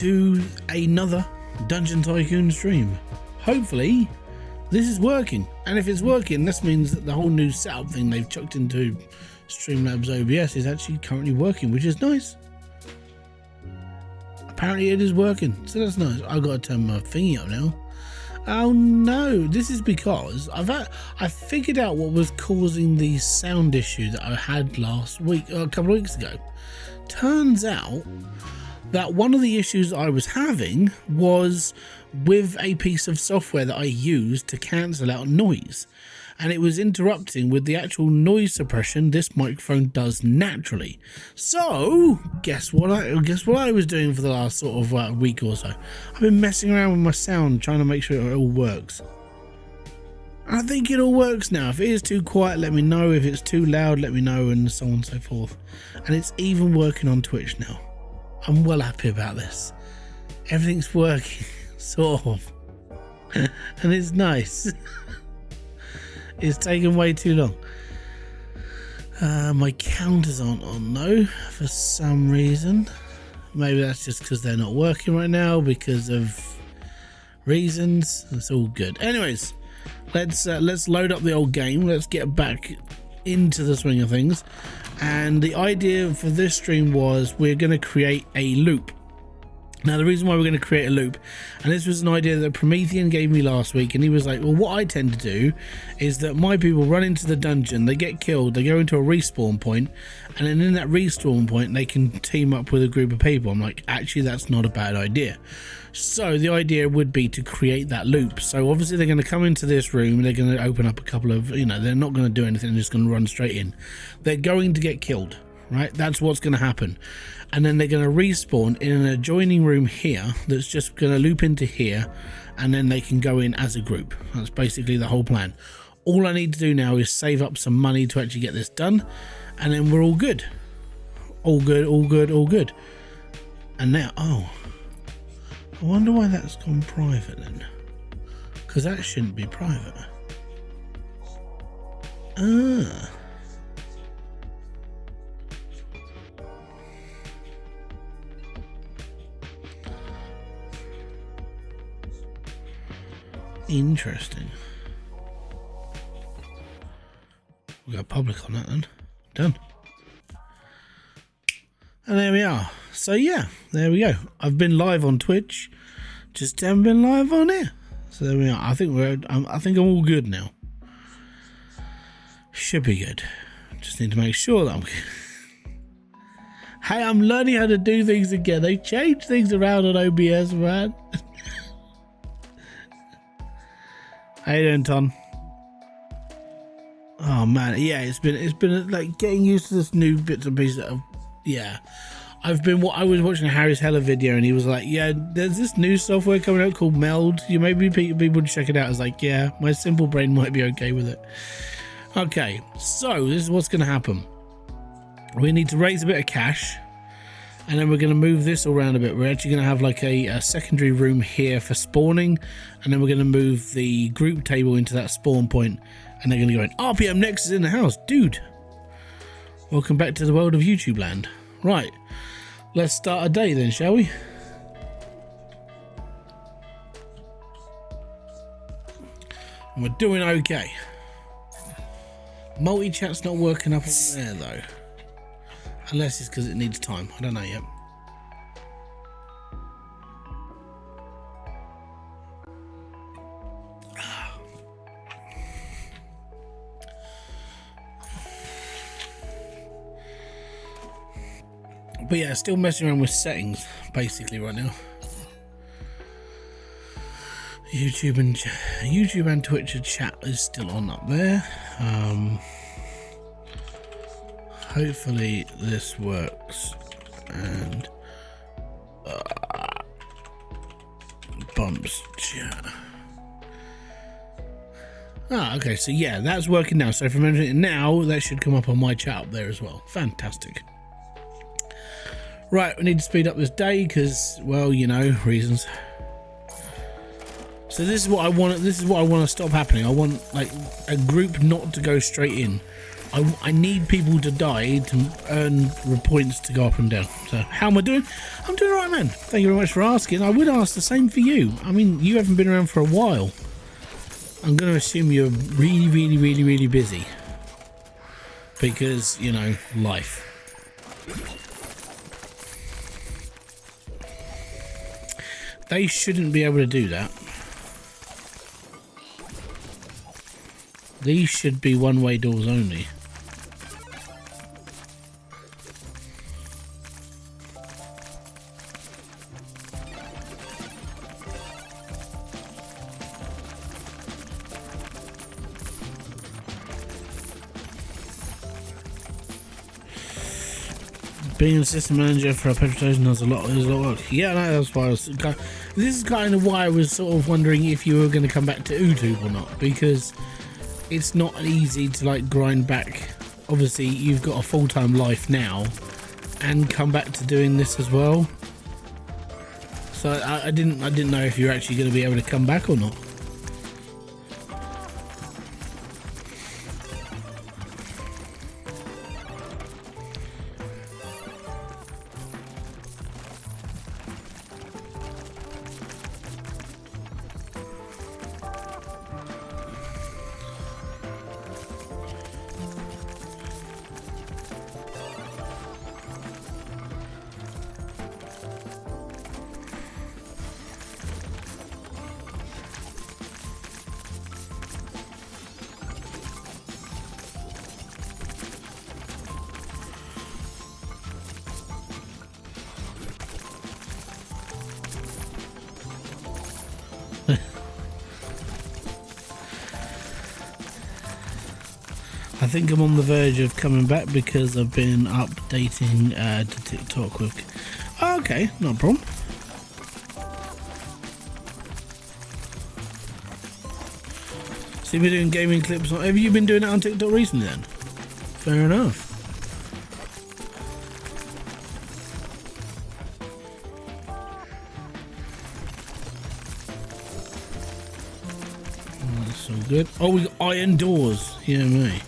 to another Dungeon Tycoon stream. Hopefully this is working, and if it's working, this means that the whole new setup thing they've chucked into Streamlabs OBS is actually currently working, which is nice. Apparently it is working, so that's nice. I've got to turn my thingy up now. Oh no, this is because I figured out what was causing the sound issue that I had last week, or a couple of weeks ago. Turns out that one of the issues I was having was with a piece of software that I used to cancel out noise, and it was interrupting with the actual noise suppression this microphone does naturally. So guess what I was doing for the last sort of week or so. I've been messing around with my sound, trying to make sure it all works. I think it all works now. If it is too quiet, let me know. If it's too loud, let me know, and so on and so forth. And it's even working on Twitch now. I'm well happy about this. Everything's working, sort of. And it's nice. It's taken way too long. My counters aren't on though, for some reason. Maybe that's just because they're not working right now because of reasons. It's all good. Anyways, let's load up the old game. Let's get back into the swing of things. And the idea for this stream was we're going to create a loop. Now, the reason why we're going to create a loop, and this was an idea that Promethean gave me last week, and he was like, well, what I tend to do is that my people run into the dungeon, they get killed, they go into a respawn point, and then in that respawn point, they can team up with a group of people. I'm like, actually, that's not a bad idea. So the idea would be to create that loop. So obviously they're going to come into this room, and they're going to open up a couple of, they're not going to do anything, they're just going to run straight in. They're going to get killed, right? That's what's going to happen. And then they're going to respawn in an adjoining room here that's just going to loop into here, and then they can go in as a group. That's basically the whole plan. All I need to do now is save up some money to actually get this done, and then we're all good. All good, all good, all good. And now, I wonder why that's gone private then. Because that shouldn't be private. Interesting. We got public on that then. Done. And there we are. So yeah, there we go. I've been live on Twitch, just haven't been live on here. So there we are. I think I'm all good now. Should be good. Just need to make sure that I'm good. Hey, I'm learning how to do things again. They changed things around on OBS, man. How you doing, Ton? Oh man, yeah, it's been like getting used to this new bits and pieces of, yeah. I was watching a Harry's Hella video, and he was like, yeah, there's this new software coming out called Meld. You maybe people check it out. I was like, yeah, my simple brain might be okay with it. Okay, so this is what's going to happen. We need to raise a bit of cash, and then we're going to move this all around a bit. We're actually going to have like a secondary room here for spawning, and then we're going to move the group table into that spawn point, and they're going to go in. RPM Next is in the house, dude. Welcome back to the world of YouTube land. Right, let's start a day then, shall we? And we're doing okay. Multi-chat's not working up there though. Unless it's because it needs time. I don't know yet. But yeah, still messing around with settings basically right now. YouTube and Twitch chat is still on up there. Hopefully this works, and bumps chat. Okay, so yeah, that's working now. So from now, that should come up on my chat up there as well. Fantastic. Right, we need to speed up this day because, well, reasons. So this is what I want. This is what I want to stop happening. I want like a group not to go straight in. I need people to die to earn points to go up and down. So how am I doing? I'm doing all right, man. Thank you very much for asking. I would ask the same for you. I mean, you haven't been around for a while. I'm going to assume you're really busy. Because, you know, life. They shouldn't be able to do that. These should be one-way doors only. Being a system manager for a petrol station has a lot of work. Yeah, no, that's why I was. This is kind of why I was sort of wondering if you were going to come back to YouTube or not, because it's not easy to like grind back. Obviously, you've got a full-time life now, and come back to doing this as well. So I didn't know if you're actually going to be able to come back or not. I think I'm on the verge of coming back because I've been updating to TikTok with... Oh, okay, not a problem. So you've been doing gaming clips. Have you been doing it on TikTok recently then? Fair enough. Oh, that's all good. Oh, we got iron doors. Yeah, me.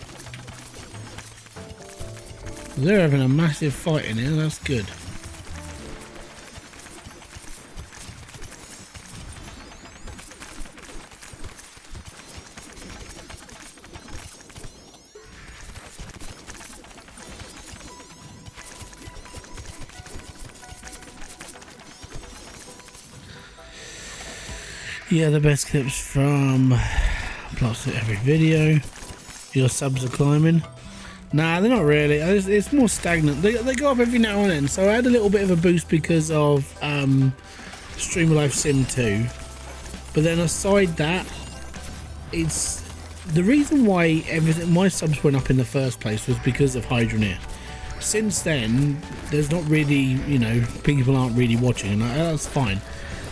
They're having a massive fight in here, that's good. Yeah, the best clips from plots at every video. Your subs are climbing. Nah, they're not really. It's more stagnant. They go up every now and then. So I had a little bit of a boost because of Streamer Life Sim 2. But then aside that, it's the reason why my subs went up in the first place was because of Hybridsteel. Since then, there's not really, you know, people aren't really watching, and that's fine.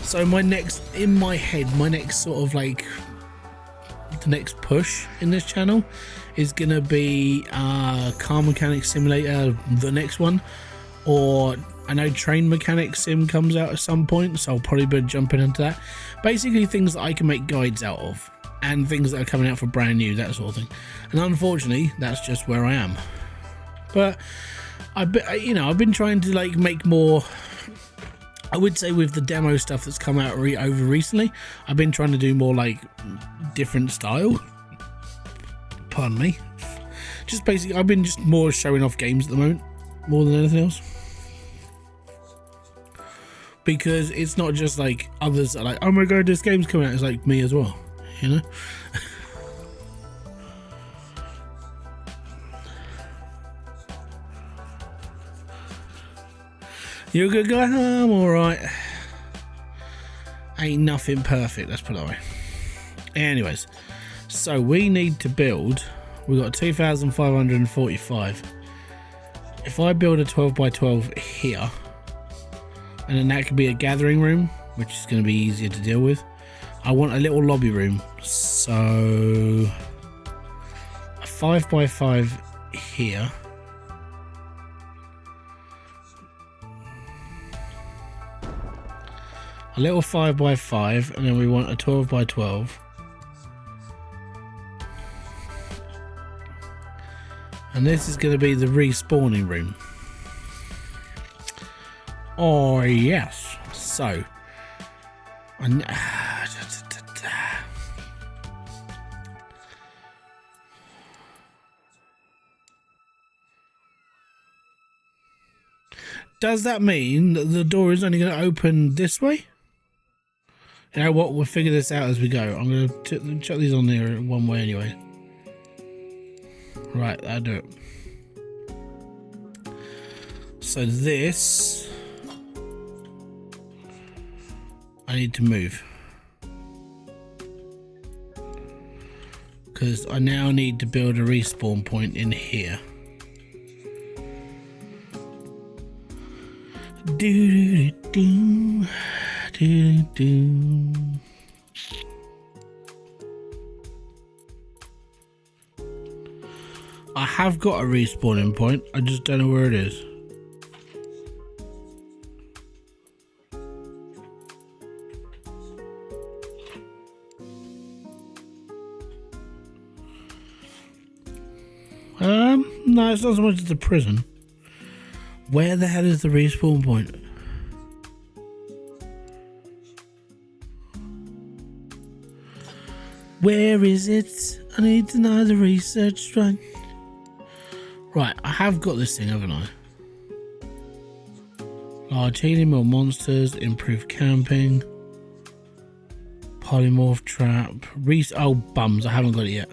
So my next sort of like the next push in this channel is gonna be Car Mechanic Simulator, the next one, or I know Train Mechanic Sim comes out at some point, so I'll probably be jumping into that. Basically things that I can make guides out of, and things that are coming out for brand new, that sort of thing. And unfortunately, that's just where I am. But I've been trying to like make more. I would say with the demo stuff that's come out over recently, I've been trying to do more like different style. Pardon me. Just basically, I've been just more showing off games at the moment, more than anything else. Because it's not just like others are like, oh my god, this game's coming out. It's like me as well, you know? You're a good guy? I'm alright. Ain't nothing perfect, let's put it that way. Anyways, so we need to build, we've got 2,545. If I build a 12 by 12 here, and then that could be a gathering room, which is going to be easier to deal with. I want a little lobby room, so a 5 by 5 here. A little 5 by 5, and then we want a 12 by 12. And this is going to be the respawning room. Oh yes. So does that mean that the door is only going to open this way? You know what? We'll figure this out as we go. I'm going to chuck these on there one way anyway. Right, that'll do it. So this, I need to move. Because I now need to build a respawn point in here. Do do do do. I have got a respawning point. I just don't know where it is. No, it's not so much as the prison. Where the hell is the respawn point? Where is it? I need to know the research run. Right, I have got this thing, haven't I? Large healing, more monsters, improved camping, polymorph trap, oh bums, I haven't got it yet.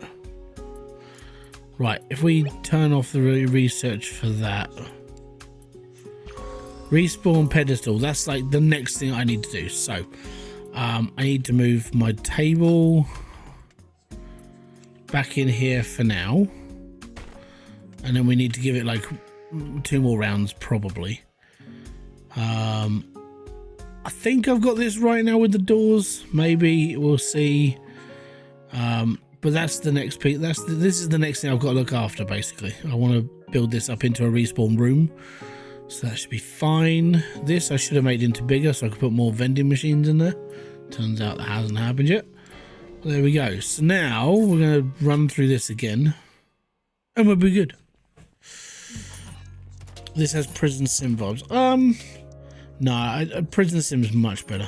Right, if we turn off the research for that. Respawn pedestal, that's like the next thing I need to do. So, I need to move my table back in here for now. And then we need to give it like 2 more rounds probably. I think I've got this right now with the doors. Maybe we'll see. But that's the next piece. This is the next thing I've got to look after basically. I want to build this up into a respawn room. So that should be fine. This I should have made into bigger so I could put more vending machines in there. Turns out that hasn't happened yet. Well, there we go. So now we're going to run through this again. And we'll be good. This has prison sim vibes. No, prison sim is much better.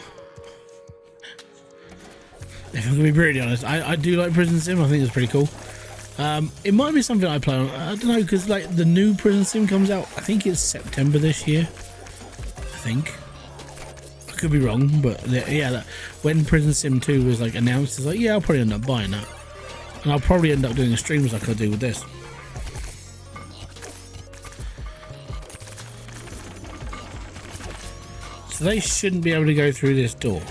If I'm gonna be brutally honest, I do like prison sim. I think it's pretty cool. It might be something I play on. I don't know, because like the new prison sim comes out. I think it's September this year. I think. I could be wrong, but yeah, when Prison Sim 2 was like announced, it's like, yeah, I'll probably end up buying that, and I'll probably end up doing a streams like I do with this. So they shouldn't be able to go through this door.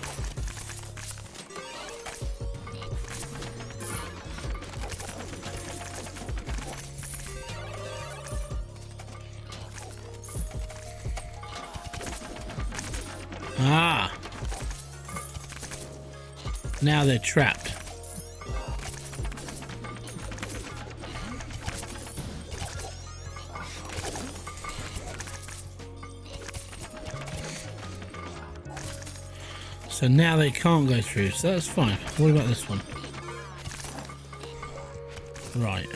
Ah! Now they're trapped. So now they can't go through, so that's fine. What about this one? Right.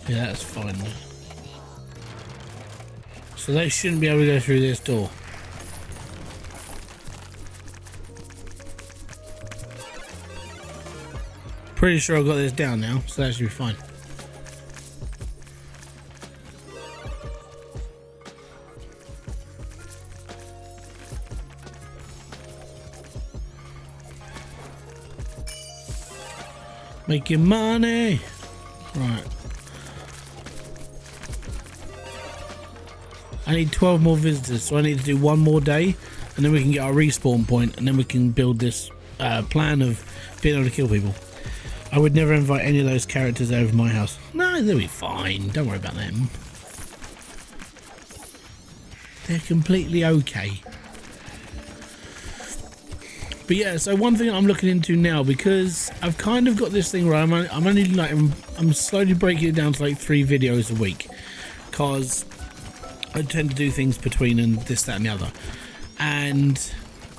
Yeah, that's fine. So they shouldn't be able to go through this door. Pretty sure I've got this down now, so that should be fine. Making money! Right. I need 12 more visitors, so I need to do one more day, and then we can get our respawn point, and then we can build this plan of being able to kill people. I would never invite any of those characters over my house. No, they'll be fine. Don't worry about them. They're completely okay. But yeah, so one thing I'm looking into now, because I've kind of got this thing where I'm slowly breaking it down to like 3 videos a week, because I tend to do things between and this, that and the other. And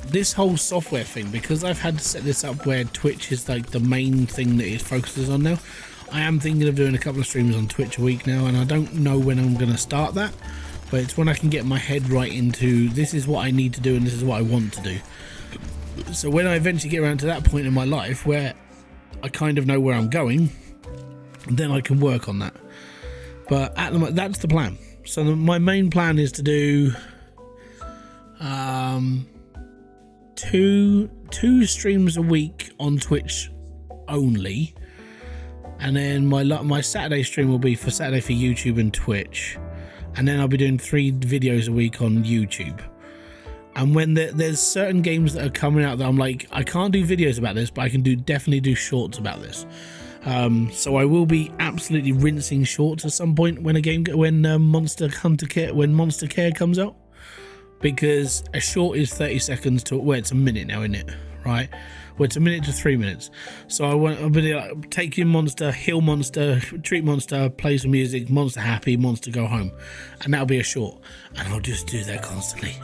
this whole software thing, because I've had to set this up where Twitch is like the main thing that it focuses on now, I am thinking of doing a couple of streams on Twitch a week now, and I don't know when I'm going to start that, but it's when I can get my head right into this is what I need to do and this is what I want to do. So when I eventually get around to that point in my life where I kind of know where I'm going, then I can work on that. But at the moment, that's the plan. So my main plan is to do two streams a week on Twitch only, and then my Saturday stream will be for Saturday for YouTube and Twitch, and then I'll be doing 3 videos a week on YouTube. And when there's certain games that are coming out that I'm like, I can't do videos about this, but I can definitely do shorts about this. So I will be absolutely rinsing shorts at some point when Monster Care comes out, because a short is 30 seconds to, well, it's a minute now, isn't it? Right? Well, it's a minute to 3 minutes. So I'll be like, take in Monster, heal Monster, treat Monster, play some music, Monster happy, Monster go home, and that'll be a short, and I'll just do that constantly.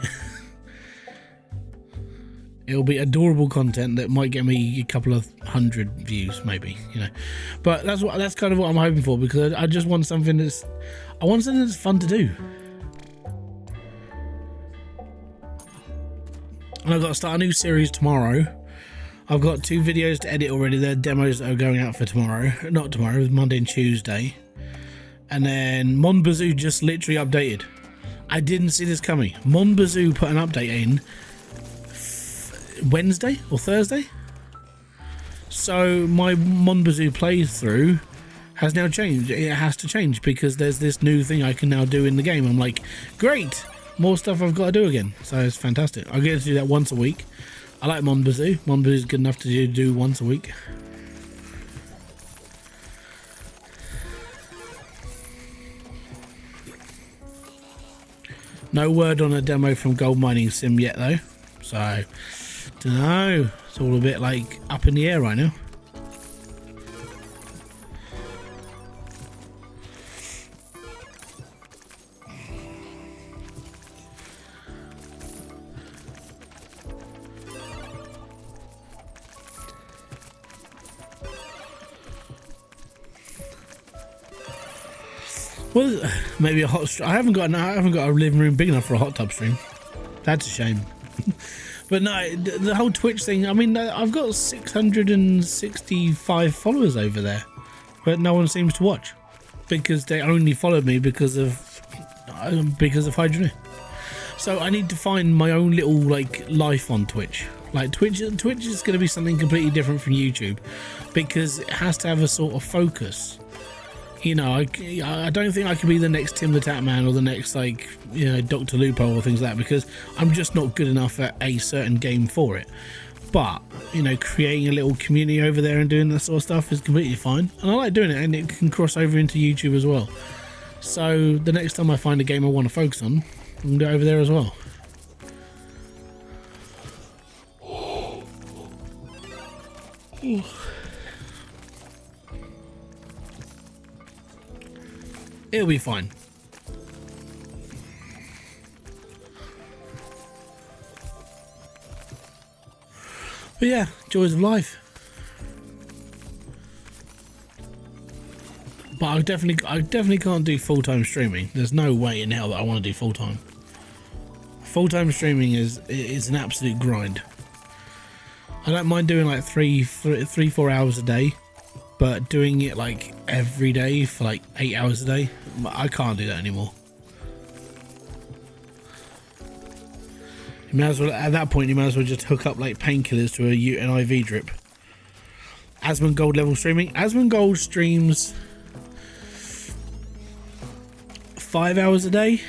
It'll be adorable content that might get me a couple of 100 views, maybe, you know. But that's kind of what I'm hoping for, because I just want something that's fun to do. And I've got to start a new series tomorrow. I've got 2 videos to edit already. They're demos that are going out for tomorrow. Not tomorrow, it's Monday and Tuesday. And then Monbazoo just literally updated. I didn't see this coming. Monbazoo put an update in Wednesday or Thursday, so my Monbazoo playthrough has now changed. It has to change because there's this new thing I can now do in the game. I'm like, great, more stuff I've got to do again. So it's fantastic. I get to do that once a week. I like Monbazoo. Monbazoo is good enough to do once a week. No word on a demo from Gold Mining Sim yet though, so don't know. It's all a bit like up in the air right now. Well, maybe a hot stream. I haven't got a living room big enough for a hot tub stream. That's a shame. But no, the whole Twitch thing, I mean, I've got 665 followers over there, but no one seems to watch because they only followed me because of Hybridsteel. So I need to find my own little like life on Twitch. Like Twitch is going to be something completely different from YouTube because it has to have a sort of focus. You know, I don't think I could be the next Tim the Tap Man or the next, like, you know, Dr. Lupo or things like that, because I'm just not good enough at a certain game for it. But, you know, creating a little community over there and doing that sort of stuff is completely fine. And I like doing it, and it can cross over into YouTube as well. So the next time I find a game I want to focus on, I can do it over there as well. It'll be fine. But yeah, joys of life. But I definitely can't do full-time streaming. There's no way in hell that I want to do full-time. Full-time streaming is an absolute grind. I don't mind doing like 3-4 hours a day. But doing it like every day for like 8 hours a day, I can't do that anymore. You may as well, at that point, you might as well just hook up like painkillers to an IV drip. Asmongold level streaming. Asmongold streams 5 hours a day,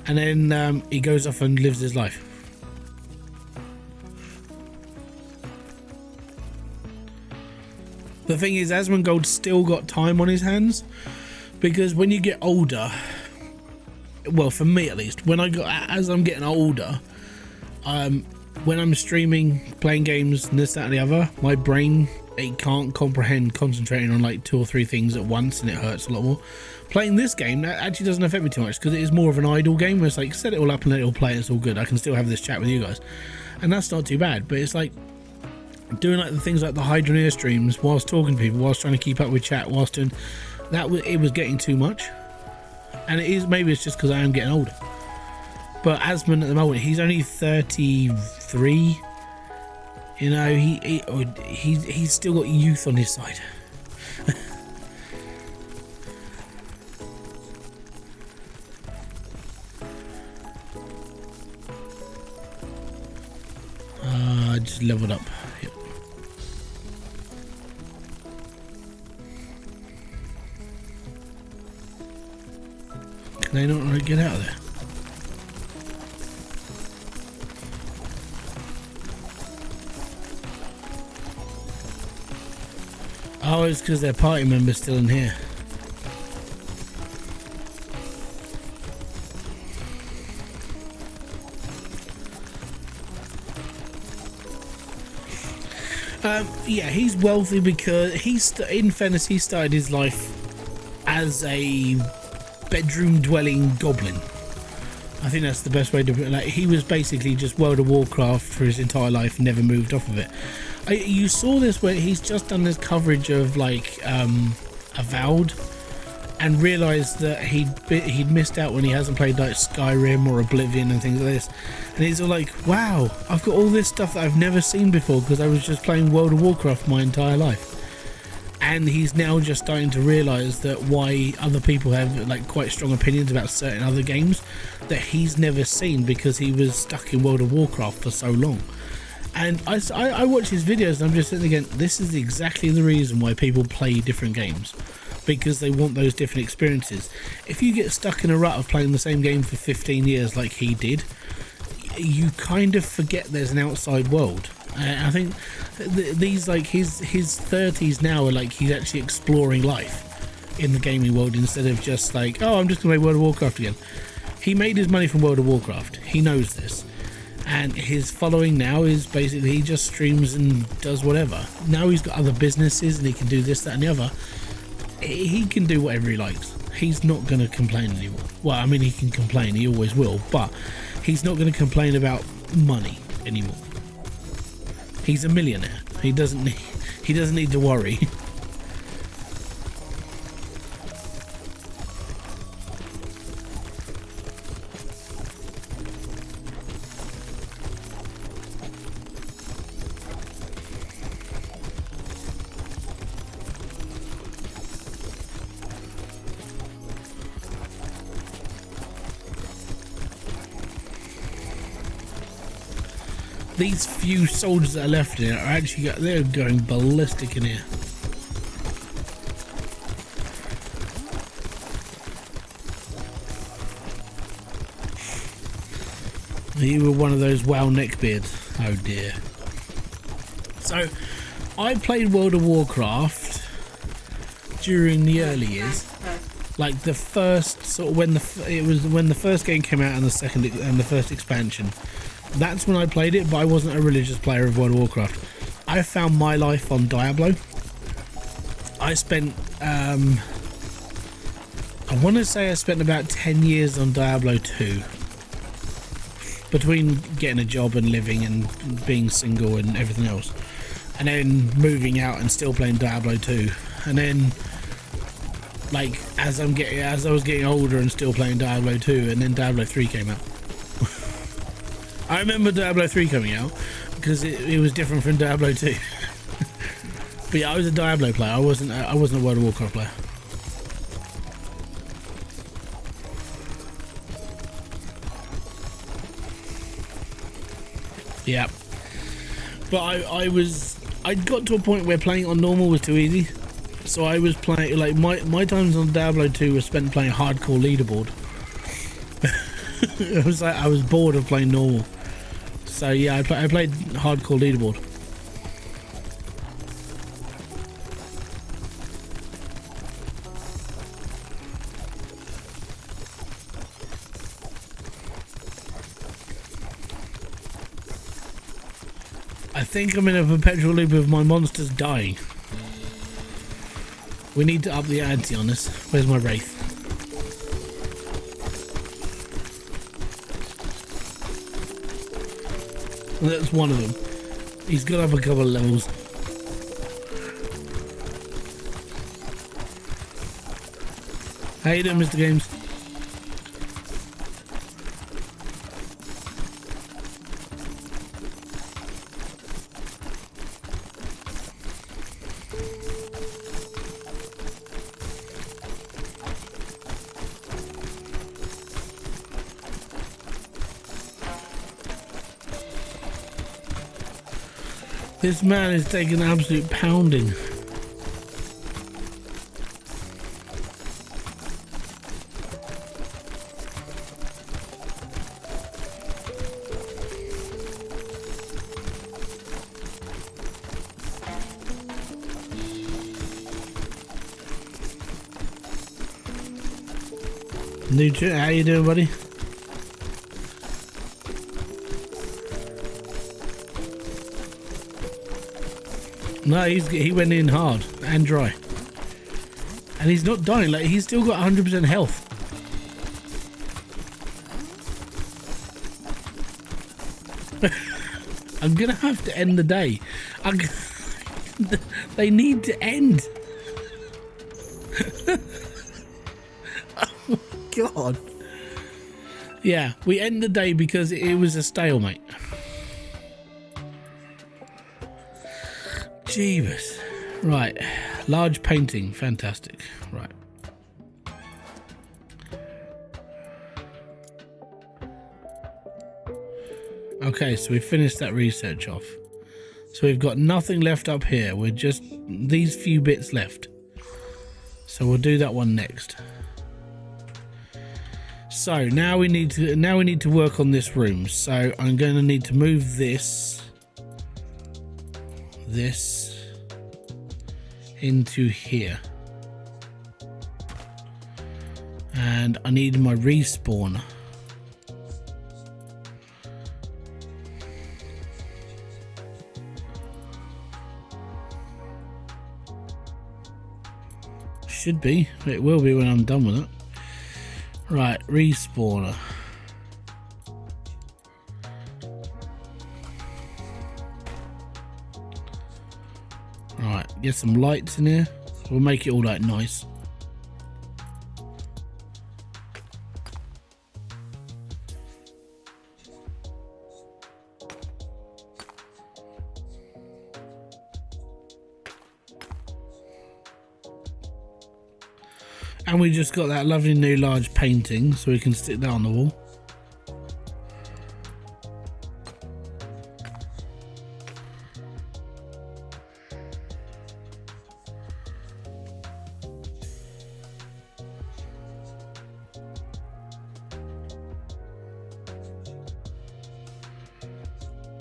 and then he goes off and lives his life. The thing is, Asmongold's still got time on his hands, because when you get older, well, for me at least, as I'm getting older, when I'm streaming, playing games, and this, that, and the other, my brain it can't comprehend concentrating on like 2 or 3 things at once, and it hurts a lot more. Playing this game, that actually doesn't affect me too much because it is more of an idle game where it's like set it all up and let it all play, it's all good. I can still have this chat with you guys, and that's not too bad. But it's like doing like the things like the Hydroneer streams whilst talking to people, whilst trying to keep up with chat, whilst doing that, it was getting too much. And it is, maybe it's just because I am getting older. But Asman at the moment, he's only 33. You know, he's still got youth on his side. I just leveled up. Yep. Can they not get out of there? Oh, it's because their party member's still in here. Yeah, he's wealthy because in fairness, he started his life as a bedroom dwelling goblin. I think that's the best way to put it. Like, he was basically just World of Warcraft for his entire life, never moved off of it. You saw this where he's just done this coverage of like Avowed, and realised that he'd missed out when he hasn't played like Skyrim or Oblivion and things like this, and he's all like, wow, I've got all this stuff that I've never seen before because I was just playing World of Warcraft my entire life. And he's now just starting to realise that why other people have like quite strong opinions about certain other games that he's never seen because he was stuck in World of Warcraft for so long. And I watch his videos and I'm just sitting again, this is exactly the reason why people play different games, because they want those different experiences. If you get stuck in a rut of playing the same game for 15 years like he did, you kind of forget there's an outside world. I think these, like his 30s now are like he's actually exploring life in the gaming world instead of just like, oh, I'm just gonna play World of Warcraft again. He made his money from World of Warcraft, he knows this, and his following now is basically he just streams and does whatever. Now he's got other businesses and he can do this, that and the other. He can do whatever he likes. He's not going to complain anymore. Well, I mean, he can complain, he always will, but he's not going to complain about money anymore. He's a millionaire. He doesn't need to worry. These few soldiers that are left in here are actually they're going ballistic in here. You were one of those WoW neckbeards. Oh dear. So I played World of Warcraft during the early years, like the first sort of when the first game came out and the second and the first expansion. That's when I played it, but I wasn't a religious player of World of Warcraft. I found my life on Diablo. I spent, I want to say I spent about 10 years on Diablo 2. Between getting a job and living and being single and everything else. And then moving out and still playing Diablo 2. And then, like, as I was getting older and still playing Diablo 2, and then Diablo 3 came out. I remember Diablo 3 coming out because it was different from Diablo 2. But yeah, I was a Diablo player. I wasn't a World of Warcraft player. Yeah. But I got to a point where playing on normal was too easy. So I was playing, like, my times on Diablo 2 were spent playing hardcore leaderboard. It was like I was bored of playing normal. So yeah, I played hardcore leaderboard. I think I'm in a perpetual loop of my monsters dying. We need to up the ante on this. Where's my wraith? Well, that's one of them. He's got up a couple of levels. How you doing, Mr. Games? This man is taking an absolute pounding. Nutri, how you doing, buddy? No, he went in hard and dry. And he's not dying, like he's still got 100% health. I'm gonna have to end the day. They need to end. Oh my god. Yeah, we end the day because it was a stalemate. Jeebus. Right. Large painting. Fantastic. Right. Okay, so we finished that research off. So we've got nothing left up here. We're just these few bits left. So we'll do that one next. So now we need to work on this room. So I'm going to need to move this into here, and I need my respawner. Should be, it will be when I'm done with it. Right, respawner. Right, get some lights in here. We'll make it all like nice. And we just got that lovely new large painting, so we can stick that on the wall.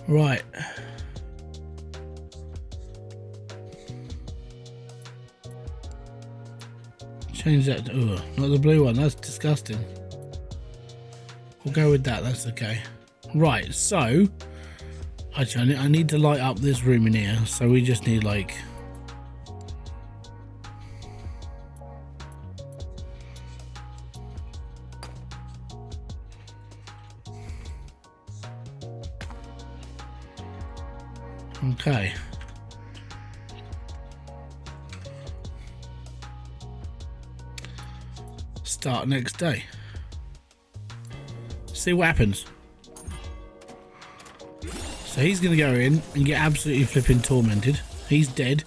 Right. Change that to, ooh, not the blue one, that's disgusting. We'll go with that, that's okay. Right, so actually I need to light up this room in here, so we just need like okay. Start next day. See what happens. So he's going to go in and get absolutely flipping tormented. He's dead.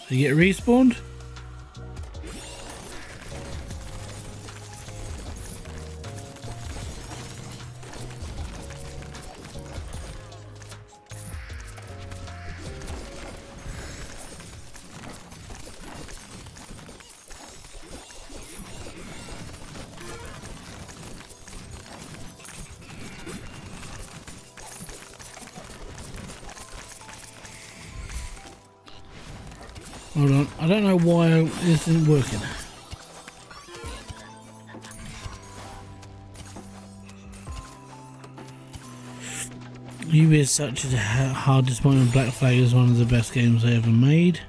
So you get respawned. Hold on, I don't know why this isn't working. UB is such a hard disappointment. Black Flag is one of the best games they ever made.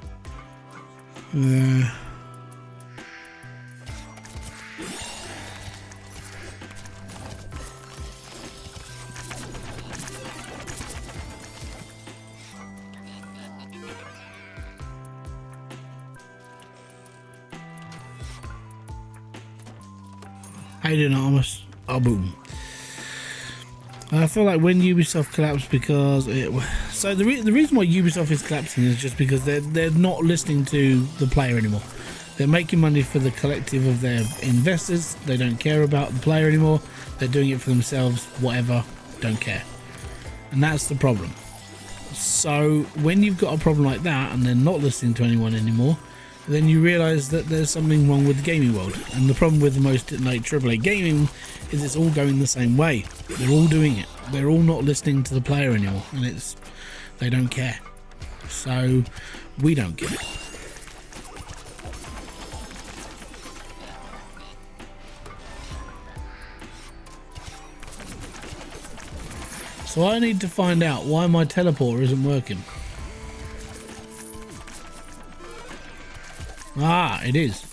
How you doing, Armus? Oh, boom. I feel like when Ubisoft collapsed because it... So the reason why Ubisoft is collapsing is just because they're not listening to the player anymore. They're making money for the collective of their investors. They don't care about the player anymore. They're doing it for themselves, whatever, don't care. And that's the problem. So when you've got a problem like that and they're not listening to anyone anymore, then you realise that there's something wrong with the gaming world. And the problem with most like AAA gaming is it's all going the same way. They're all doing it. They're all not listening to the player anymore, and they don't care. So we don't care. So I need to find out why my teleporter isn't working. Ah, it is.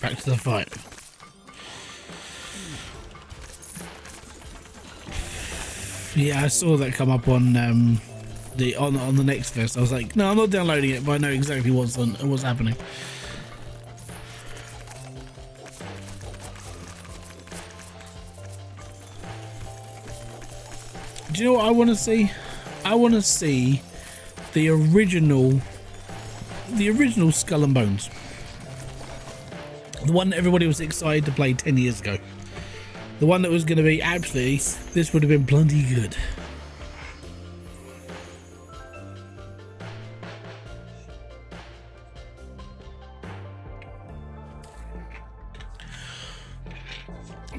Back to the fight. Yeah, I saw that come up on the next fest. I was like, no, I'm not downloading it, but I know exactly what's happening. Do you know what I want to see? I want to see the original Skull and Bones. The one that everybody was excited to play 10 years ago. The one that was going to be absolutely, this would have been bloody good.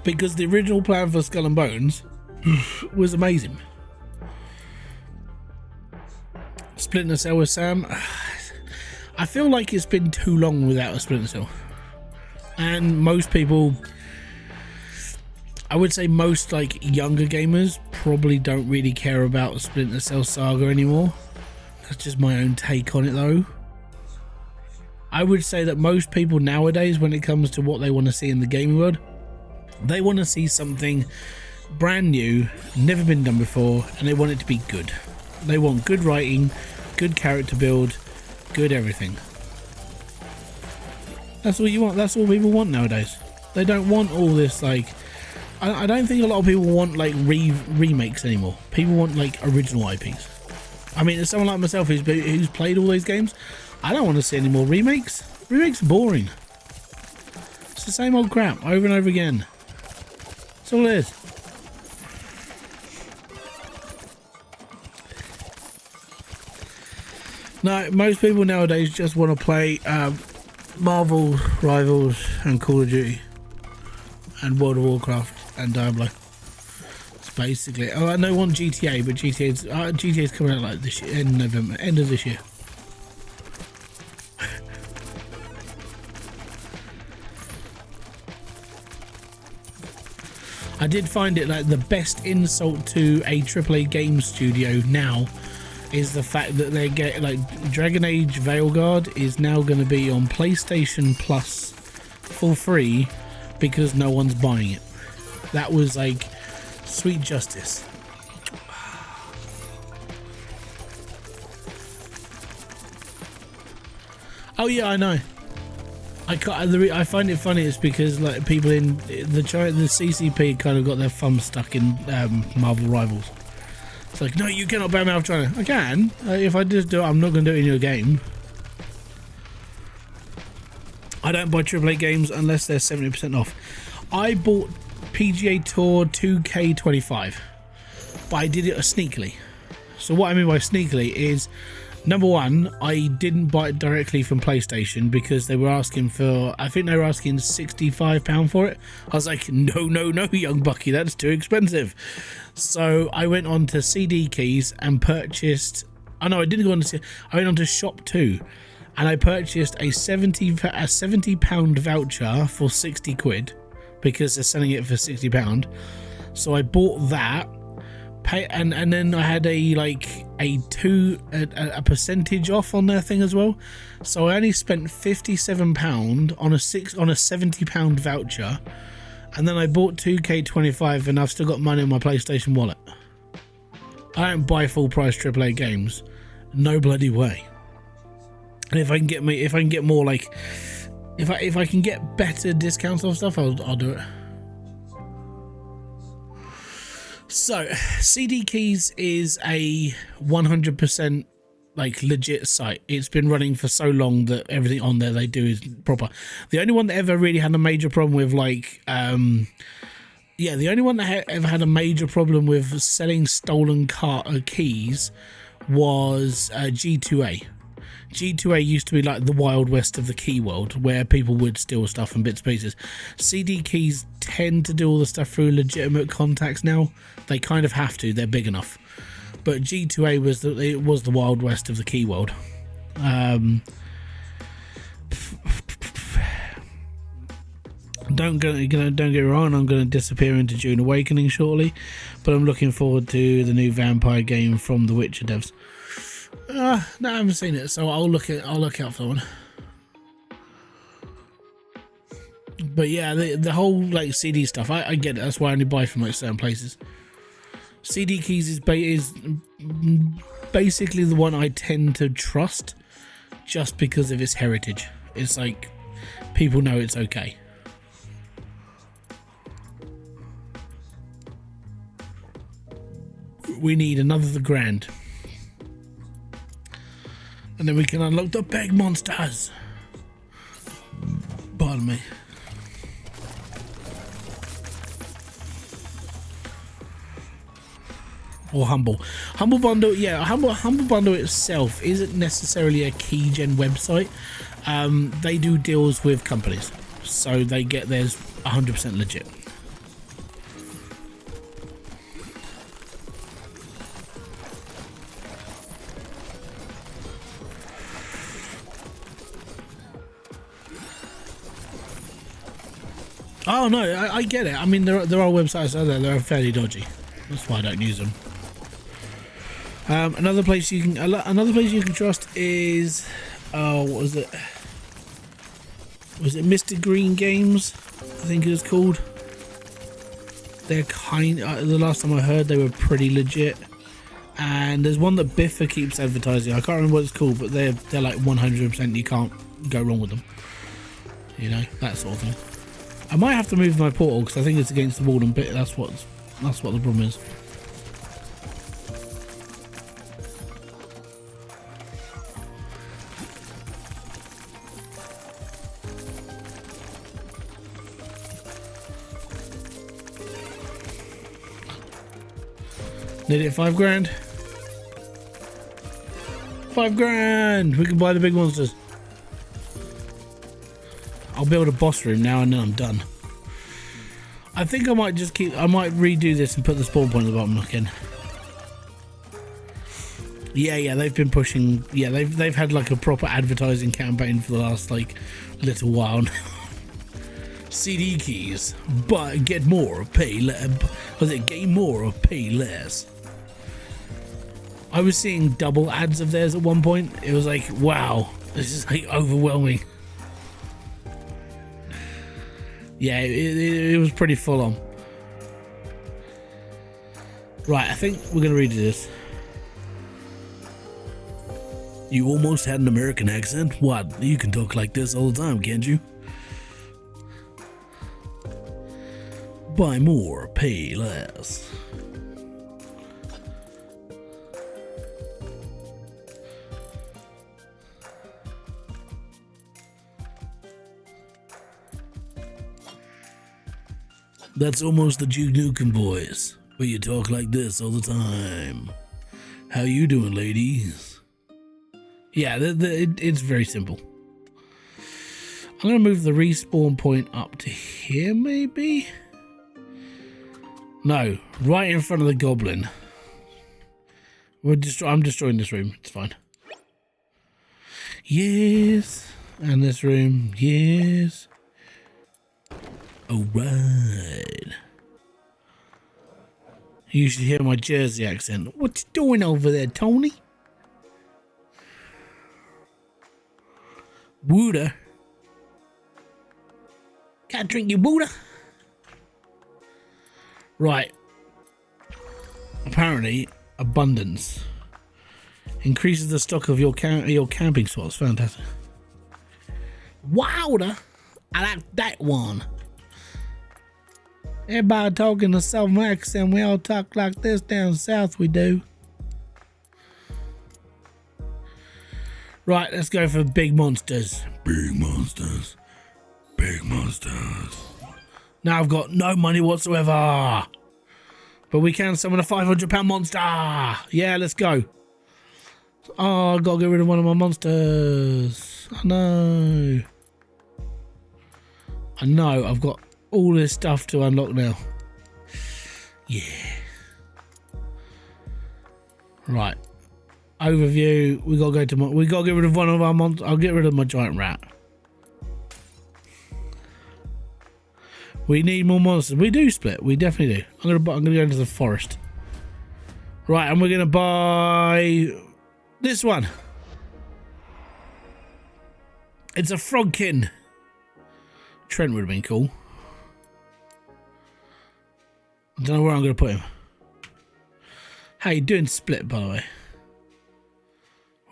Because the original plan for Skull and Bones was amazing. Splinter Cell with Sam. I feel like it's been too long without a Splinter Cell. And most people, I would say most like younger gamers probably don't really care about the Splinter Cell saga anymore. That's just my own take on it though. I would say that most people nowadays, when it comes to what they want to see in the gaming world, they want to see something brand new, never been done before, and they want it to be good. They want good writing, good character build, good everything. That's all you want. That's all people want nowadays. They don't want all this like... I don't think a lot of people want like remakes anymore. People want like original IPs. I mean, as someone like myself who's played all those games, I don't want to see any more remakes. Remakes are boring. It's the same old crap over and over again. That's all it is. No, most people nowadays just want to play Marvel Rivals and Call of Duty and World of Warcraft and Diablo. It's basically. Oh, I know one GTA, but GTA's coming out like this year, in November, end of this year. I did find it like the best insult to a AAA game studio now is the fact that they get like Dragon Age Veilguard is now going to be on PlayStation Plus for free because no one's buying it. That was like sweet justice. Oh yeah, I know. I find it funny. It's because like people in the CCP kind of got their thumb stuck in Marvel Rivals. It's like, no, you cannot ban me out of China. I can. If I just do it, I'm not going to do it in your game. I don't buy AAA games unless they're 70% off. I bought PGA Tour 2K25, but I did it sneakily. So what I mean by sneakily is Number one, I didn't buy it directly from PlayStation because they were asking for, I think they were asking £65 for it. I was like, no, young bucky, that's too expensive. So I went on to CD Keys and purchased, oh no, I didn't go on to, I went on to Shop 2 and I purchased a £70 voucher for 60 quid because they're selling it for £60. So I bought that. And then I had a percentage off on their thing as well, so I only spent £57 on a £70 voucher, and then I bought 2K25, and I've still got money in my PlayStation wallet. I don't buy full price AAA games, no bloody way. And if I can get more, like if I can get better discounts on stuff, I'll do it. So, CD Keys is a 100% like legit site. It's been running for so long that everything on there they do is proper. The only one that ever really had a major problem with the only one that ever had a major problem with selling stolen keys was G2A. G2A used to be like the Wild West of the key world, where people would steal stuff and bits and pieces. CD Keys tend to do all the stuff through legitimate contacts now. They kind of have to, they're big enough. But G2A was the Wild West of the key world. Don't get me wrong, I'm going to disappear into Dune Awakening shortly, but I'm looking forward to the new vampire game from the Witcher devs. No, I haven't seen it, so I'll look out for one. But yeah, the whole like CD stuff, I get it. That's why I only buy from like certain places. CD Keys is basically the one I tend to trust, just because of its heritage. It's like people know it's okay. We need another grand. And then we can unlock the big monsters. Pardon me. Or Humble Bundle. Yeah, Humble Bundle itself isn't necessarily a keygen website. They do deals with companies, so they get theirs 100% legit. Oh no, I get it. I mean, there are websites out there that are fairly dodgy. That's why I don't use them. Another place you can trust is what was it? Was it Mr. Green Games? I think it was called. They're the last time I heard, they were pretty legit. And there's one that Biffa keeps advertising. I can't remember what it's called, but they're like 100%. You can't go wrong with them. You know, that sort of thing. I might have to move my portal because I think it's against the wall and bit. That's what the problem is. Need it 5 grand? 5 grand! We can buy the big monsters. I'll build a boss room now and then I'm done. I think I might redo this and put the spawn point at the bottom again. Yeah, they've been pushing. Yeah, they've had like a proper advertising campaign for the last like little while now. CD Keys, but get more, pay less. Was it gain more or pay less? I was seeing double ads of theirs at one point. It was like, wow, this is like overwhelming. Yeah, it was pretty full on. Right, I think we're going to redo this. You almost had an American accent? What? You can talk like this all the time, can't you? Buy more, pay less. That's almost the Duke Nukem voice, where you talk like this all the time. How you doing, ladies? Yeah, it's very simple. I'm going to move the respawn point up to here, maybe? No, right in front of the goblin. I'm destroying this room. It's fine. Yes. And this room. Yes. Alright. You should hear my Jersey accent. What you doing over there, Tony? Water. Can't drink your water. Right. Apparently, abundance increases the stock of your camping spots. Fantastic. Water. I like that one. Everybody talking a southern accent. We all talk like this down south. We do. Right, let's go for big monsters. Big monsters. Big monsters. Now I've got no money whatsoever. But we can summon a £500 monster. Yeah, let's go. Oh, I've got to get rid of one of my monsters. I know. I know, I've got all this stuff to unlock now. Yeah. Right. Overview. We gotta get rid of one of our monsters. I'll get rid of my giant rat. We need more monsters. We do split. We definitely do. I'm gonna go into the forest. Right, and we're gonna buy this one. It's a frogkin. Trent would have been cool. I don't know where I'm gonna put him. How you doing, split, by the way?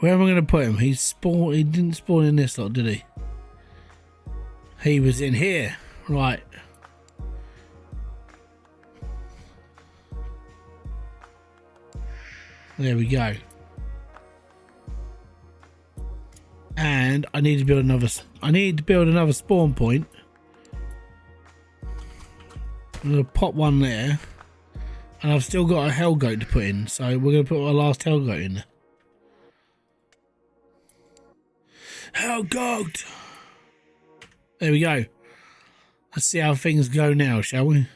Where am I gonna put him? He didn't spawn in this lot, did he? He was in here. Right. There we go. And I need to build another spawn point. I'm gonna pop one there. And I've still got a hell goat to put in, so we're gonna put our last hell goat in there. Hell goat! There we go. Let's see how things go now, shall we?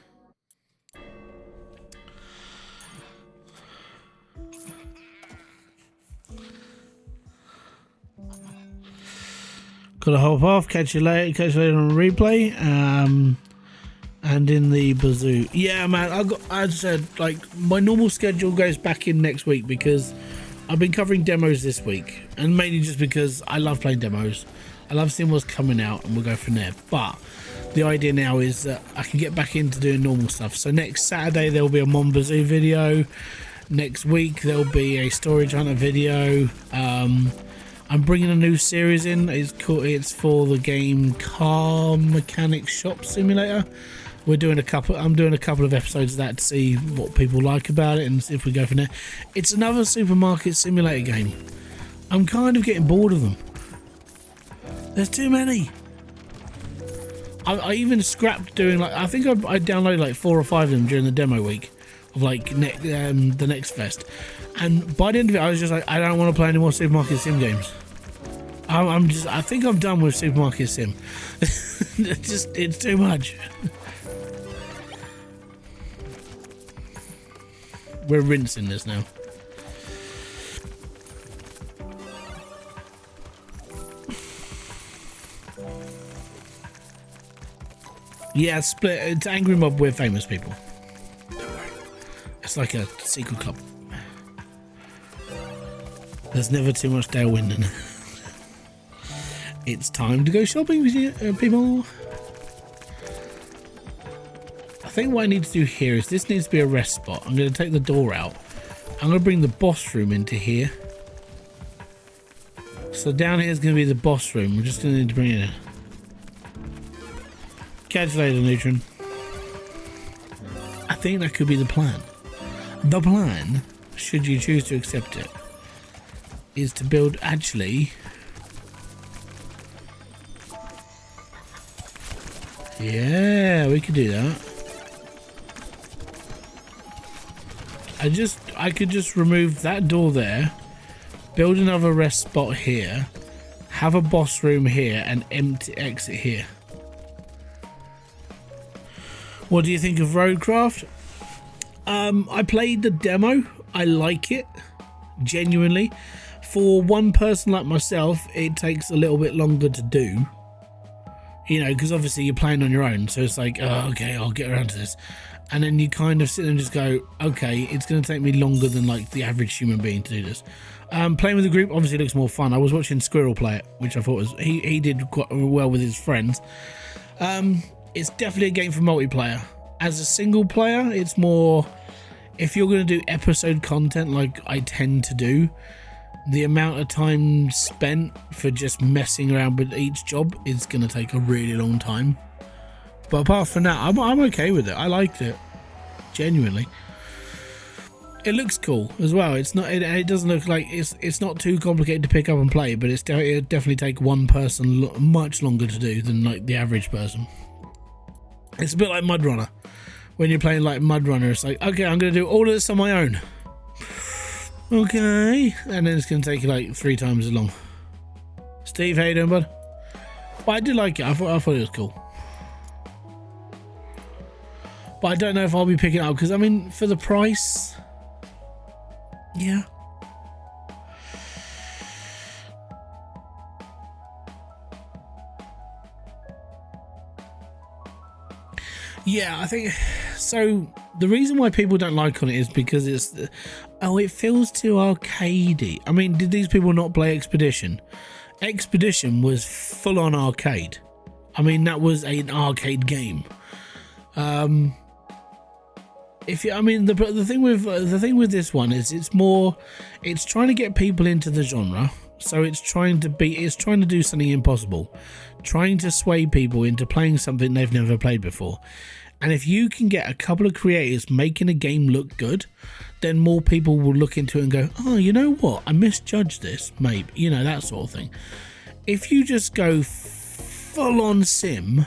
Gotta hop off, catch you later on a replay. And in the bazoo. Yeah, man, as I said, like, my normal schedule goes back in next week because I've been covering demos this week, and mainly just because I love playing demos. I love seeing what's coming out, and we'll go from there. But the idea now is that I can get back into doing normal stuff. So next Saturday there will be a Mon Bazoo video. Next week there will be a Storage Hunter video. I'm bringing a new series in. It's for the game Car Mechanic Shop Simulator. I'm doing a couple of episodes of that to see what people like about it and see if we go from there. It's another supermarket simulator game. I'm kind of getting bored of them. There's too many. I even scrapped doing, like, I think I downloaded like 4 or 5 of them during the demo week of like the next fest, and by the end of it I was just like, I don't want to play any more supermarket sim games. I think I'm done with supermarket sim. it's too much. We're rinsing this now. Yeah, split. It's Angry Mob. We're famous people. Don't worry. It's like a secret club. There's never too much tailwind in it. It's time to go shopping with you, people. I think what I need to do here is this needs to be a rest spot. I'm going to take the door out. I'm going to bring the boss room into here. So down here is going to be the boss room. We're just going to need to bring it in. Catch you later, Neutron. I think that could be the plan. The plan, should you choose to accept it, is to build actually... Yeah, we could do that. I could just remove that door there, build another rest spot here, have a boss room here, and empty exit here. What do you think of Roadcraft? I played the demo. I like it, genuinely. For one person like myself, it takes a little bit longer to do. You know, because obviously you're playing on your own, so it's like, oh, okay, I'll get around to this. And then you kind of sit there and just go, okay, it's going to take me longer than like the average human being to do this. Playing with a group obviously looks more fun. I was watching Squirrel play it, which I thought was, he did quite well with his friends. It's definitely a game for multiplayer. As a single player, it's more, if you're going to do episode content like I tend to do, the amount of time spent for just messing around with each job is going to take a really long time. But apart from that, I'm okay with it. I liked it, genuinely. It looks cool as well. It's not. It doesn't look like it's not too complicated to pick up and play. But it'll definitely take one person much longer to do than like the average person. It's a bit like Mud Runner. When you're playing like Mud Runner, it's like, okay, I'm going to do all of this on my own. Okay, and then it's going to take you like 3 times as long. Steve, how you doing, bud? But I did like it. I thought it was cool. But I don't know if I'll be picking it up because, I mean, for the price, yeah. Yeah, I think so. The reason why people don't like on it is because it's, oh, it feels too arcadey. I mean, did these people not play Expedition? Expedition was full on arcade. I mean, that was an arcade game. If you, I mean, the thing with this one is it's trying to get people into the genre. So it's trying to do something impossible, trying to sway people into playing something they've never played before. And if you can get a couple of creators making a game look good, then more people will look into it and go, oh, you know what? I misjudged this, maybe, you know, that sort of thing. If you just go full on sim,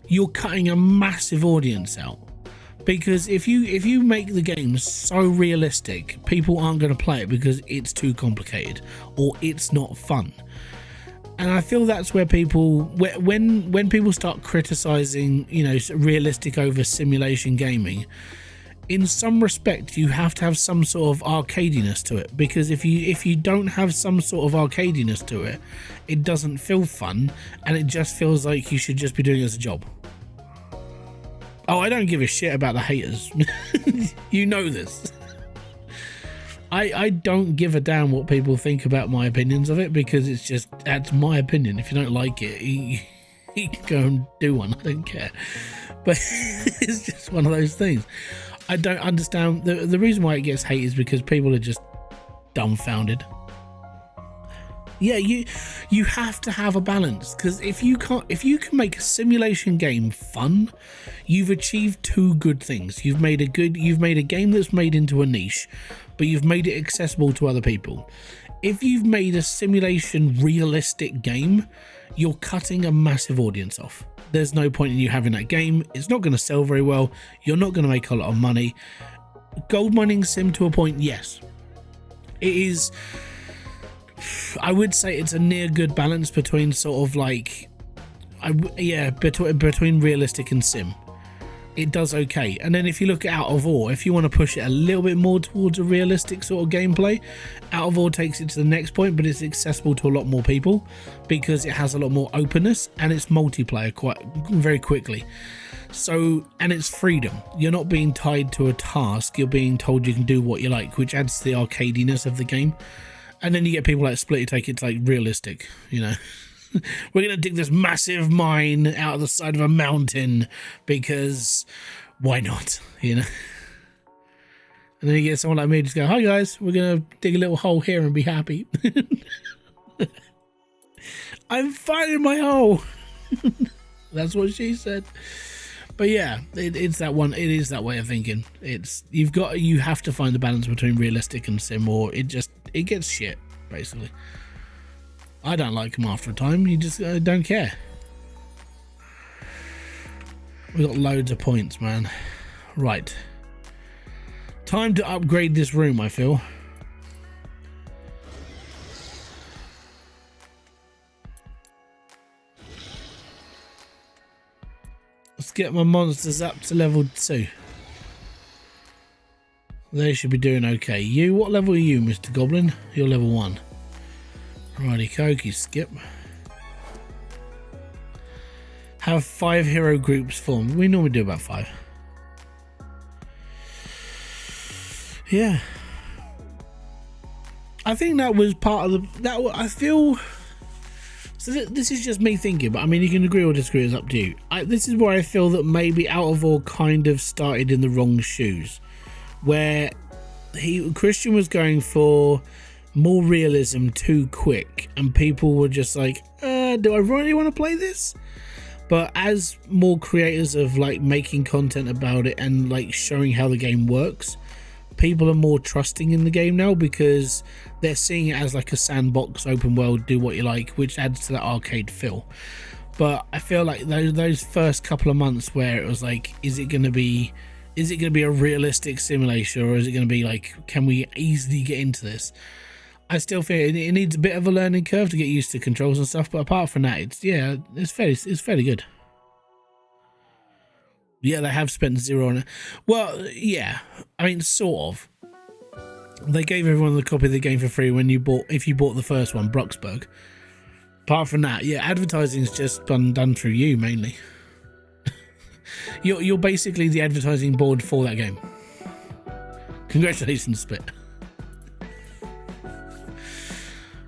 you're cutting a massive audience out. Because if you make the game so realistic, people aren't going to play it because it's too complicated or it's not fun. And I feel that's where people, when people start criticizing, you know, realistic over simulation gaming, in some respect you have to have some sort of arcadiness to it. Because if you don't have some sort of arcadiness to it, it doesn't feel fun and it just feels like you should just be doing it as a job. Oh, I don't give a shit about the haters. You know this. I don't give a damn what people think about my opinions of it because it's just, that's my opinion. If you don't like it, you can go and do one. I don't care. But it's just one of those things. I don't understand. The reason why it gets hate is because people are just dumbfounded. Yeah, you have to have a balance, because if you can make a simulation game fun, you've achieved 2 good things. You've made a game that's made into a niche, but you've made it accessible to other people. If you've made a simulation realistic game, you're cutting a massive audience off. There's no point in you having that game. It's not going to sell very well. You're not going to make a lot of money. Gold mining sim to a point, yes. It is, I would say it's a near good balance between sort of like, between realistic and sim. It does okay. And then if you look at Out of Ore, if you want to push it a little bit more towards a realistic sort of gameplay, Out of Ore takes it to the next point, but it's accessible to a lot more people because it has a lot more openness and it's multiplayer very quickly. So, and it's freedom. You're not being tied to a task. You're being told you can do what you like, which adds to the arcadiness of the game. And then you get people like Split who take it to like realistic, you know. We're going to dig this massive mine out of the side of a mountain because why not, you know? And then you get someone like me just go, hi guys, we're going to dig a little hole here and be happy. I'm finding my hole. That's what she said. But yeah, it's that one. It is that way of thinking. You have to find the balance between realistic and sim, or it gets shit, basically. I don't like them after a time. You just don't care. We got loads of points, man. Right. Time to upgrade this room, I feel. Let's get my monsters up to level 2. They should be doing okay. You, what level are you, Mr. Goblin? You're level 1. Righty cokey, Skip. Have 5 hero groups formed. We normally do about 5. Yeah. I think that was part of the... I feel... So this is just me thinking, but I mean, you can agree or disagree, it's up to you. This is where I feel that maybe Out of War kind of started in the wrong shoes. Where Christian was going for more realism too quick, and people were just like, do I really want to play this? But as more creators of like making content about it and like showing how the game works, people are more trusting in the game now because they're seeing it as like a sandbox open world, do what you like, which adds to that arcade feel. But I feel like those first couple of months where it was like, is it going to be a realistic simulation, or is it going to be like, can we easily get into this? I still feel it needs a bit of a learning curve to get used to controls and stuff, but apart from that, it's fairly good. Yeah, they have spent 0 on it. Well, yeah, I mean, sort of. They gave everyone the copy of the game for free if you bought the first one, Brucksburg. Apart from that, yeah, advertising's just done through you mainly. You're basically the advertising board for that game. Congratulations, Spit.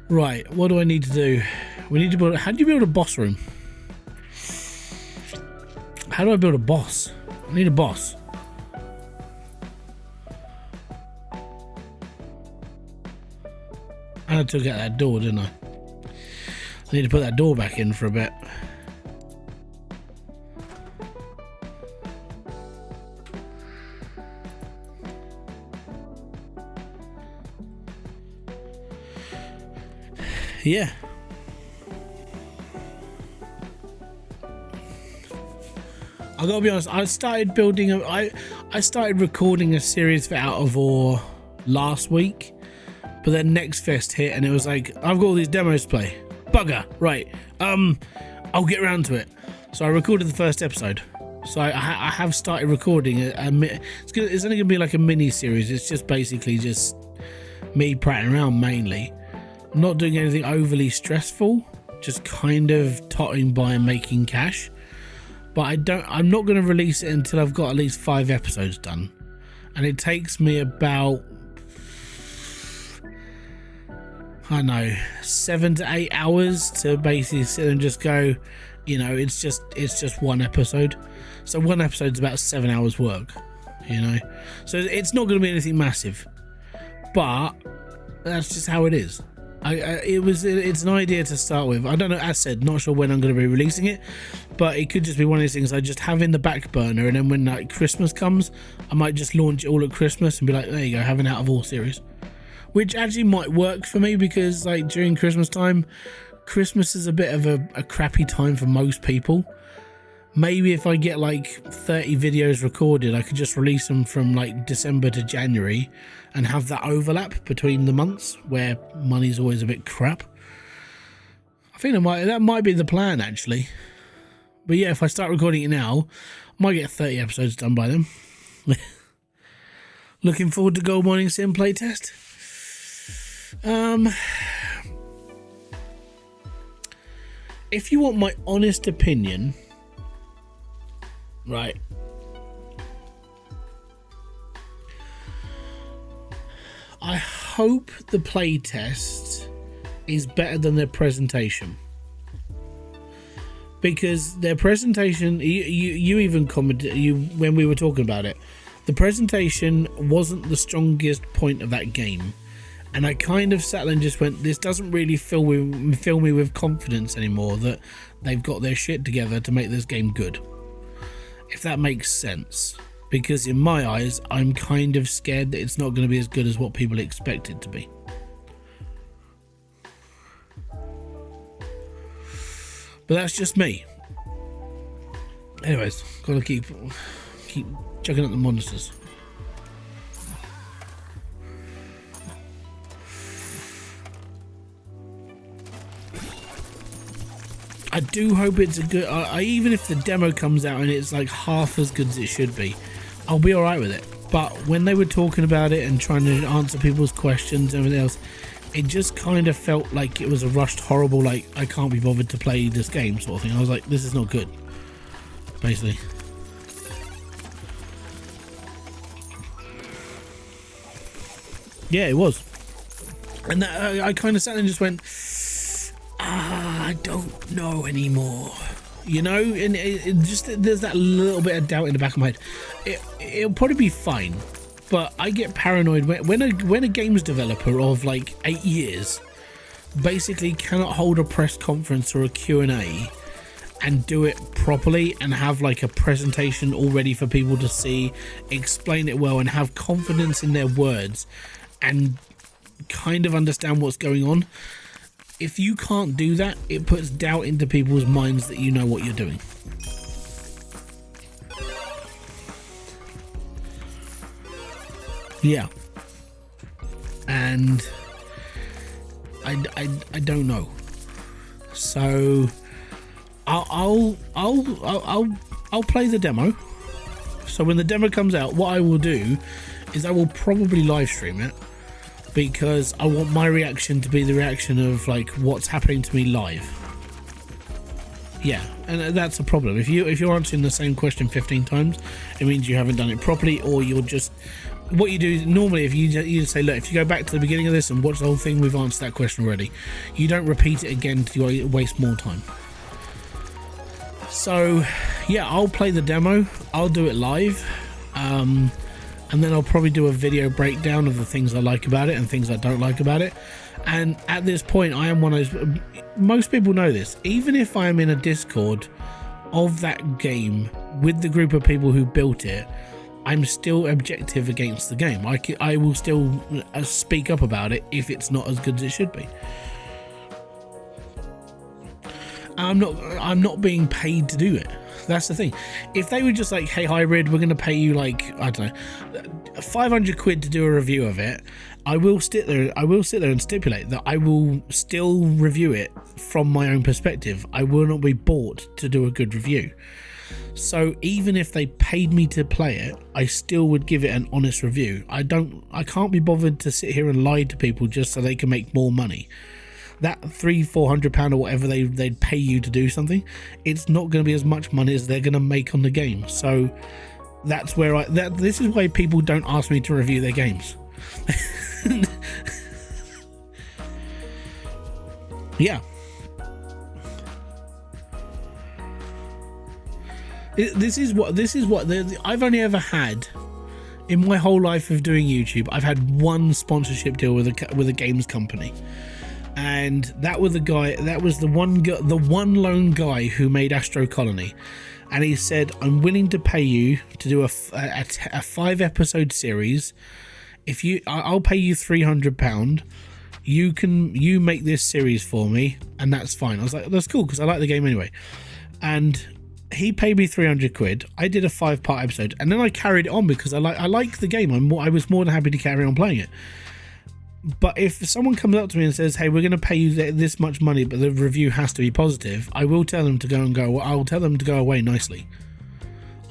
Right, what do I need to do? We need to build... How do you build a boss room? How do I build a boss? I need a boss. And I took out that door, didn't I? I need to put that door back in for a bit. Yeah. I gotta be honest, I started recording a series for Out of War last week, but then Next Fest hit and it was like, I've got all these demos to play. Bugger, right. I'll get around to it. So I recorded the first episode. So I have started recording it's only gonna be like a mini series. It's just basically just me prattling around mainly. I'm not doing anything overly stressful, just kind of totting by and making cash. But I'm not going to release it until I've got at least 5 episodes done. And it takes me about, I don't know, 7 to 8 hours to basically sit and just go, you know, it's just one episode. So one episode's about 7 hours work, you know. So it's not going to be anything massive. But that's just how it is. It's an idea to start with. I don't know, as said, not sure when I'm going to be releasing it, but it could just be one of these things I just have in the back burner, and then when like Christmas comes, I might just launch it all at Christmas and be like, there you go, have an Out of All series, which actually might work for me because like during Christmas time, Christmas is a bit of a crappy time for most people. Maybe if I get like 30 videos recorded, I could just release them from like December to January and have that overlap between the months where money's always a bit crap. I think that might be the plan actually. But yeah, if I start recording it now, I might get 30 episodes done by then. Looking forward to Gold Mining Sim playtest. If you want my honest opinion, right, I hope the playtest is better than their presentation, because their presentation, you even commented when we were talking about it, the presentation wasn't the strongest point of that game, and I kind of sat there and just went, this doesn't really fill me with confidence anymore that they've got their shit together to make this game good, if that makes sense. Because in my eyes, I'm kind of scared that it's not going to be as good as what people expect it to be. But that's just me. Anyways, gotta keep chucking at the monsters. I do hope it's a good. Even if the demo comes out and it's like half as good as it should be, I'll be alright with it. But when they were talking about it and trying to answer people's questions and everything else, it just kind of felt like it was a rushed, horrible, like, I can't be bothered to play this game sort of thing. I was like, this is not good, basically. Yeah, it was. And that, I kind of sat there and just went, I don't know anymore. You know, and it just, there's that little bit of doubt in the back of my head. It'll probably be fine, but I get paranoid when a games developer of like 8 years basically cannot hold a press conference or a Q&A and do it properly and have like a presentation all ready for people to see, explain it well and have confidence in their words and kind of understand what's going on. If you can't do that, it puts doubt into people's minds that you know what you're doing. Yeah. And I don't know. So I'll play the demo. So when the demo comes out, what I will do is I will probably live stream it, because I want my reaction to be the reaction of like what's happening to me live. Yeah, and that's a problem. If you're answering the same question 15 times, it means you haven't done it properly, or you're just, what you do normally, if you say, look, if you go back to the beginning of this and watch the whole thing, we've answered that question already. You don't repeat it again to waste more time. So yeah, I'll play the demo, I'll do it live, and then I'll probably do a video breakdown of the things I like about it and things I don't like about it. And at this point, I am one of those, most people know this, even if I am in a Discord of that game with the group of people who built it, I'm still objective against the game. I will still speak up about it if it's not as good as it should be. I'm not being paid to do it. That's the thing. If they were just like, hey Hybrid, we're going to pay you like, I don't know, 500 quid to do a review of it, I will sit there and stipulate that I will still review it from my own perspective. I will not be bought to do a good review. So even if they paid me to play it, I still would give it an honest review. I can't be bothered to sit here and lie to people just so they can make more money. That £300-400 or whatever they'd pay you to do something, it's not going to be as much money as they're going to make on the game. So that's where this is why people don't ask me to review their games. Yeah. This is what I've only ever had in my whole life of doing YouTube. I've had one sponsorship deal with a games company. And that was the one lone guy who made Astro Colony, and he said, I'm willing to pay you to do a 5-episode series. I'll pay you £300. You make this series for me, and that's fine. I was like, that's cool, because I like the game anyway. And he paid me 300 quid. I did a 5-part episode, and then I carried it on because I like the game. I was more than happy to carry on playing it. But if someone comes up to me and says, hey, we're going to pay you this much money, but the review has to be positive, I will tell them to go I'll tell them to go away nicely.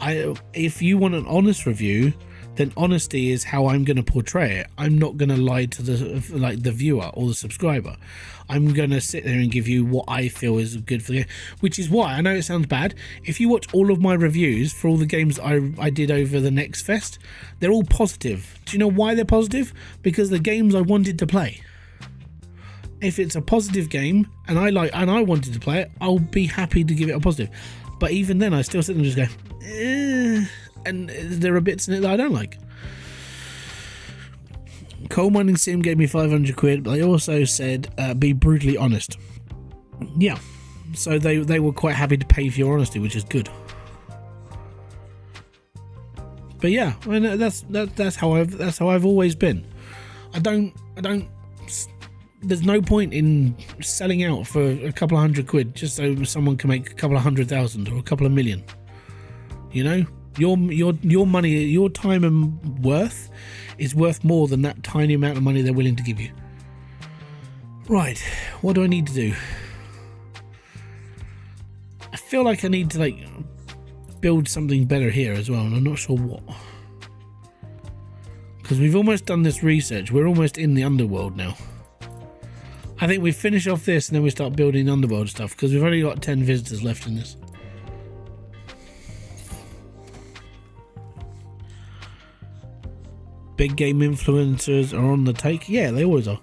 If you want an honest review, then honesty is how I'm going to portray it. I'm not going to lie to the viewer or the subscriber. I'm going to sit there and give you what I feel is good for the game, which is why, I know it sounds bad, if you watch all of my reviews for all the games I did over the Next Fest, they're all positive. Do you know why they're positive? Because the games I wanted to play. If it's a positive game and I wanted to play it, I'll be happy to give it a positive. But even then, I still sit there and just go, and there are bits in it that I don't like. Coal Mining Sim gave me 500 quid, but they also said be brutally honest. Yeah, so they were quite happy to pay for your honesty, which is good. But yeah, I mean, that's how I've always been. I don't. There's no point in selling out for a couple of hundred quid just so someone can make a couple of 100,000 or a couple of million. You know, your money, your time and worth is worth more than that tiny amount of money they're willing to give you. Right, what do I need to do? feel like I need to like build something better here as well, and I'm not sure what. Because we've almost done this research. We're almost in the underworld now. I think we finish off this and then we start building underworld stuff, because we've only got 10 visitors left in this. Big game influencers are on the take. Yeah, they always are.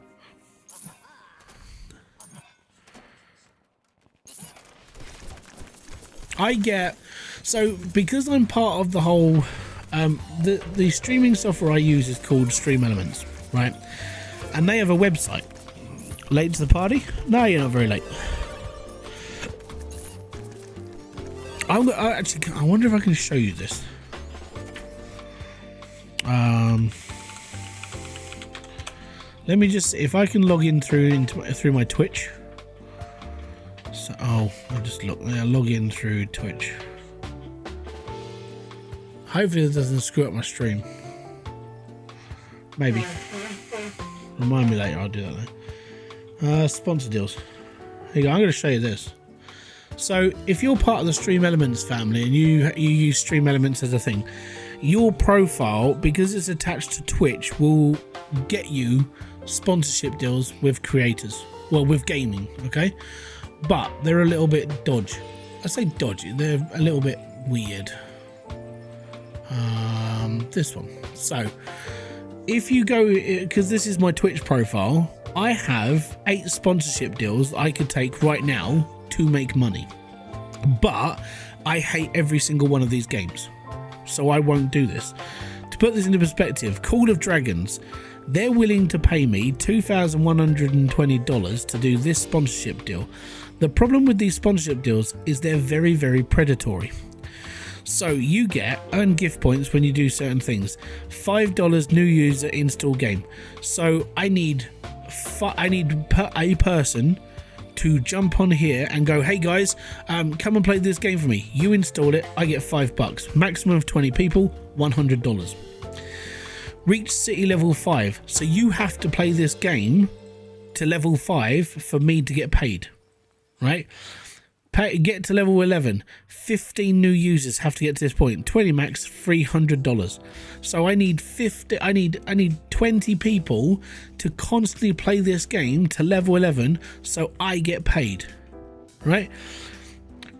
I get, so because I'm part of the whole the streaming software I use is called Stream Elements, right? And they have a website. Late to the party? No, you're not very late. I wonder if I can show you this. Let me just, if I can log in through my Twitch. So, I'll just log in through Twitch. Hopefully it doesn't screw up my stream. Maybe. Remind me later, I'll do that later. Sponsor deals. Here you go, I'm going to show you this. So if you're part of the Stream Elements family and you use Stream Elements as a thing, your profile, because it's attached to Twitch, will get you sponsorship deals with creators. Well, with gaming, okay? But they're a little bit dodgy. I say dodgy, they're a little bit weird. This one. So if you go, because this is my Twitch profile, I have 8 sponsorship deals I could take right now to make money, but I hate every single one of these games, so I won't do this. To put this into perspective, Call of Dragons, they're willing to pay me $2,120 to do this sponsorship deal. The problem with these sponsorship deals is they're very, very predatory. So you earn gift points when you do certain things. $5 new user install game. So I need a person to jump on here and go, hey guys, come and play this game for me. You install it, I get $5. Maximum of 20 people, $100. Reach city level 5. So you have to play this game to level 5 for me to get paid, right? Get to level 11. 15 new users have to get to this point. 20 max, $300. So I need 20 people to constantly play this game to level 11, so I get paid, right?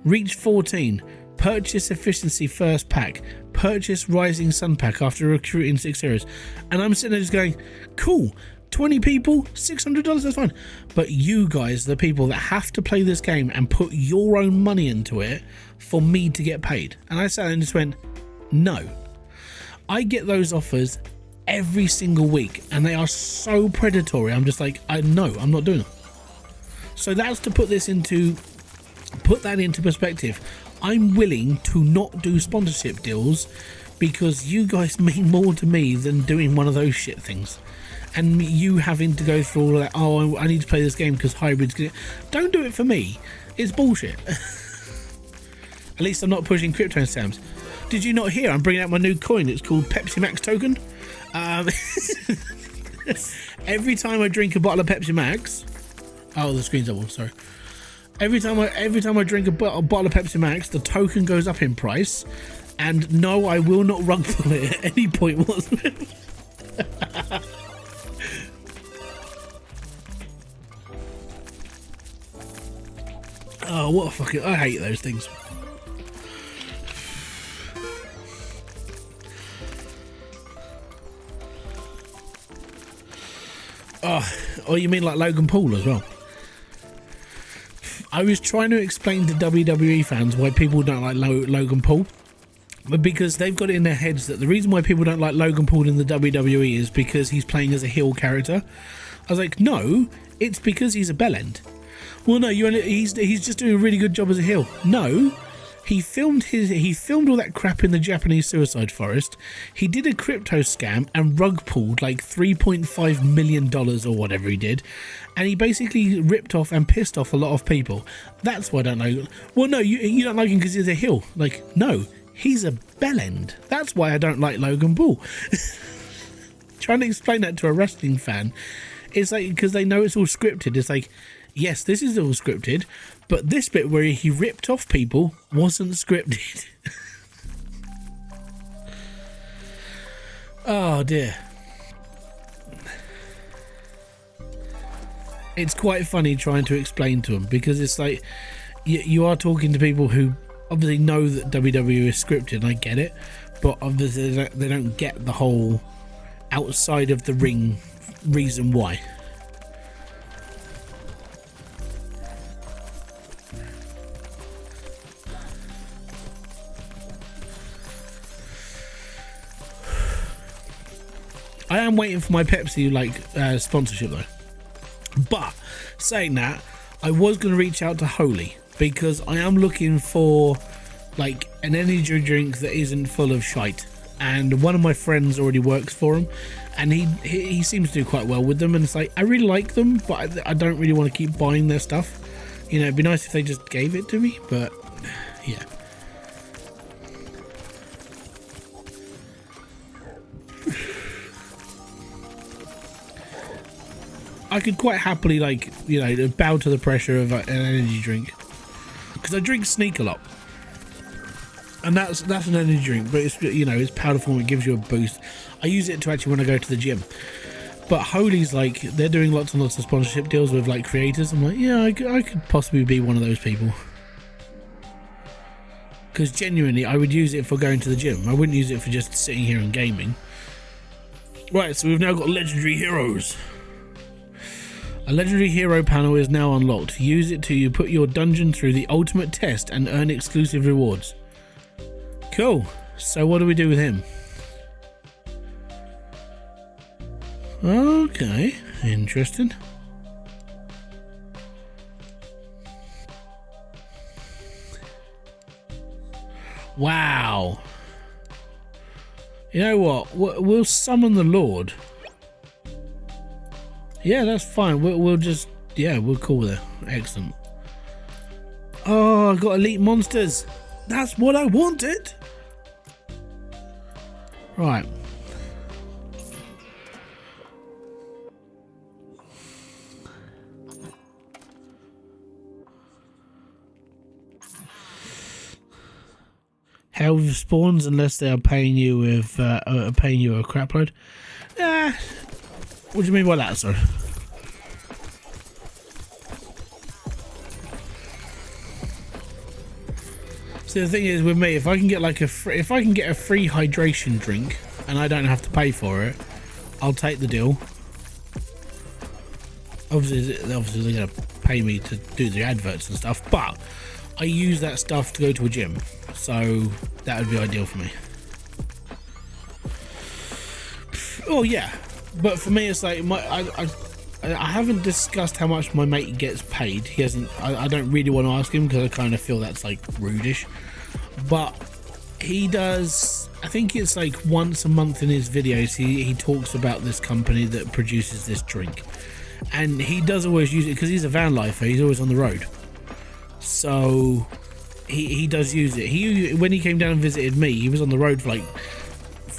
Reach 14. Purchase efficiency first pack. Purchase rising sun pack after recruiting 6 heroes. And I'm sitting there just going, cool. 20 people, $600, that's fine. But you guys, the people that have to play this game and put your own money into it for me to get paid. And I sat and just went, no. I get those offers every single week and they are so predatory. I'm just like, no, I'm not doing it. So that's to put that into perspective. I'm willing to not do sponsorship deals because you guys mean more to me than doing one of those shit things. And you having to go through all that, oh, I need to play this game because Hybrid's gonna... Don't do it for me. It's bullshit. At least I'm not pushing crypto scams. Did you not hear? I'm bringing out my new coin. It's called Pepsi Max Token. Every time I drink a bottle of Pepsi Max... Oh, the screen's double, sorry. Every time I drink a bottle of Pepsi Max, the token goes up in price. And no, I will not rug pull it at any point whatsoever. Oh, what a fucking... I hate those things. Oh, you mean like Logan Paul as well? I was trying to explain to WWE fans why people don't like Logan Paul. But because they've got it in their heads that the reason why people don't like Logan Paul in the WWE is because he's playing as a heel character. I was like, no, it's because he's a bellend. Well, no, he's just doing a really good job as a heel. No, he filmed all that crap in the Japanese suicide forest. He did a crypto scam and rug pulled like $3.5 million or whatever he did, and he basically ripped off and pissed off a lot of people. That's why I don't know. Well, no, you don't like him because he's a heel. Like, no, he's a bellend. That's why I don't like Logan Paul. Trying to explain that to a wrestling fan, it's like because they know it's all scripted. It's like, yes, this is all scripted, But this bit where he ripped off people wasn't scripted. Oh dear. It's quite funny trying to explain to them, because it's like you are talking to people who obviously know that WWE is scripted. I get it, but obviously they don't get the whole outside of the ring reason why. I am waiting for my Pepsi sponsorship though. But saying that, I was going to reach out to Holy, because I am looking for like an energy drink that isn't full of shite, and one of my friends already works for him, and he seems to do quite well with them, and it's like I really like them, but I don't really want to keep buying their stuff. You know, it'd be nice if they just gave it to me, but yeah. I could quite happily, like, you know, bow to the pressure of an energy drink, because I drink Sneak a lot, and that's an energy drink, but it's, you know, it's powder form. It gives you a boost. I use it to actually when I go to the gym. But Holy's like, they're doing lots and lots of sponsorship deals with like creators. I'm like, yeah, I could possibly be one of those people, because genuinely I would use it for going to the gym. I wouldn't use it for just sitting here and gaming. Right, so we've now got legendary heroes. A legendary hero panel is now unlocked. Use it to put your dungeon through the ultimate test and earn exclusive rewards. Cool. So what do we do with him? Okay, interesting. Wow. You know what? We'll summon the Lord. Yeah, that's fine. We'll just, yeah, we're cool with it. Excellent. Oh, I got elite monsters. That's what I wanted. Right. Health spawns unless they are paying you with paying you a crap load. What do you mean by that, sir? See, the thing is with me, if I can get like a free hydration drink and I don't have to pay for it, I'll take the deal. Obviously they're gonna pay me to do the adverts and stuff, but I use that stuff to go to a gym, so that would be ideal for me. Oh yeah. But for me, it's like I haven't discussed how much my mate gets paid. He hasn't. I don't really want to ask him, because I kind of feel that's like rudish. But he does. I think it's like once a month in his videos. He talks about this company that produces this drink, and he does always use it because he's a van lifer. He's always on the road, so he does use it. When he came down and visited me, he was on the road for like,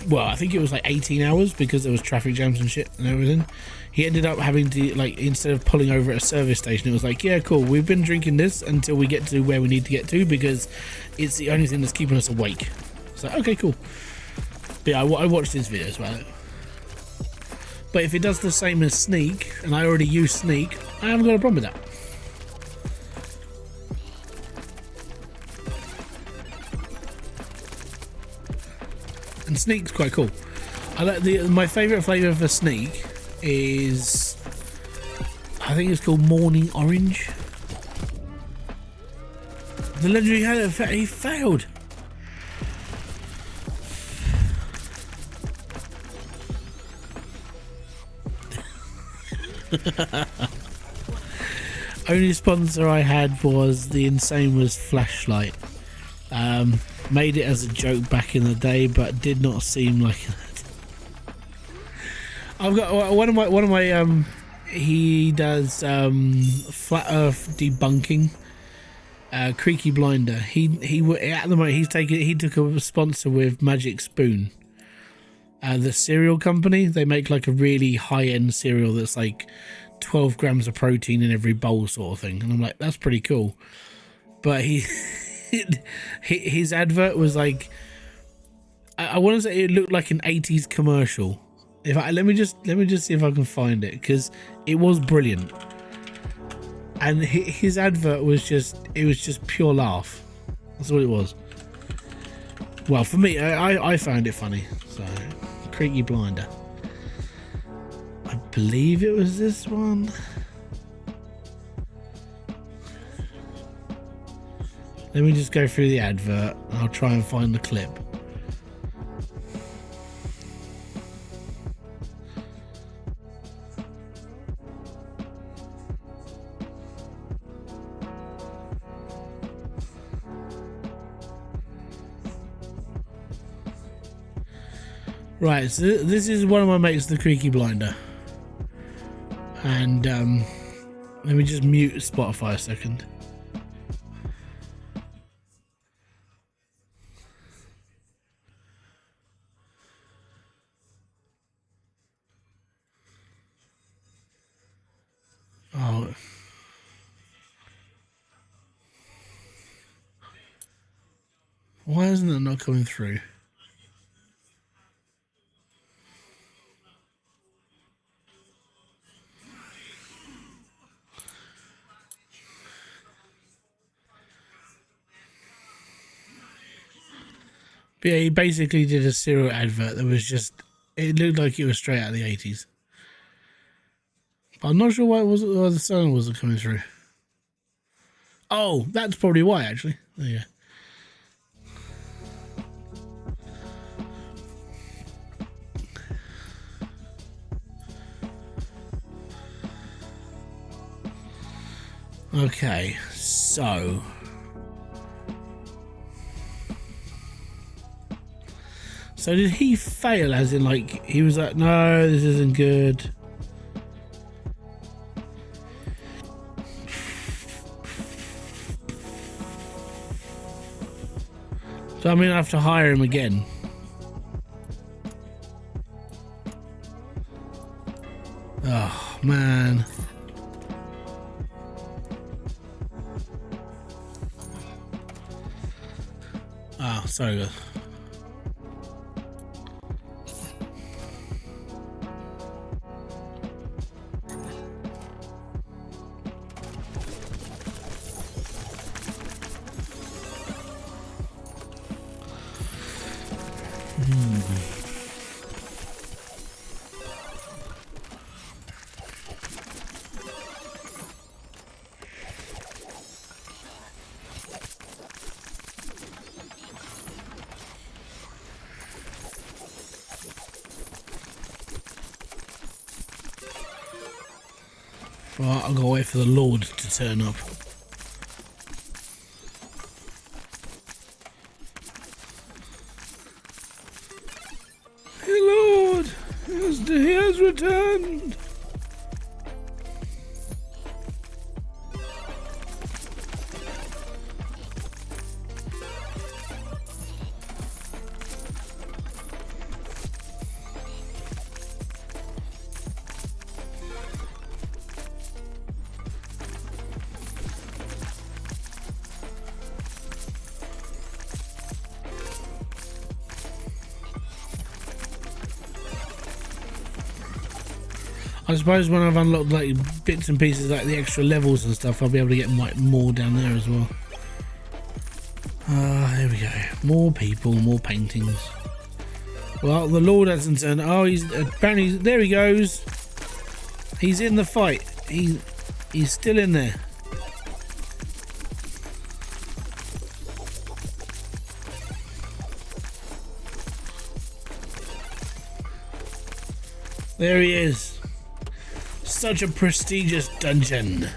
well, I think it was like 18 hours because there was traffic jams and shit and everything. He ended up having to, like, instead of pulling over at a service station, it was like, yeah, cool, we've been drinking this until we get to where we need to get to, because it's the only thing that's keeping us awake. So, okay, cool. But yeah, I watched his videos about it. But if it does the same as Sneak, and I already use Sneak, I haven't got a problem with that. And Sneak's quite cool. I like my favourite flavour for Sneak is, I think it's called Morning Orange. The legendary had he failed. Only sponsor I had was the Insane Was Flashlight. Made it as a joke back in the day, but did not seem like it. I've got one of my he does flat earth debunking, Creaky Blinder. He at the moment he took a sponsor with Magic Spoon, the cereal company. They make like a really high-end cereal that's like 12 grams of protein in every bowl sort of thing. And I'm like, that's pretty cool. But his advert was like, I want to say it looked like an 80s commercial. Let me just see if I can find it, because it was brilliant. And his advert was just pure laugh. That's all it was. Well, for me, I found it funny. So, Creaky Blinder. I believe it was this one. Let me just go through the advert. I'll try and find the clip. Right, so this is one of my mates, the Creaky Blinder. And let me just mute Spotify a second. Oh. Why isn't it not coming through? But yeah, he basically did a cereal advert that was just, it looked like it was straight out of the 80s. But I'm not sure why the sound wasn't coming through. Oh, that's probably why, actually. There you go. Okay, so did he fail, as in like he was like, no, this isn't good? So I'm gonna have to hire him again. Oh man. Oh, sorry guys. Right, I'll go wait for the Lord to turn up. Hey Lord, he has returned. I suppose when I've unlocked like bits and pieces, like the extra levels and stuff, I'll be able to get more down there as well. There we go. More people, more paintings. Well, the Lord hasn't turned. Oh, he's apparently there. He goes. He's in the fight. He's still in there. There he is. Such a prestigious dungeon.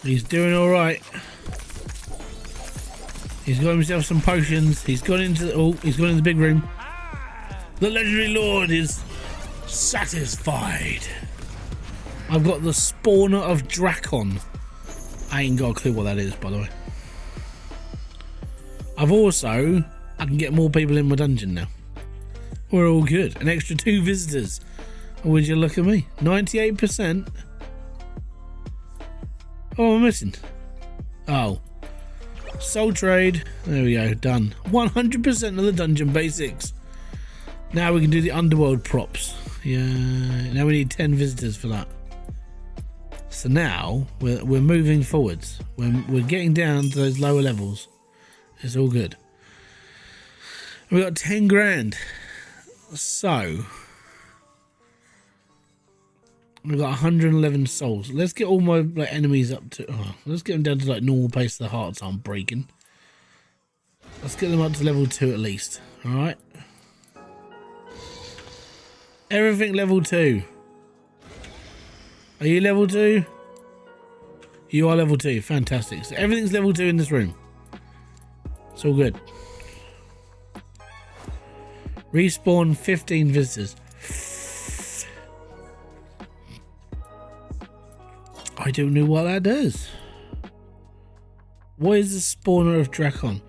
He's doing all right. He's got himself some potions. He's gone into he's gone in the big room. The legendary Lord is satisfied. I've got the spawner of Drakon. I ain't got a clue what that is, by the way. I can get more people in my dungeon now. We're all good. An extra 2 visitors. Would you look at me? 98%. Oh, I'm missing. Oh. Soul trade. There we go. Done. 100% of the dungeon basics. Now we can do the underworld props. Yeah. Now we need 10 visitors for that. So now we're moving forwards. We're getting down to those lower levels. It's all good. We got 10 grand. So we've got 111 souls. Let's get all my enemies up to. Let's get them down to normal pace. The hearts aren't breaking. Let's get them up to level 2 at least. All right. Everything level 2. Are you level 2? You are level 2. Fantastic. So everything's level 2 in this room. It's all good. Respawn 15 visitors. I don't know what that does. What is the spawner of Drakon?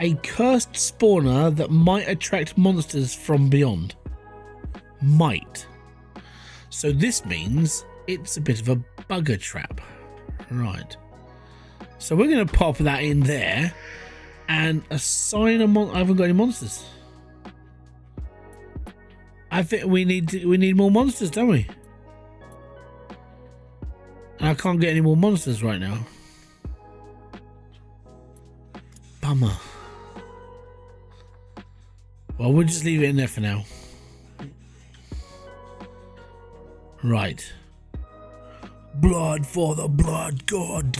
A cursed spawner that might attract monsters from beyond. Might. So this means it's a bit of a bugger trap. Right. So we're going to pop that in there and assign I haven't got any monsters. I think we need more monsters, don't we? And I can't get any more monsters right now. Bummer. Well, we'll just leave it in there for now. Right. Blood for the blood god.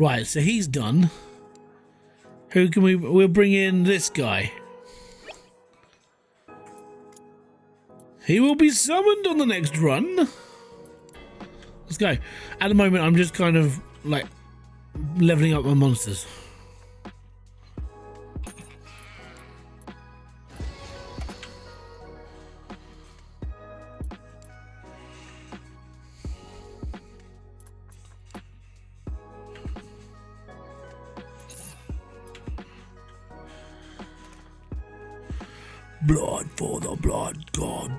Right, so he's done. Who can we'll bring in this guy. He will be summoned on the next run. Let's go. At the moment, I'm just kind of leveling up my monsters. Blood for the blood god.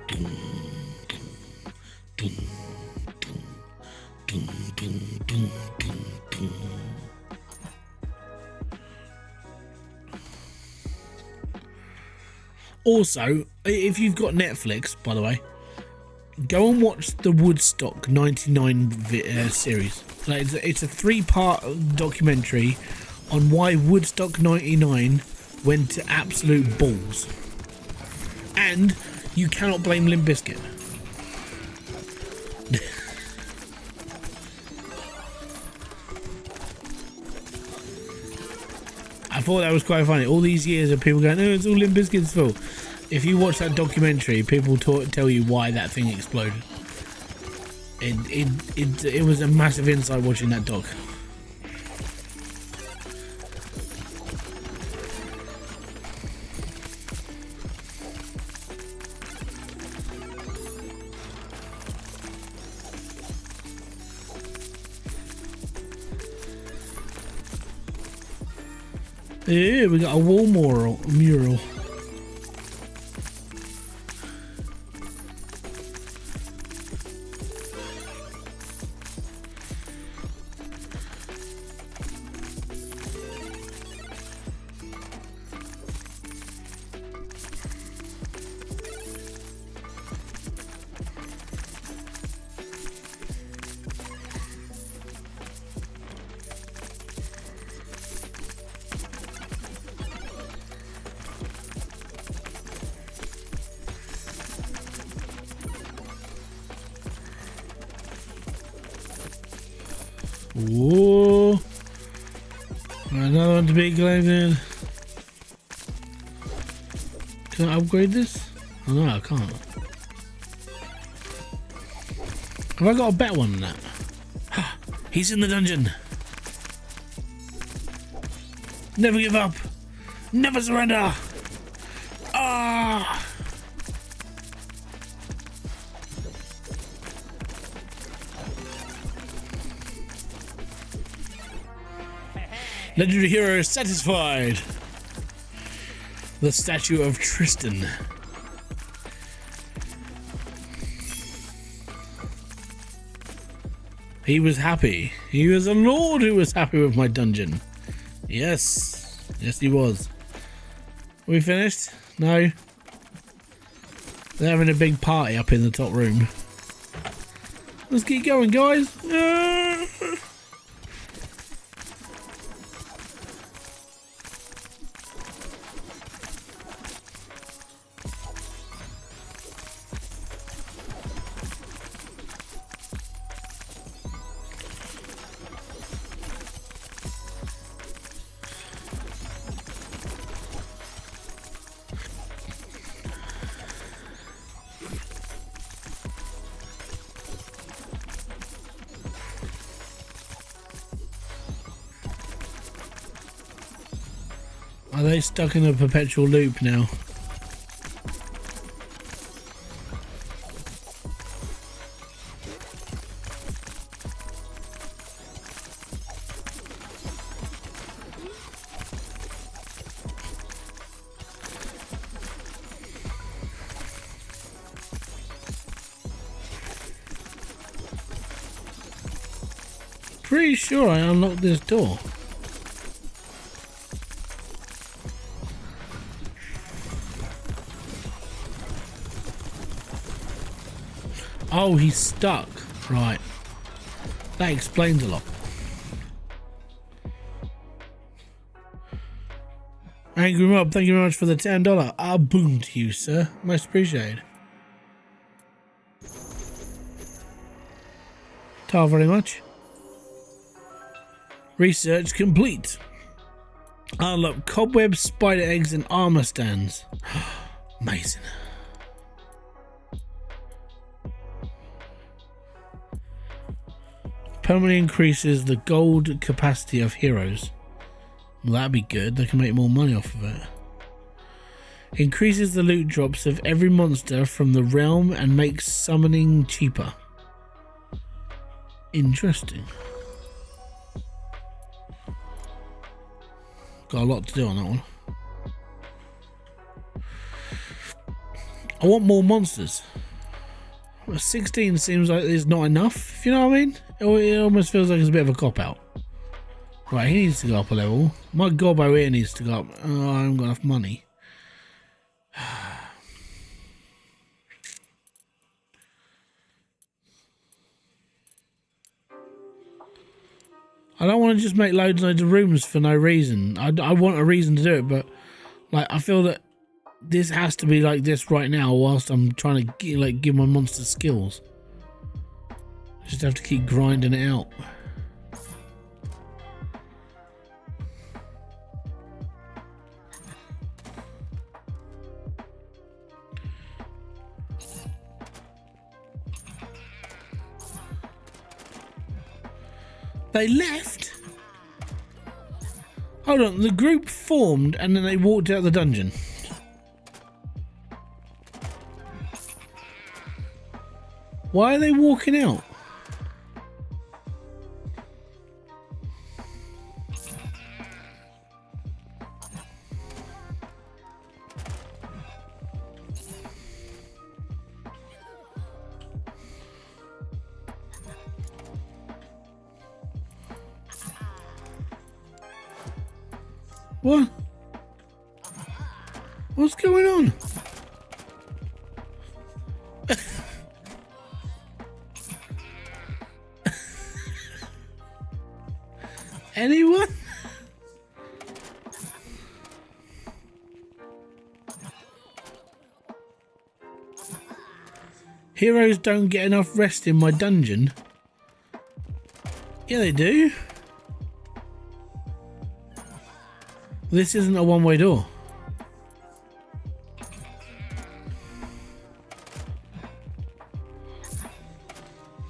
Also, if you've got Netflix, by the way, go and watch the Woodstock 99 series. It's a 3-part documentary on why Woodstock 99 went to absolute balls. And you cannot blame Limp Bizkit. I thought that was quite funny. All these years of people going, "No, it's all Limp Bizkit's fault." If you watch that documentary, people tell you why that thing exploded. It was a massive insight watching that doc. Yeah, we got a wall mural. Whoa. Another one to be collected. Can I upgrade this? Oh no, I can't. Have I got a better one than that? He's in the dungeon. Never give up. Never surrender. Ah. Legendary hero is satisfied. The statue of Tristan. He was happy. He was a lord who was happy with my dungeon. Yes. Yes, he was. Are we finished? No. They're having a big party up in the top room. Let's keep going, guys. Are they stuck in a perpetual loop now? Pretty sure I unlocked this door. Oh, he's stuck. Right. That explains a lot. Angry Mob, thank you very much for the $10. Ah, boom to you, sir. Most appreciated. Tar very much. Research complete. Unlock cobwebs, spider eggs, and armor stands. Amazing. Permanently increases the gold capacity of heroes. Well, that'd be good. They can make more money off of it. Increases the loot drops of every monster from the realm and makes summoning cheaper. Interesting. Got a lot to do on that one. I want more monsters. 16 seems like there's not enough, if you know what I mean? It almost feels like it's a bit of a cop-out. Right, he needs to go up a level. My gobbo here needs to go up. Oh, I haven't got enough money. I don't want to just make loads and loads of rooms for no reason. I want a reason to do it, but like I feel that this has to be like this right now whilst I'm trying to give my monster skills. I just have to keep grinding it out. They left? Hold on, the group formed and then they walked out the dungeon. Why are they walking out? What? What's going on? Anyone? Heroes don't get enough rest in my dungeon. Yeah, they do. This isn't a one-way door.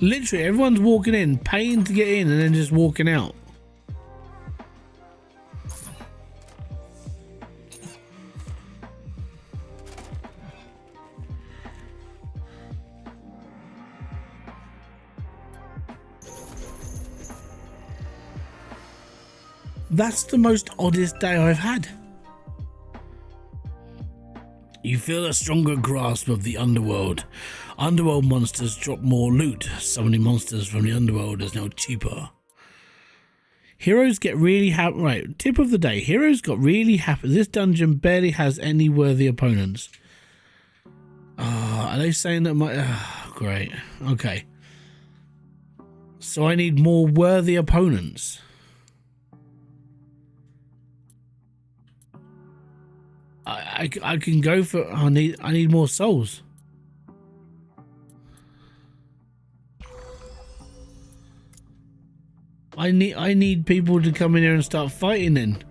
Literally, everyone's walking in, paying to get in, and then just walking out. That's the most oddest day I've had. You feel a stronger grasp of the underworld. Underworld monsters drop more loot. Summoning monsters from the underworld is now cheaper. Heroes get really happy. Right, tip of the day. Heroes got really happy. This dungeon barely has any worthy opponents. Are they saying that my... great. Okay. So I need more worthy opponents. I can go for... I need more souls. I need people to come in here and start fighting then.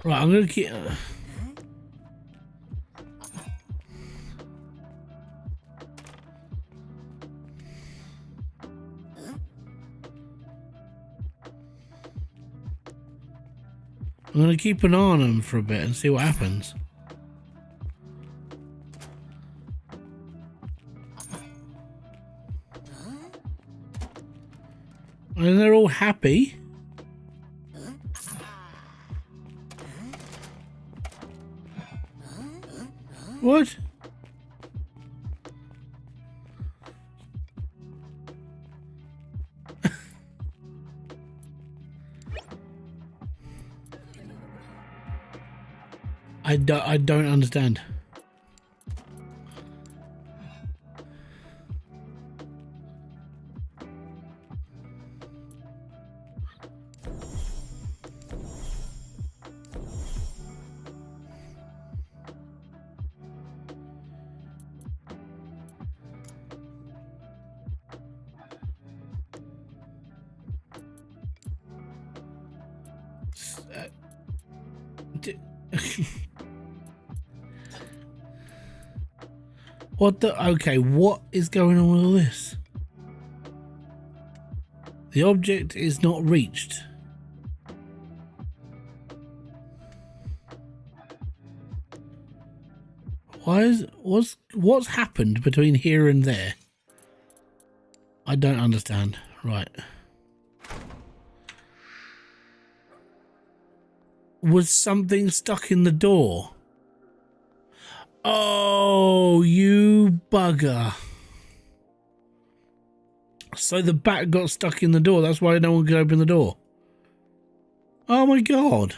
Right, I'm gonna keep... I'm going to keep an eye on them for a bit and see what happens. And they're all happy. What? I don't understand. What the... Okay, what is going on with all this? The object is not reached. What's happened between here and there? I don't understand. Right. Was something stuck in the door? Oh, you bugger. So the bat got stuck in the door. That's why no one could open the door. Oh my god.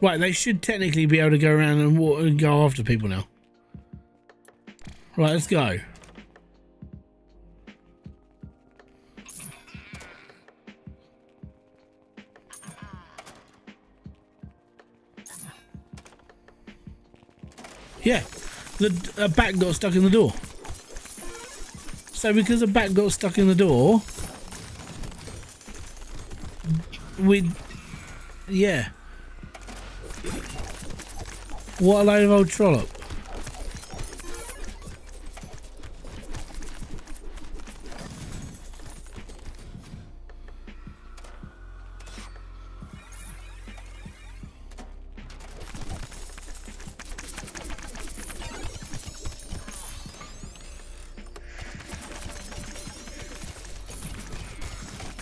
Right, they should technically be able to go around and walk and go after people now. Right, let's go. Yeah, a bat got stuck in the door. So because a bat got stuck in the door, yeah. What a load of old trollop.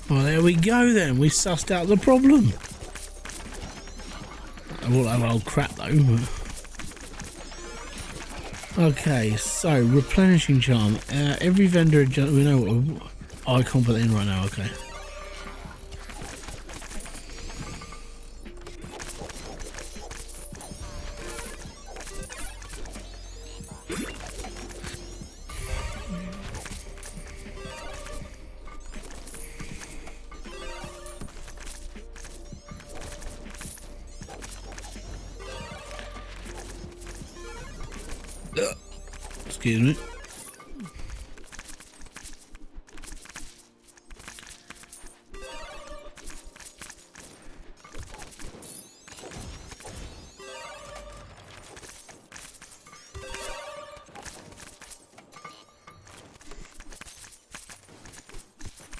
Well, there we go then. We sussed out the problem. All that old crap though. Okay, so replenishing charm. Every vendor, we know what. Oh, I can't put that in right now. Okay. Excuse me.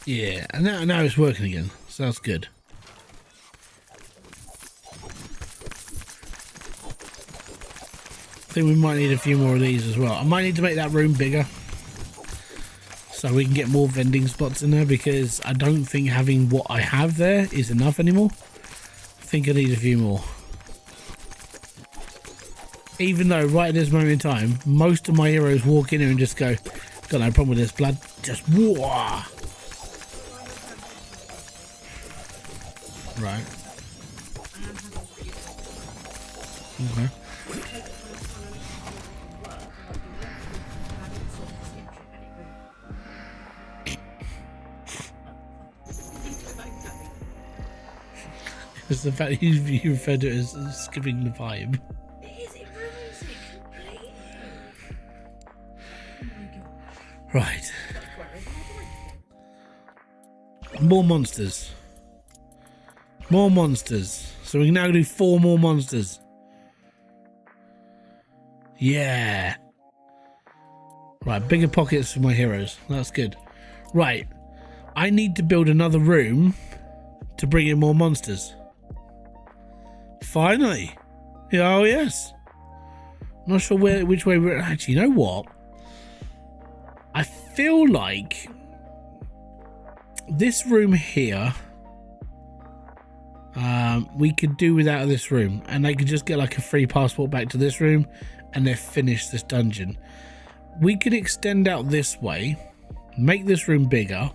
Yeah, and now it's working again. So that's good. I think we might need a few more of these as well. I might need to make that room bigger so we can get more vending spots in there, because I don't think having what I have there is enough anymore. I think I need a few more. Even though right at this moment in time, most of my heroes walk in here and just go, got no problem with this blood. Just whoa. Right. Okay. It's the fact you referred to it as skipping the vibe. It ruins it completely. Oh my god. Right. More monsters. More monsters. So we can now do 4 more monsters. Yeah. Right, bigger pockets for my heroes. That's good. Right. I need to build another room to bring in more monsters. Finally. Yeah, oh yes. Not sure which way we're actually. You know what? I feel like this room here, we could do without this room, and they could just get like a free passport back to this room, and they've finished this dungeon. We could extend out this way, make this room bigger,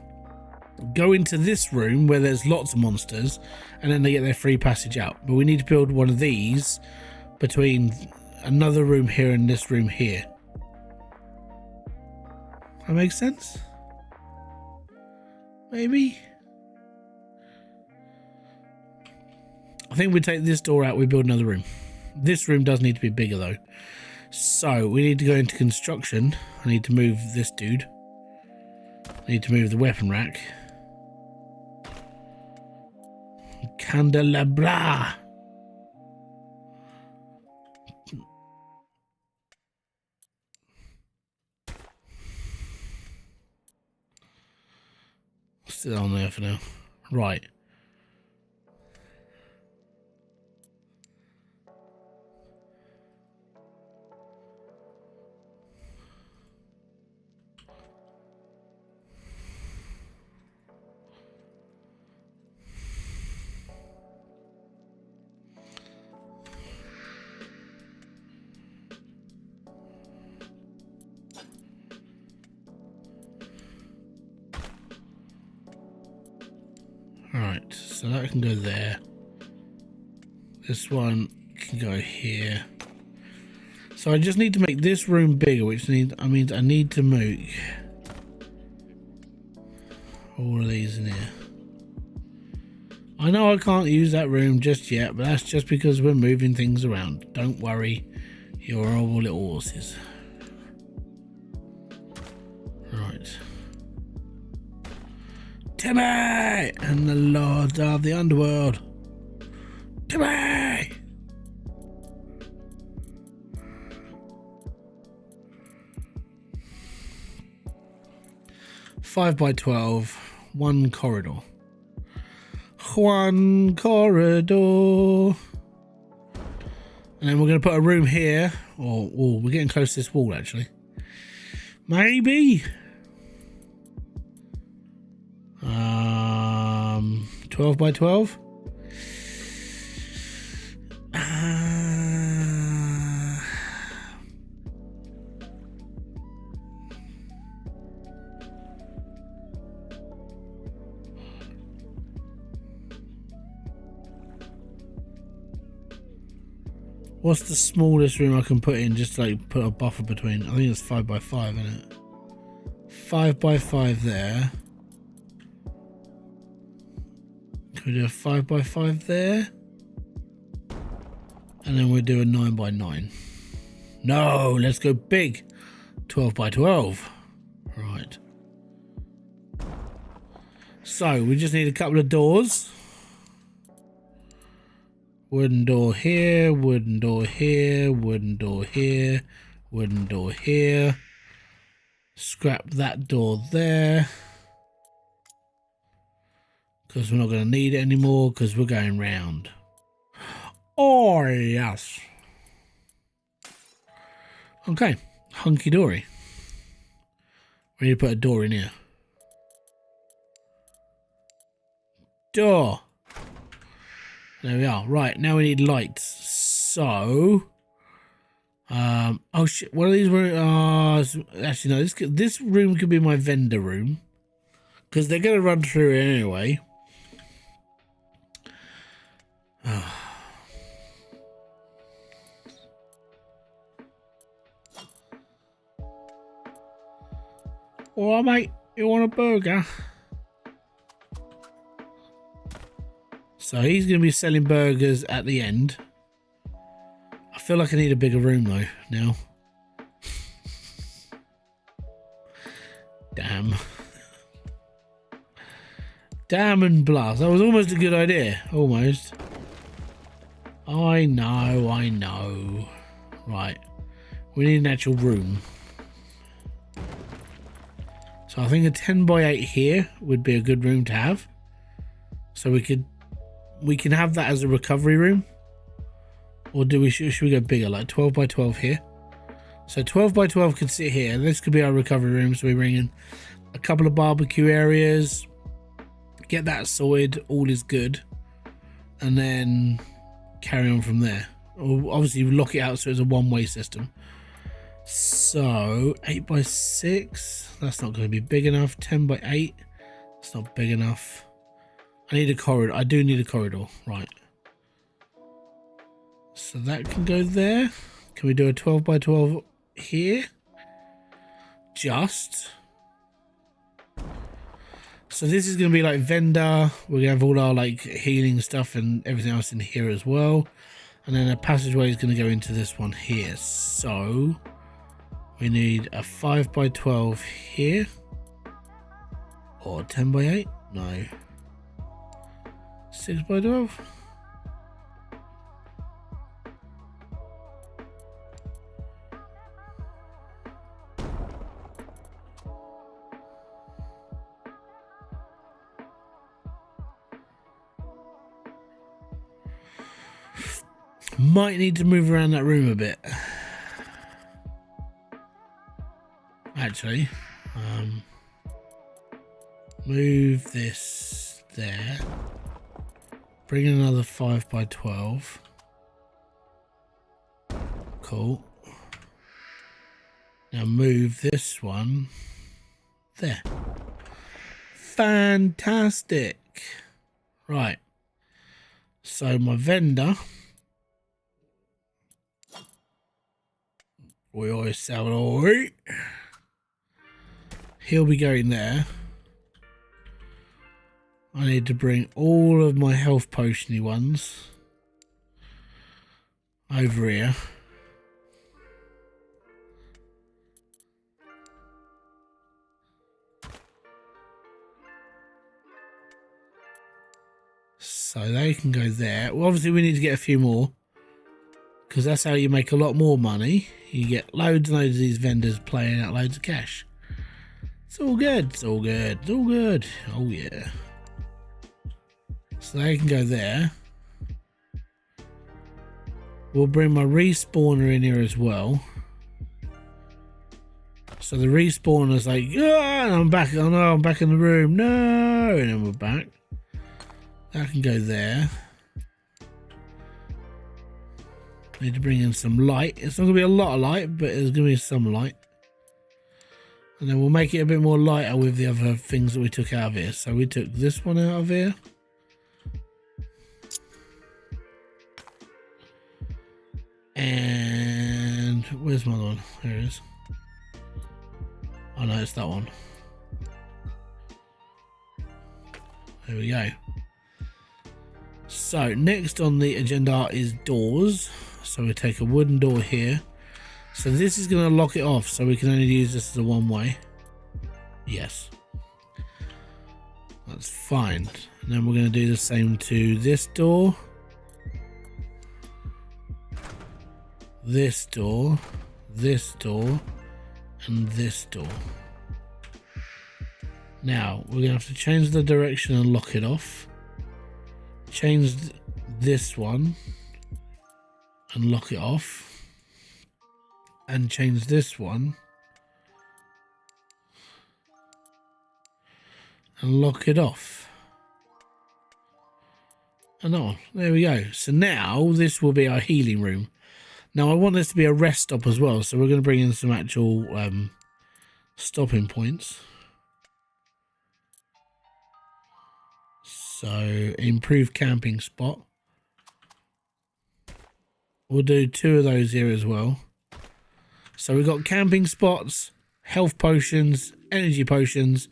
go into this room where there's lots of monsters, and then they get their free passage out. But we need to build one of these between another room here and this room here. That makes sense? Maybe? I think we take this door out, we build another room. This room does need to be bigger though. So we need to go into construction. I need to move this dude. I need to move the weapon rack. Candelabra. Still on there for now. Right. Alright, so that can go there. This one can go here. So I just need to make this room bigger, which means I need to make all of these in here. I know I can't use that room just yet, but that's just because we're moving things around. Don't worry, you're horrible little horses. Right. Timmy and the Lords of the Underworld. Timmy! Five by 12, one corridor. One corridor. And then we're going to put a room here. Or we're getting close to this wall actually. Maybe. 12 by 12. What's the smallest room I can put in, just to like put a buffer between? I think it's 5 by 5, isn't it? 5 by 5 there. Can we do a 5 by 5 there? And then we'll do a 9 by 9. No, let's go big. 12 by 12. Right. So we just need a couple of doors. Wooden door here, wooden door here, wooden door here, wooden door here. Scrap that door there. because we're not going to need it anymore because we're going round. Oh, yes. Okay, hunky-dory. We need to put a door in here. Door. There we are. Right, now we need lights. So... oh shit, one of these rooms... actually, no, this room could be my vendor room. Because they're going to run through it anyway. All right, mate, you want a burger? So he's going to be selling burgers at the end. I feel like I need a bigger room though now. Damn. Damn and blast. That was almost a good idea. Almost. I know. Right. We need an actual room. So I think a 10 by 8 here would be a good room to have. So we can have that as a recovery room. Or should we go bigger, like 12 by 12 here? So 12 by 12 could sit here. This could be our recovery room. So we bring in a couple of barbecue areas. Get that sorted. All is good. And then carry on from there. Or obviously lock it out so it's a one-way system. So 8 by 6. That's not going to be big enough. 10 by 8. That's not big enough. I need a corridor. I do need a corridor. Right. So that can go there. Can we do a 12 by 12 here? Just. So this is going to be like vendor. We're going to have all our like healing stuff and everything else in here as well. And then a passageway is going to go into this one here. So we need a 5 by 12 here. Or 10 by 8? No. 6 by 12? Might need to move around that room a bit. Actually, move this there. Bring in another 5 by 12. Cool. Now move this one there. Fantastic. Right. So my vendor. We always sell it all right. He'll be going there. I need to bring all of my health potiony ones over here. So they can go there. Well, obviously we need to get a few more, because that's how you make a lot more money. You get loads and loads of these vendors playing out loads of cash. It's all good. It's all good. It's all good. Oh yeah. So they can go there. We'll bring my respawner in here as well. So the respawner's like, yeah, and I'm back. Oh no, I'm back in the room. No, and then we're back. That can go there. Need to bring in some light. It's not going to be a lot of light, but there's going to be some light. And then we'll make it a bit more lighter with the other things that we took out of here. So we took this one out of here. And where's my other one? There it is. Oh no, it's that one. There we go. So next on the agenda is doors. So we take a wooden door here. So this is going to lock it off, so we can only use this as a one-way. Yes. That's fine. And then we're going to do the same to this door. This door. This door. And this door. Now we're gonna have to change the direction and lock it off. Change this one and lock it off, and change this one and lock it off. And on. There we go. So now this will be our healing room. Now I want this to be a rest stop as well, so we're going to bring in some actual stopping points. So improve camping spot. We'll do 2 of those here as well. So we've got camping spots, health potions, energy potions.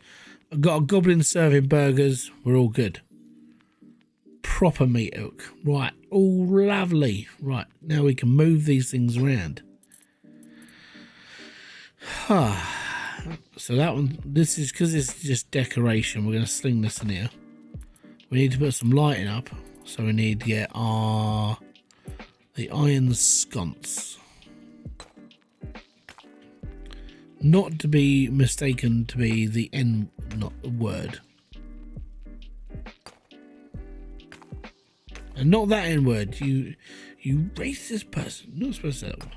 I've got a goblin serving burgers. We're all good. Proper meat hook. Right. All lovely. Right. Now we can move these things around. So that one, this is because it's just decoration. We're going to sling this in here. We need to put some lighting up. So we need to get the iron sconce. Not to be mistaken to be the N not the word. And not that N word. You racist person. Not supposed to say that one.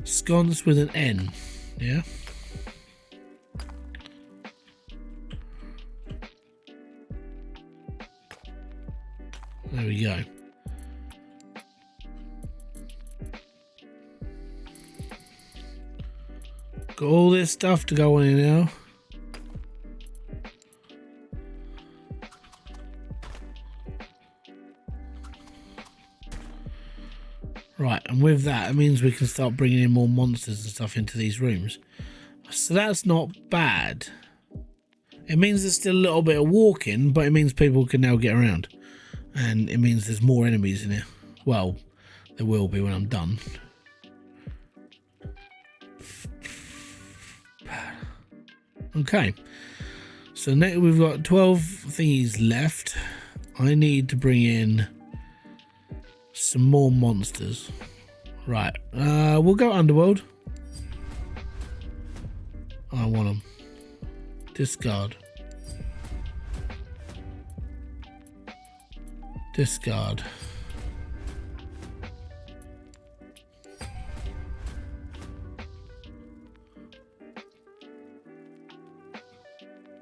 Sconce with an N. Yeah. There we go. Got all this stuff to go on here now. Right, and with that, it means we can start bringing in more monsters and stuff into these rooms. So that's not bad. It means there's still a little bit of walking, but it means people can now get around. And it means there's more enemies in here. Well, there will be when I'm done. Okay. So now we've got 12 thingies left. I need to bring in some more monsters. Right. We'll go Underworld. I want them. Discard. Discard.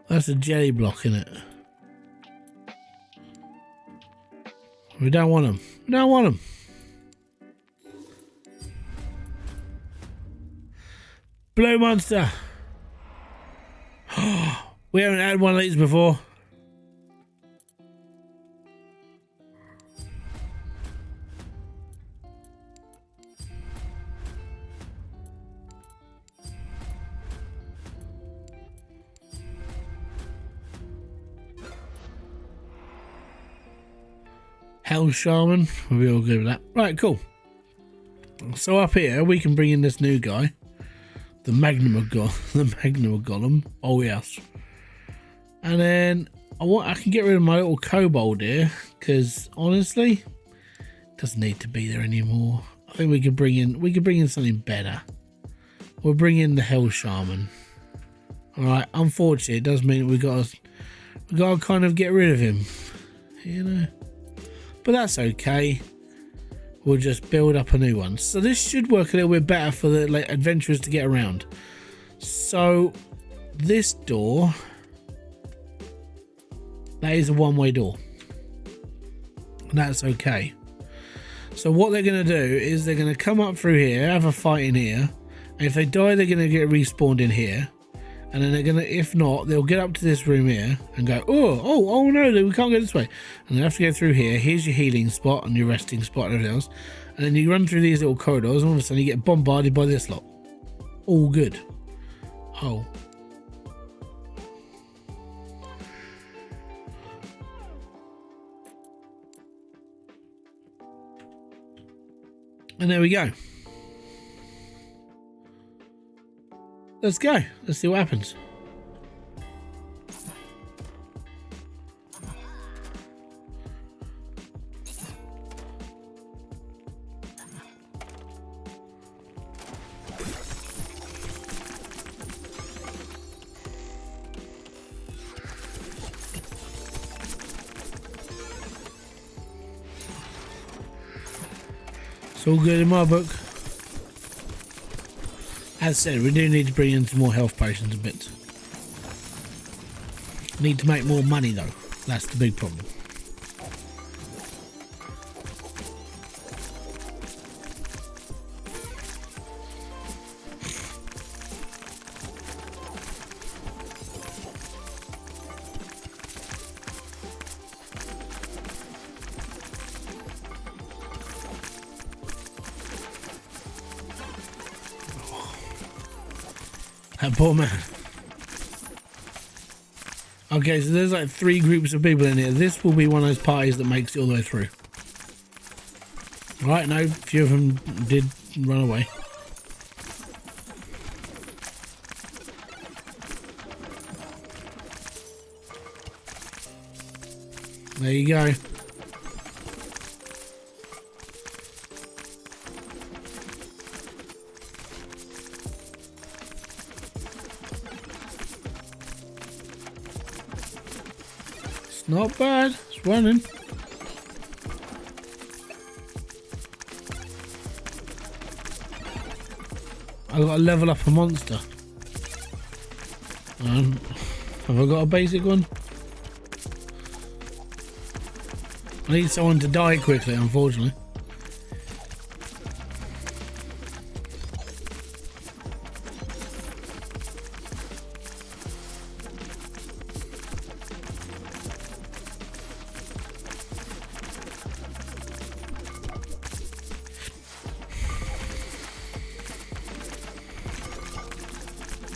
That's a jelly block in it. We don't want them. We don't want them. Blue monster. We haven't had one of these before. Hell Shaman, we'll be all good with that. Right, cool. So up here we can bring in this new guy, the Magnum Golem. Oh yes. And then I can get rid of my little kobold here because honestly, it doesn't need to be there anymore. I think we could bring in something better. We'll bring in the Hell Shaman. All right. Unfortunately, it does mean we got to kind of get rid of him, you know. But that's okay. We'll just build up a new one. So this should work a little bit better for the adventurers to get around. So this door, that is a one-way door. That's okay. So what they're going to do is they're going to come up through here, have a fight in here. And if they die, they're going to get respawned in here. And then they're going to, if not, they'll get up to this room here and go, oh no, we can't go this way. And they have to go through here. Here's your healing spot and your resting spot and everything else. And then you run through these little corridors and all of a sudden you get bombarded by this lot. All good. Oh. And there we go. Let's go. Let's see what happens. It's all good in my book. As said, we do need to bring in some more health potions and bits. Need to make more money though. That's the big problem. That poor man. Okay, so there's like 3 groups of people in here. This will be one of those parties that makes it all the way through. Right, no, a few of them did run away. There you go. Not bad, it's running. I got to level up a monster. Have I got a basic one? I need someone to die quickly, unfortunately.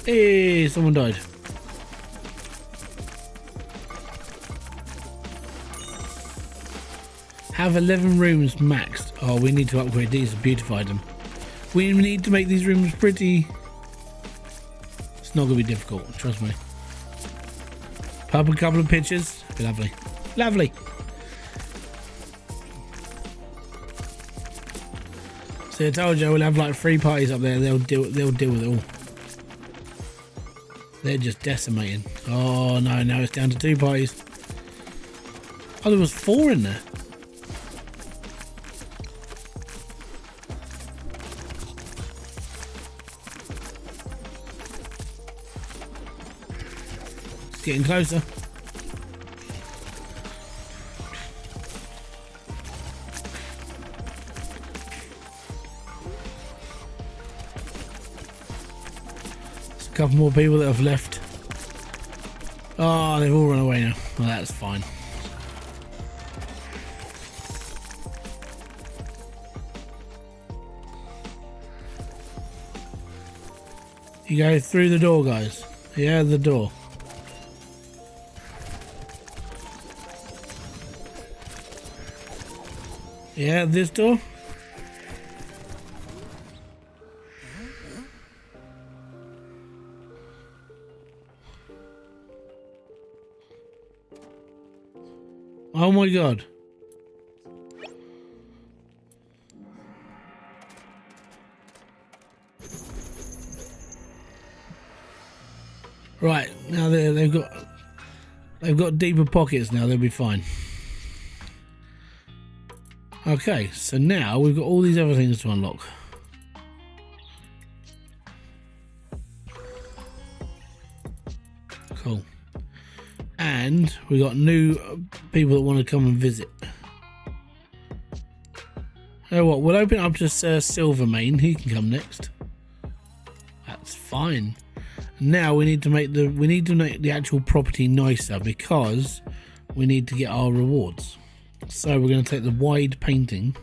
Hey, someone died. Have 11 rooms maxed. Oh, we need to upgrade these and beautify them. We need to make these rooms pretty. It's not going to be difficult, trust me. Pop a couple of pictures. Be lovely. Lovely. So I told you we'll have like 3 parties up there. They'll deal with it all. They're just decimating. Oh no, now it's down to 2 parties. Oh, there was 4 in there. It's getting closer. Couple more people that have left. Oh, they've all run away now. Well, that's fine. You go through the door, guys. Yeah, the door. Yeah, this door. Oh my god. Right, now they've got deeper pockets now, they'll be fine. Okay, so now we've got all these other things to unlock. Cool. And we got new people that want to come and visit. You know what? We'll open it up to Silvermane. He can come next. That's fine. Now we need to make the actual property nicer because we need to get our rewards. So we're going to take the wide painting.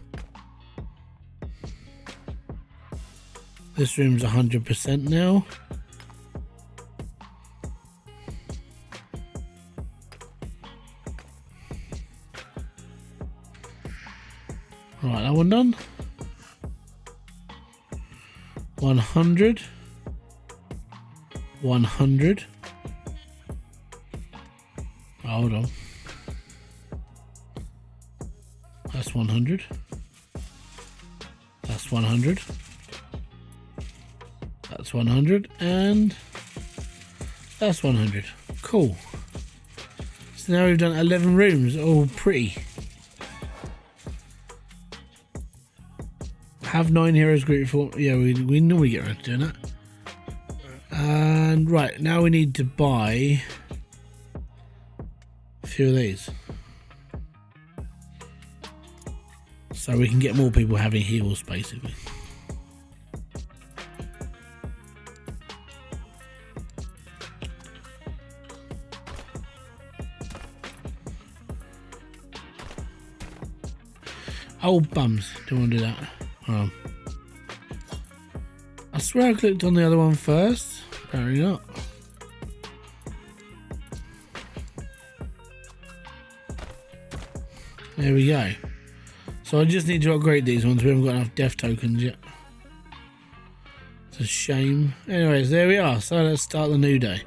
This room's 100% now. Right, that one done. 100. 100. Oh, hold on. That's 100. That's 100. That's 100. And that's 100. Cool. So now we've done 11 rooms, all pretty. Have 9 heroes group for. Yeah, we normally get around to doing that. And right, now we need to buy a few of these. So we can get more people having heals, basically. Oh, bums. Don't want to do that. I swear I clicked on the other one first. Apparently not. There we go. So I just need to upgrade these ones. We haven't got enough death tokens yet. It's a shame. Anyways, there we are. So let's start the new day.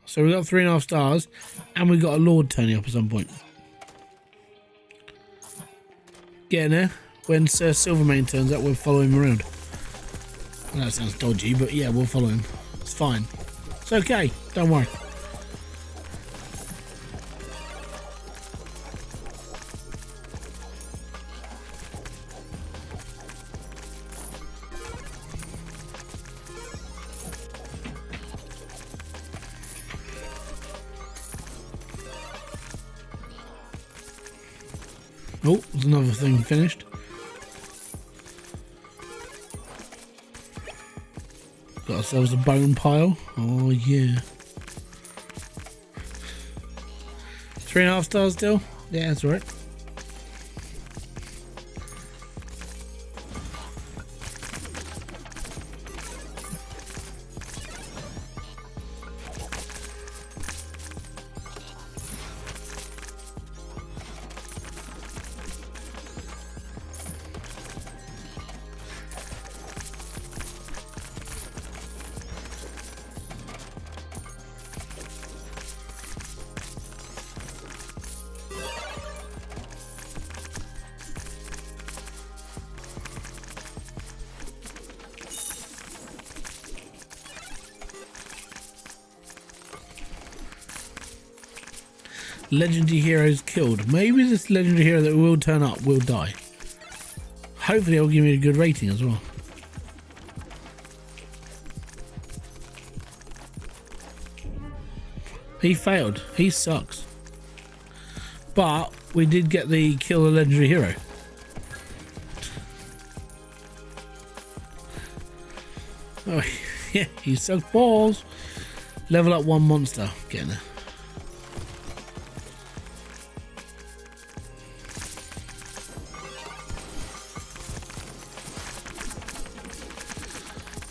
So we got 3.5 stars, and we got a Lord turning up at some point. Getting there. When Sir Silvermane turns up, we'll follow him around. Well, that sounds dodgy, but yeah, we'll follow him. It's fine. It's okay. Don't worry. Oh, there's another thing finished. Got ourselves a bone pile. Oh yeah. 3.5 stars still? Yeah, that's right. Legendary heroes killed. Maybe this legendary hero that will turn up will die. Hopefully it'll give me a good rating as well. He failed. He sucks. But we did get the kill the legendary hero. Oh yeah, he sucks balls. Level up 1 monster. Getting there.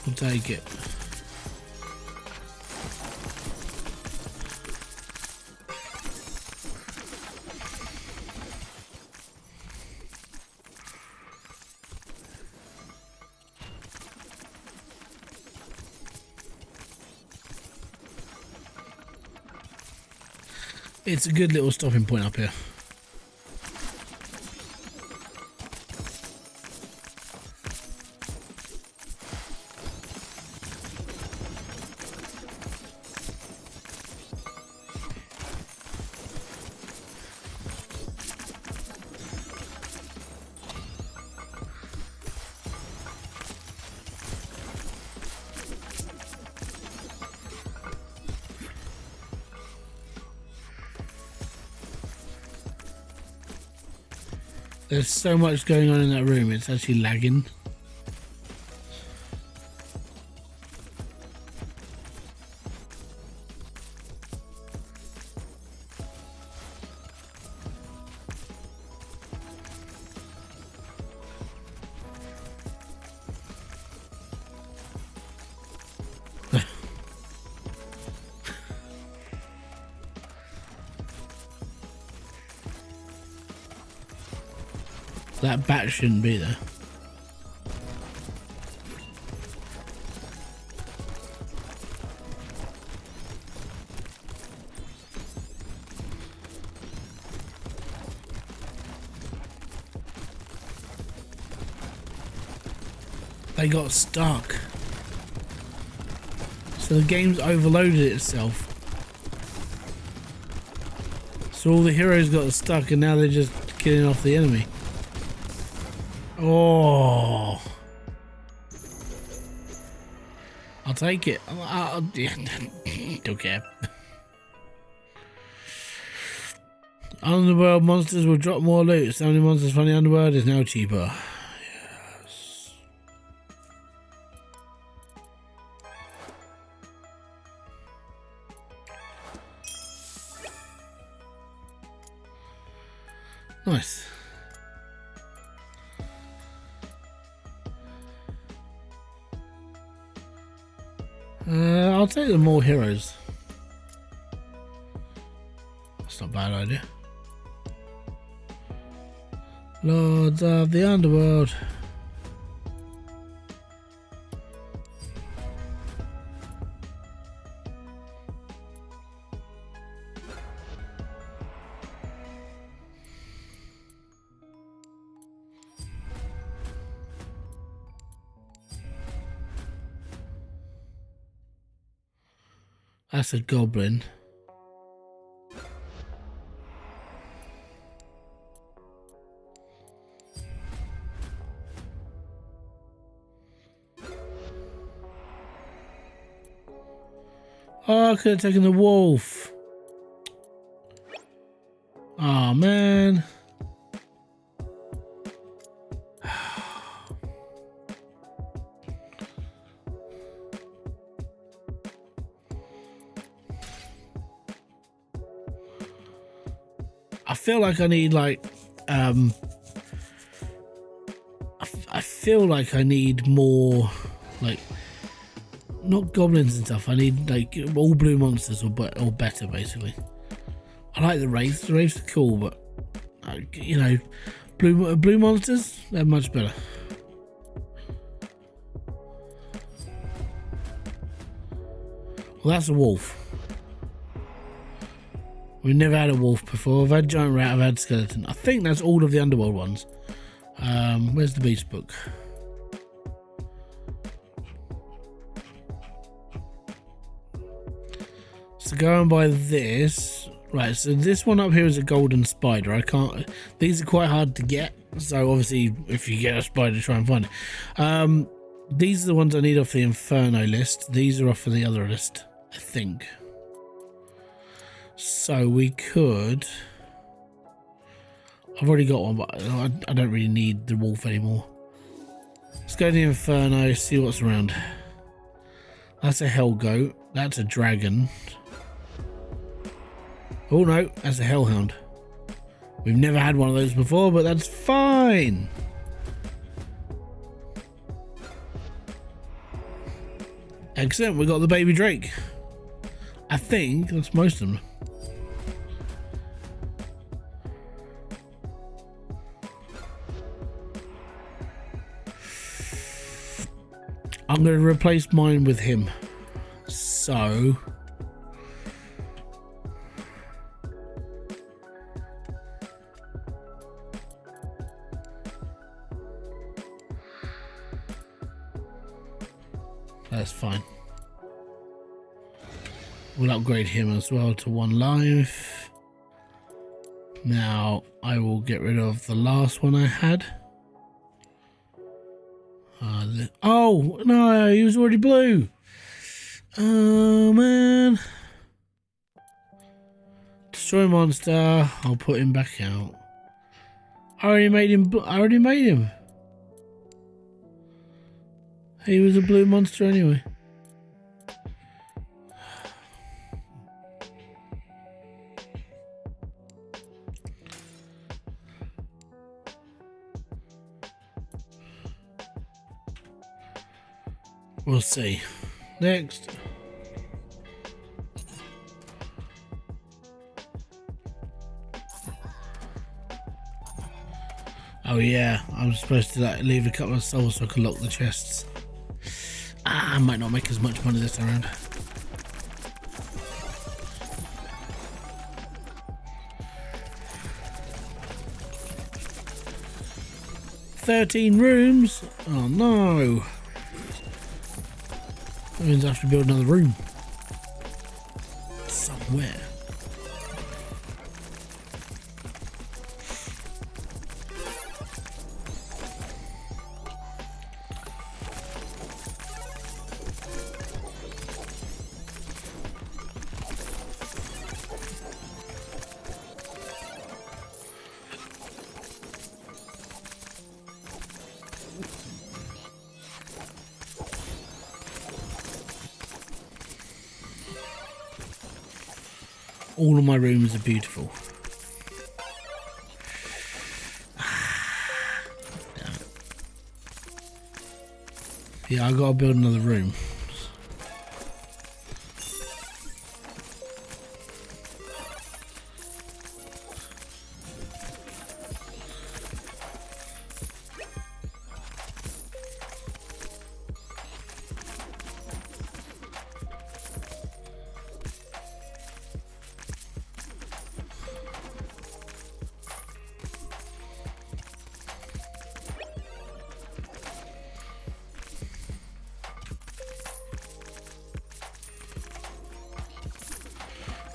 We'll take it. It's a good little stopping point up here. There's so much going on in that room, it's actually lagging. That bat shouldn't be there. They got stuck. So the game's overloaded itself. So all the heroes got stuck and now they're just killing off the enemy. Oh, I'll take it. Yeah, don't care. Underworld monsters will drop more loot. So many monsters from the underworld is now cheaper. Yes. Nice. I'll take the more heroes. That's not a bad idea. Lords of the Underworld. That's a goblin. Oh, I could have taken the wolf. Oh man. I feel like I need like I feel like I need more like not goblins and stuff. I need like all blue monsters or better basically. I like the wraiths. The wraiths are cool, but you know, blue monsters, they're much better. Well, that's a wolf. We've never had a wolf before. I've had giant rat, I've had skeleton. I think that's all of the underworld ones. Where's the beast book? So going by this, right, so this one up here is a golden spider. I can't, these are quite hard to get. So obviously if you get a spider, try and find it. These are the ones I need off the Inferno list. These are off of the other list, I think. So we could, I've already got one, but I don't really need the wolf anymore. Let's go to the Inferno, see what's around. That's a hell goat. That's a dragon. Oh no, that's a hellhound. We've never had one of those before, but that's fine. Excellent, we got the baby drake. I think that's most of them. I'm going to replace mine with him. So that's fine. We'll upgrade him as well to 1 life. Now I will get rid of the last one I had. Oh no, he was already blue. Oh man. Destroy monster. I'll put him back out. I already made him. He was a blue monster anyway. We'll see. Next. Oh yeah, I'm supposed to like, leave a couple of souls so I can lock the chests. I might not make as much money this time around. "13 rooms? Oh no. That means I have to build another room. Somewhere. All of my rooms are beautiful. Damn it. Yeah, I gotta build another room.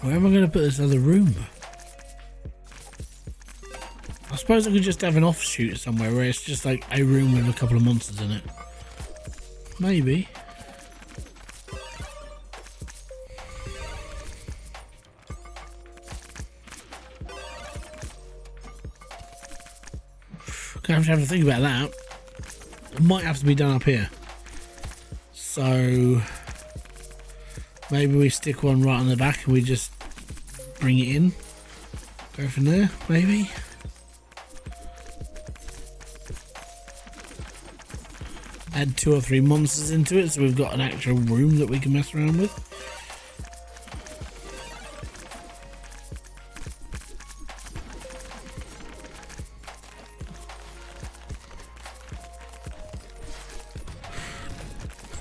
Where am I going to put this other room? I suppose I could just have an offshoot somewhere where it's just like a room with a couple of monsters in it. Maybe. Gonna have to think about that. It might have to be done up here. So maybe we stick one right on the back and we just bring it in. Go from there, maybe. Add 2 or 3 monsters into it so we've got an actual room that we can mess around with.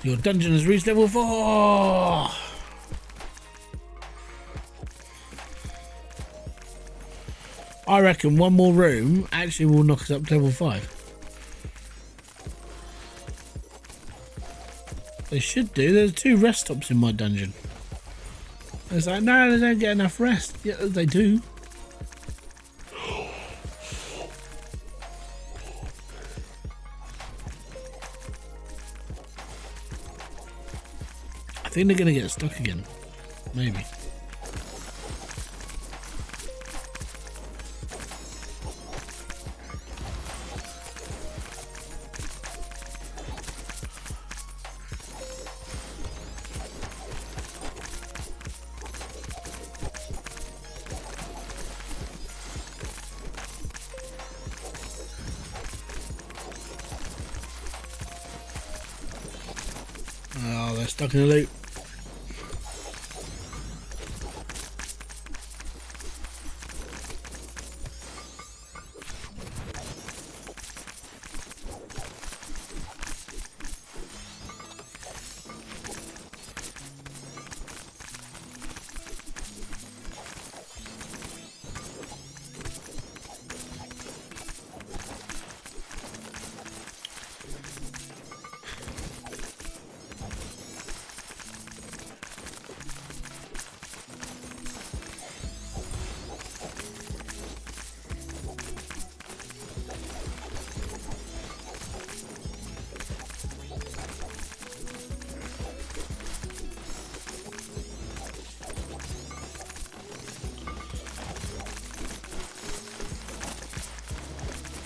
Your dungeon has reached level 4! I reckon one more room actually will knock us up to level 5. They should do. There's 2 rest stops in my dungeon. It's like, no, they don't get enough rest. Yeah, they do. I think they're going to get stuck again. Maybe. Oh, they're stuck in a loop.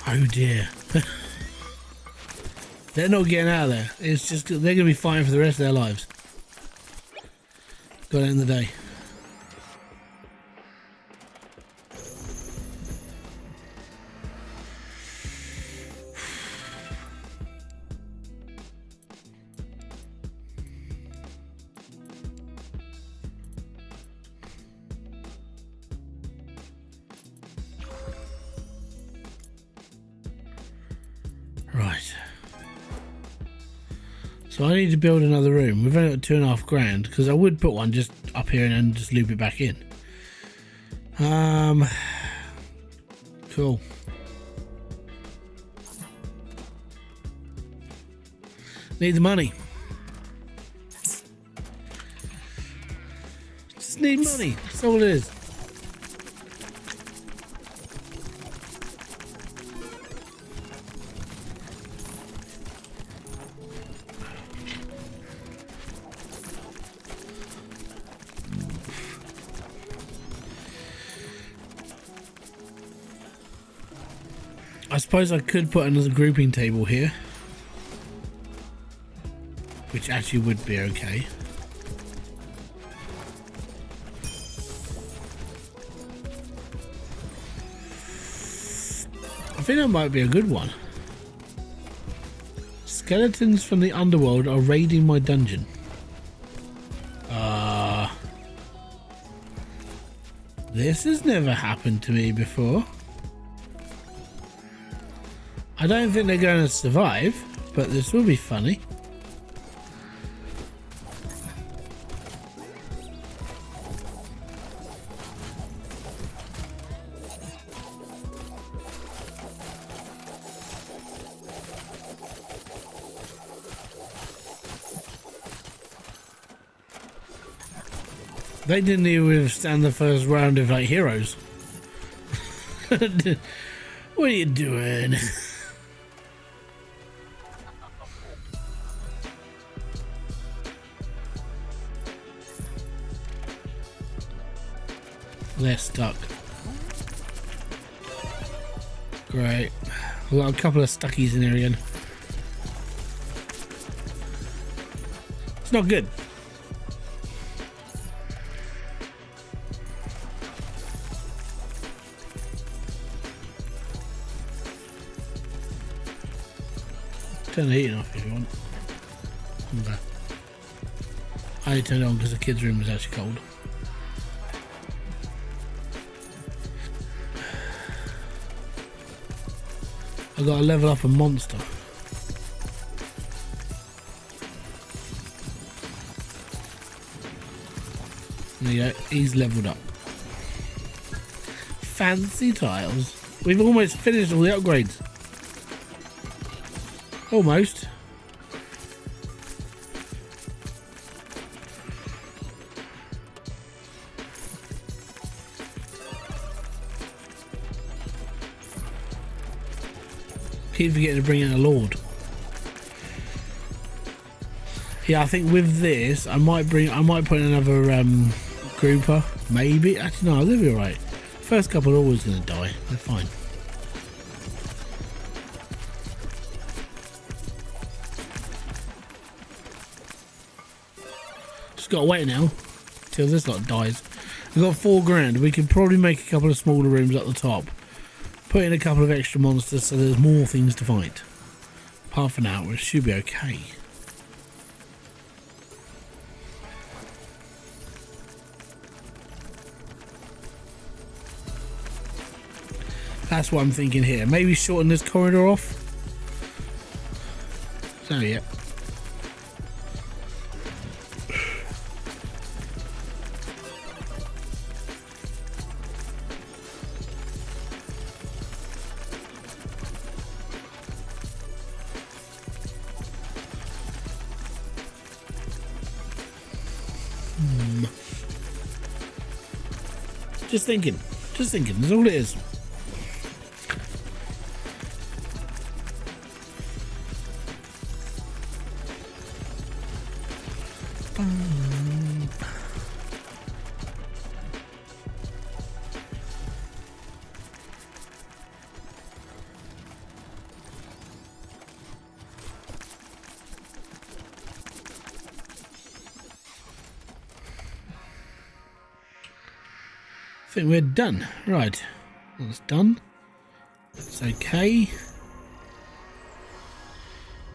Oh dear. They're not getting out of there. It's just, they're going to be fine for the rest of their lives. Got to end the day. Right. So I need to build another room. We've only got 2.5 grand because I would put one just up here and then just loop it back in. Cool. Need the money. Just need money. That's all it is. I suppose I could put another grouping table here, which actually would be okay. think that might be a good one. Skeletons from the underworld are raiding my dungeon. This has never happened to me before. I don't think they're going to survive, but this will be funny. They didn't even withstand the first round of like heroes. What are you doing? They're stuck. Great. We've got a couple of stuckies in here again. It's not good. Turn the heating off if you want. Okay. I only turned it on because the kids' room was actually cold. I got to level up a monster. There you go, he's leveled up. Fancy tiles. We've almost finished all the upgrades. Almost. Keep forgetting to bring in a lord. Yeah, I think with this, I might put in another grouper, maybe. Actually, no, they'll be alright. First couple are always going to die. They're fine. Just got to wait now till this lot dies. We've got 4 grand. We can probably make a couple of smaller rooms at the top. Put in a couple of extra monsters so there's more things to fight. Apart from now, it should be okay. That's what I'm thinking here. Maybe shorten this corridor off. So yeah. Just thinking, that's all it is. I think we're done. Right, that's done. That's okay.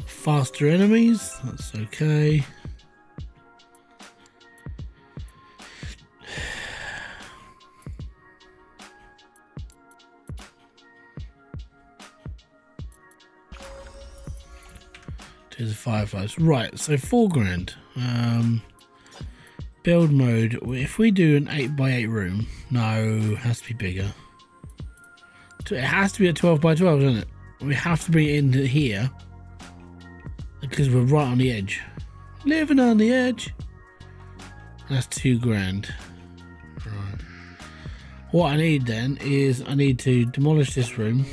Faster enemies, that's okay. To the fireflies. Right, so 4 grand. Build mode. If we do an 8x8 room, no, it has to be bigger. It has to be a 12x12, doesn't it? We have to bring it into here because we're right on the edge. Living on the edge. That's 2 grand. Right. What I need then is I need to demolish this room.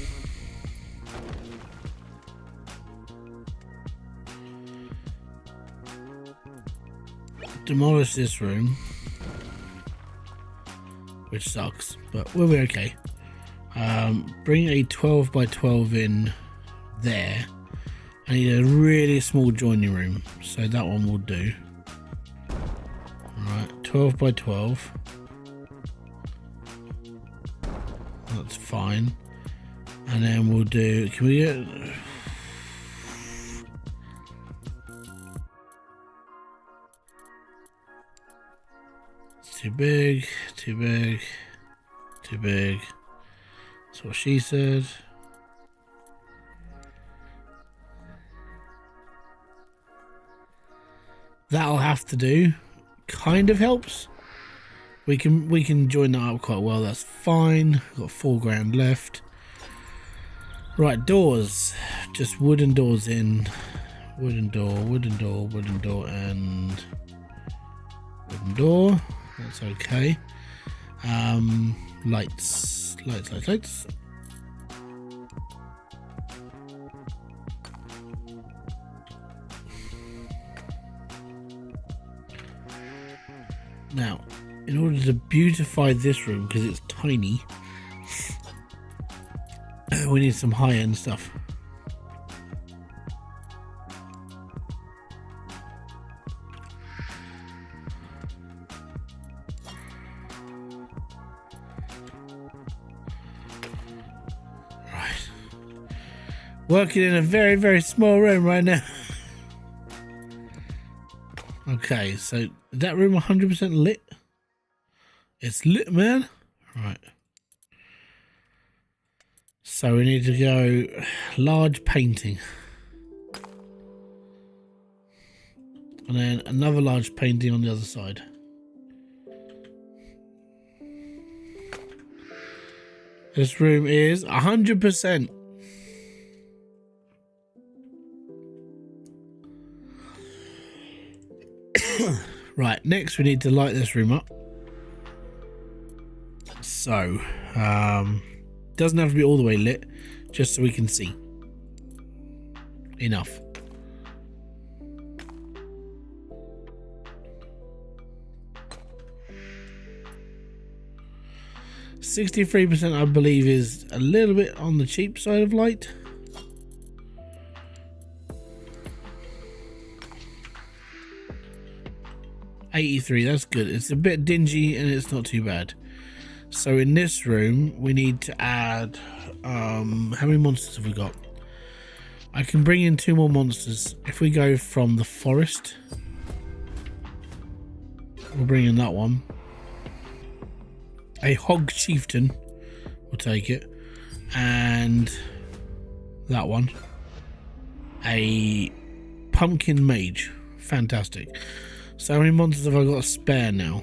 Demolish this room, which sucks, but we'll be okay. Bring a 12x12 in there. I need a really small joining room, so that one will do. Alright, 12x12. That's fine. And then we'll do, can we get... It's too big, too big, too big. That's what she said. That'll have to do. Kind of helps. We can join that up quite well. That's fine. Got £4,000 left. Right, doors. Just wooden doors in. Wooden door, wooden door, wooden door, and wooden door. That's okay. Lights, lights, lights, lights. Now, in order to beautify this room, because it's tiny, we need some high-end stuff. Right. Working in a very, very small room right now. Okay, so is that room 100% lit? It's lit, man. Right. So we need to go large painting. And then another large painting on the other side. This room is 100%. Right, next we need to light this room up. So, doesn't have to be all the way lit, just so we can see. Enough. %, I believe, is a little bit on the cheap side of light. $83, that's good. It's a bit dingy and it's not too bad. So in this room we need to add how many monsters have we got? I can bring in 2 more monsters. If we go from the forest, we'll bring in that one. A hog chieftain, we'll take it, and that one. A pumpkin mage, fantastic. So how many monsters have I got to spare now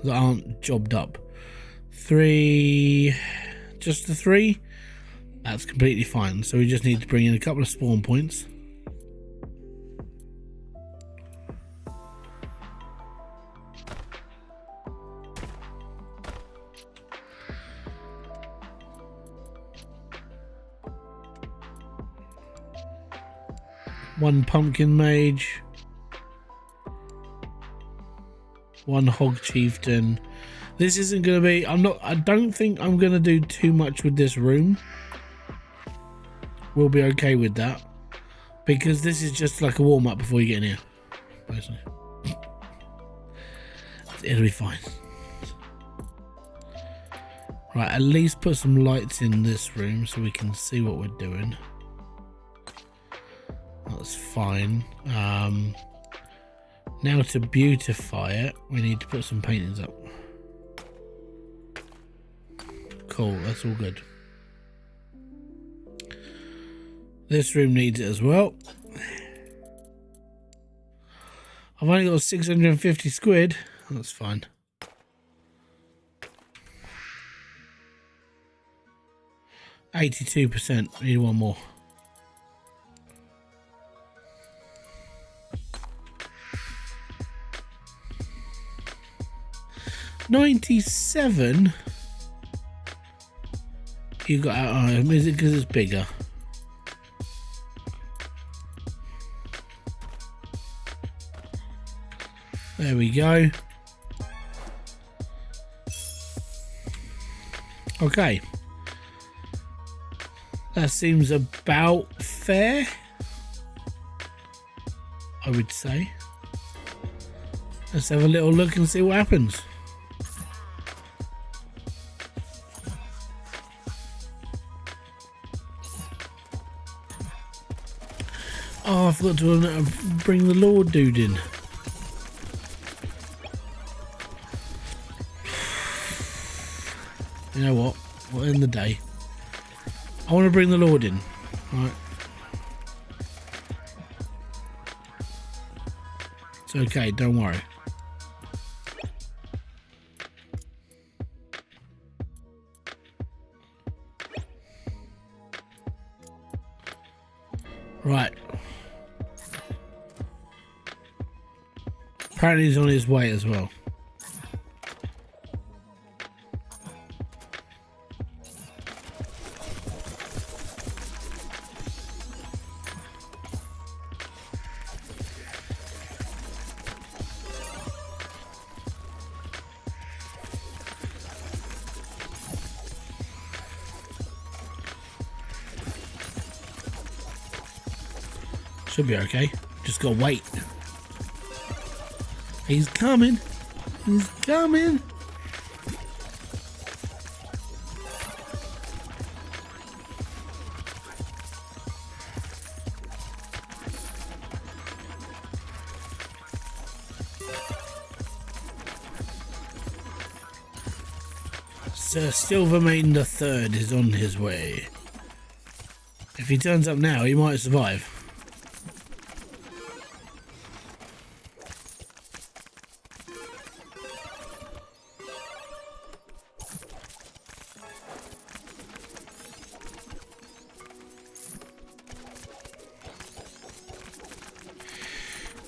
that aren't jobbed up? 3, just the 3? That's completely fine. So we just need to bring in a couple of spawn points. One pumpkin mage. 1 hog chieftain. This isn't going to be, I don't think I'm going to do too much with this room. We'll be okay with that, because this is just like a warm-up before you get in here, basically. It'll be fine. Right, at least put some lights in this room so we can see what we're doing. That's fine. Now to beautify it, we need to put some paintings up. Cool, that's all good. This room needs it as well. I've only got 650 squid. That's fine. %. Need one more. $97. You got is it because it's bigger? There we go. Okay. That seems about fair, I would say. Let's have a little look and see what happens. Oh, I forgot to bring the Lord dude in. You know what? We'll end the day. I want to bring the Lord in. Alright. It's okay, don't worry. Right. Apparently he's on his way as well. Should be okay. Just gotta wait. He's coming. He's coming. Sir Silvermane the Third is on his way. If he turns up now, he might survive.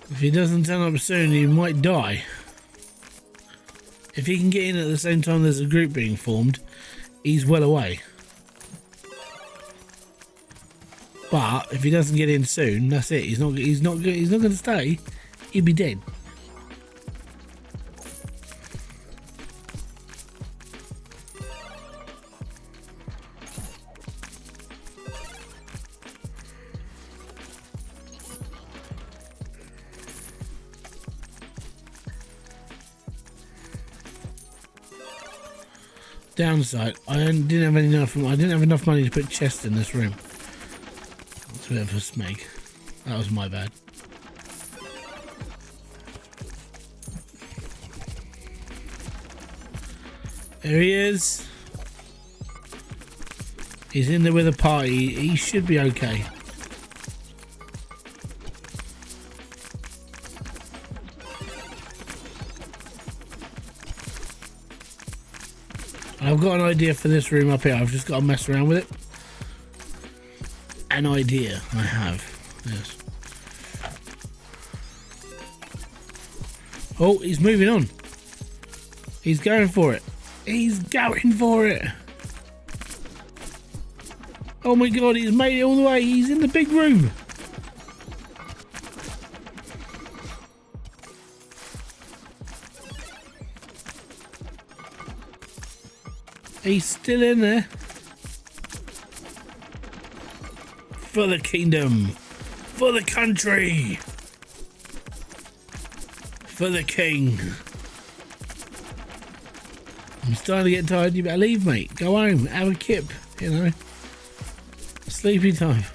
If he doesn't turn up soon, he might die. If he can get in at the same time there's a group being formed, he's well away. But if he doesn't get in soon, that's it. He's not going to stay. He'll be dead. Downside, I didn't have enough money to put chests in this room. That's a bit of a smeg. That was my bad. There he is. He's in there with a party. He should be okay. I've got an idea for this room up here. I've just got to mess around with it. An idea I have. Yes. Oh, he's moving on. He's going for it. He's going for it. Oh my god, he's made it all the way. He's in the big room. He's still in there. For the kingdom. For the country. For the king. I'm starting to get tired. You better leave, mate. Go home. Have a kip. You know. Sleepy time.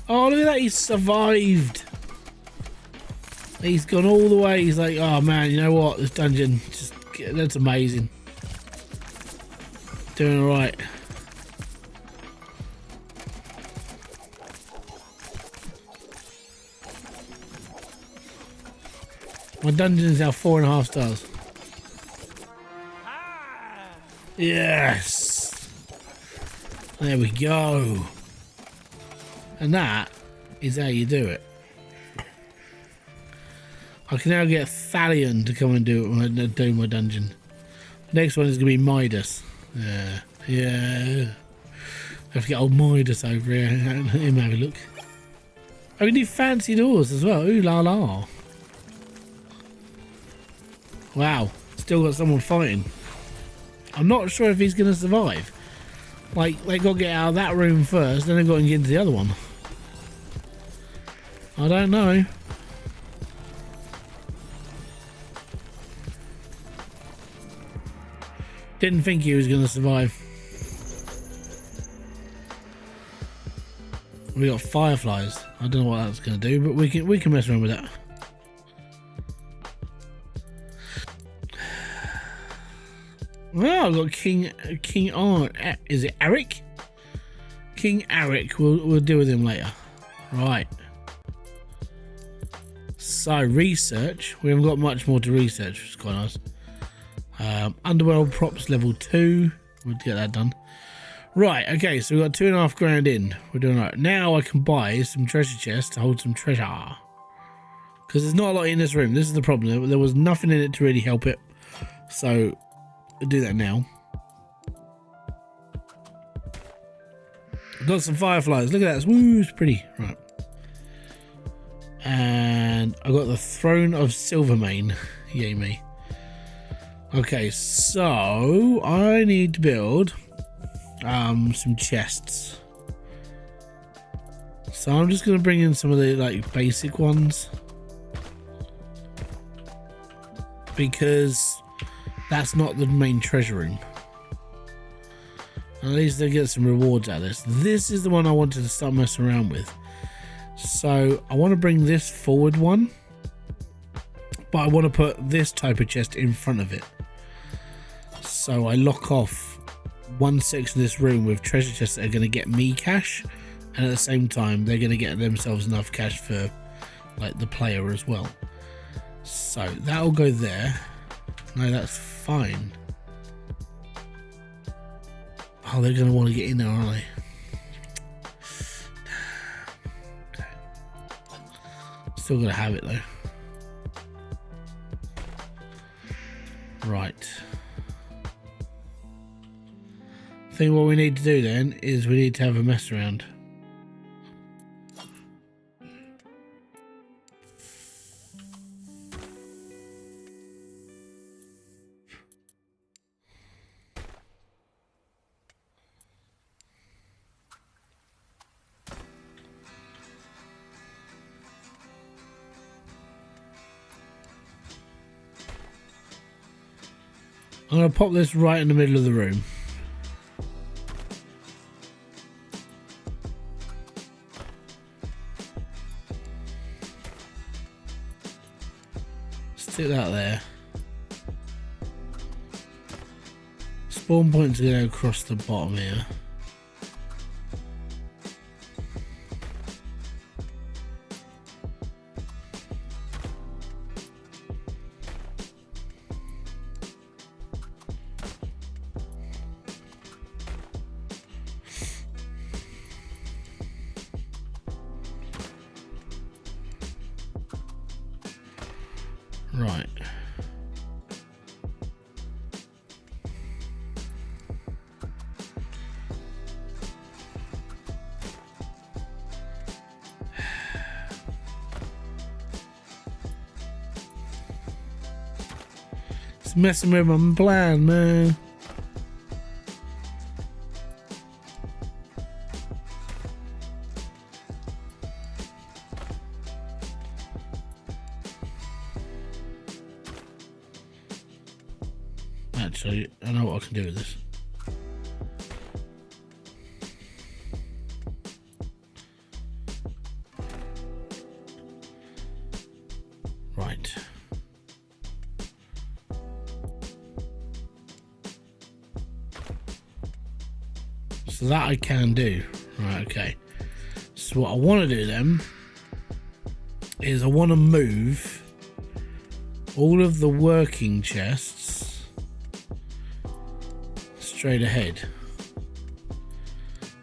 Oh, look at that. He's survived. He's gone all the way. He's like, oh man, you know what? This dungeon, that's amazing. Doing alright. My dungeon is now 4.5 stars. Yes! There we go. And that is how you do it. I can now get Thalion to come and do my dungeon. Next one is going to be Midas. Yeah. I have to get old Midas over here. Let him have a look. I can do fancy doors as well. Ooh la la. Wow. Still got someone fighting. I'm not sure if he's going to survive. Like, they got to get out of that room first, then they've got to get into the other one. I don't know. Didn't think he was going to survive. We got fireflies. I don't know what that's going to do, but we can mess around with that. Well, I've got King is it Eric? King Eric. We'll deal with him later. Right. So research. We haven't got much more to research, which is quite nice. Underworld props level 2. We'll get that done. Right. Okay. So we've got $2.5 grand in. We're doing right. Now I can buy some treasure chests to hold some treasure. Because there's not a lot in this room. This is the problem. There was nothing in it to really help it. So we'll do that now. Got some fireflies. Look at that. Woo, it's pretty. Right. And I got the Throne of Silvermane. Yay me. Okay, so I need to build some chests. So I'm just going to bring in some of the like basic ones. Because that's not the main treasure room. At least they get some rewards out of this. This is the one I wanted to start messing around with. So I want to bring this forward one, but I want to put this type of chest in front of it. So I lock off one section of this room with treasure chests that are going to get me cash, and at the same time they're going to get themselves enough cash for like the player as well. So that'll go there. No, that's fine. Oh, they're going to want to get in there, aren't they? Okay. Still got to have it though. Right. I think what we need to do then is we need to have a mess around. I'm going to pop this right in the middle of the room. Stick that there. Spawn points are going to go across the bottom here. Right. It's messing with my plan, man. Actually, I know what I can do with this. Right. So that I can do. Right, okay. So what I want to do then is I want to move all of the working chests straight ahead.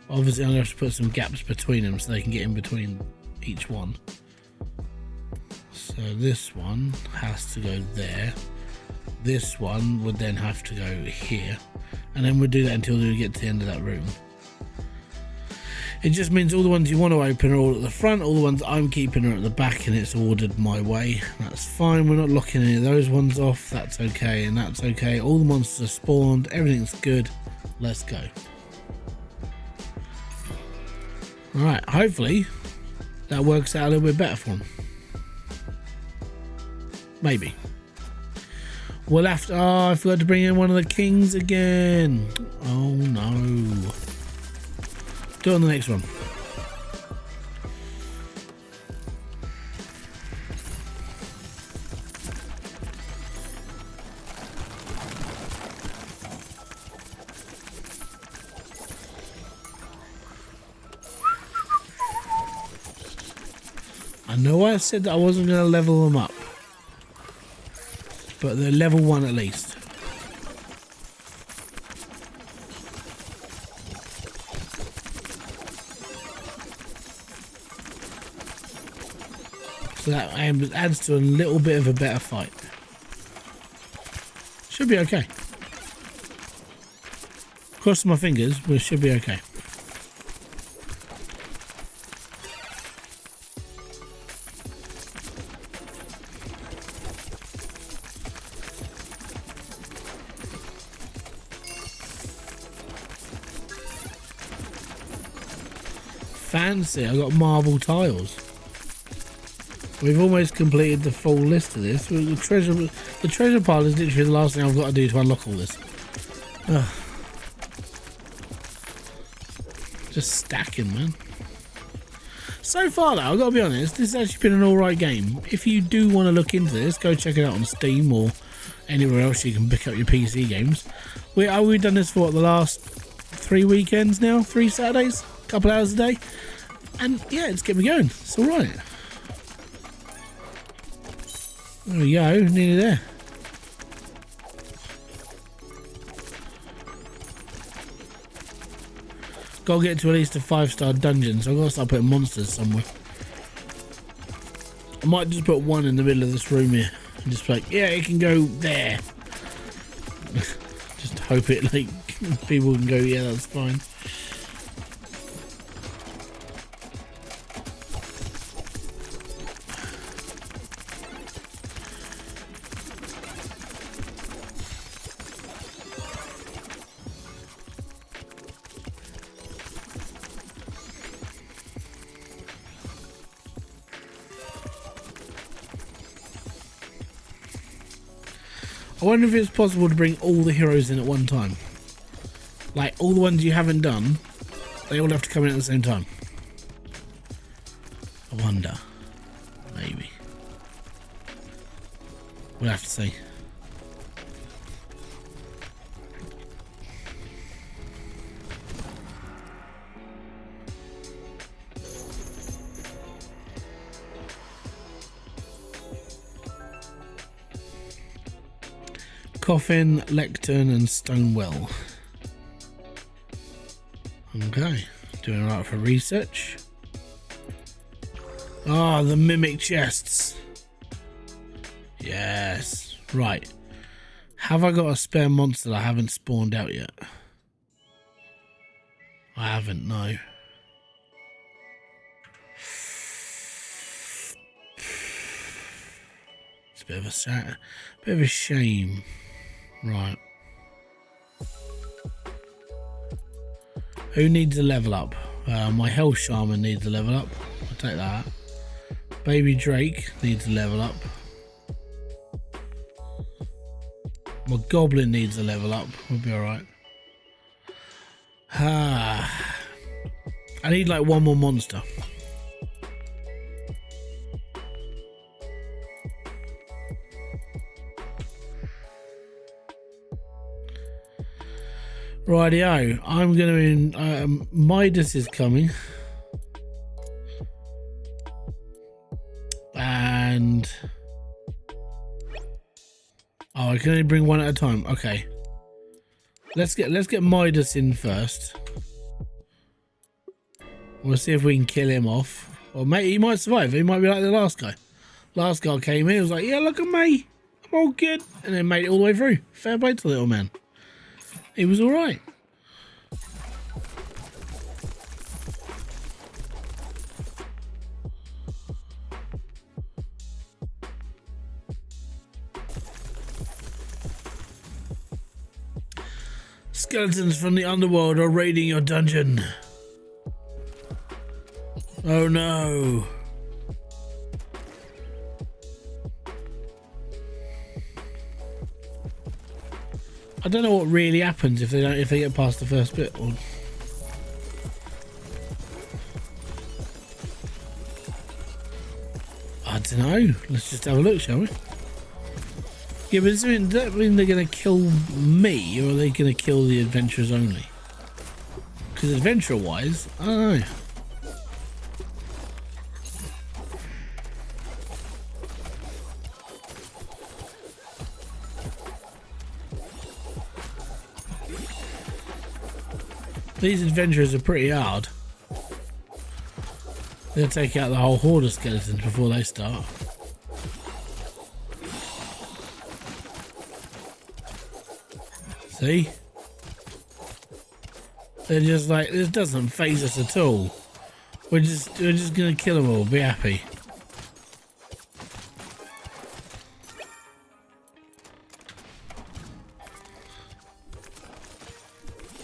Obviously I'm going to have to put some gaps between them so they can get in between each one. So this one has to go there. This one would then have to go here. And then we'll do that until we get to the end of that room. It just means all the ones you want to open are all at the front, all the ones I'm keeping are at the back, and it's ordered my way. That's fine, we're not locking any of those ones off, that's okay, and that's okay. All the monsters are spawned, everything's good, let's go. Alright, hopefully that works out a little bit better for them. Maybe. We'll have to, oh, I forgot to bring in one of the kings again. Oh no. Do it on the next one. I know I said that I wasn't going to level them up, but they're level 1 at least. So that adds to a little bit of a better fight. Should be okay. Cross my fingers, but it should be okay. Fancy, I got marble tiles. We've almost completed the full list of this. The treasure pile is literally the last thing I've got to do to unlock all this. Ugh. Just stacking, man. So far though, I've got to be honest, this has actually been an alright game. If you do want to look into this, go check it out on Steam or anywhere else you can pick up your PC games. We've done this for what, the last 3 weekends now? 3 Saturdays? A couple hours a day? And yeah, it's getting me going. It's alright. There we go, nearly there. Gotta get to at least a 5-star dungeon, so I've got to start putting monsters somewhere. I might just put one in the middle of this room here. And just like, yeah, it can go there. Just hope it, like, people can go, yeah, that's fine. I wonder if it's possible to bring all the heroes in at one time. Like, all the ones you haven't done, they all have to come in at the same time. I wonder. Maybe. We'll have to see. Coffin, lectern and stone well. Okay, doing alright for research. Ah, the mimic chests. Yes, right. Have I got a spare monster that I haven't spawned out yet? I haven't, no. It's a bit of a shame. Right. Who needs a level up? My health shaman needs a level up. I'll take that. Baby Drake needs a level up. My goblin needs a level up. We'll be alright. I need like one more monster. Rightio, I'm going to Midas is coming. And oh, I can only bring one at a time. Okay. Let's get Midas in first. We'll see if we can kill him off. Or mate, he might survive. He might be like the last guy. Last guy came in, was like, yeah, look at me. I'm all good. And then made it all the way through. Fair play to the little man. He was alright. Skeletons from the underworld are raiding your dungeon. Oh no. I don't know what really happens if they get past the first bit. Or... I don't know. Let's just have a look, shall we? Yeah, but does that mean they're going to kill me, or are they going to kill the adventurers only? Because adventurer-wise, I don't know. These adventurers are pretty hard. They'll take out the whole horde of skeletons before they start. See? They're just like, this doesn't faze us at all. We're just gonna kill them all, be happy.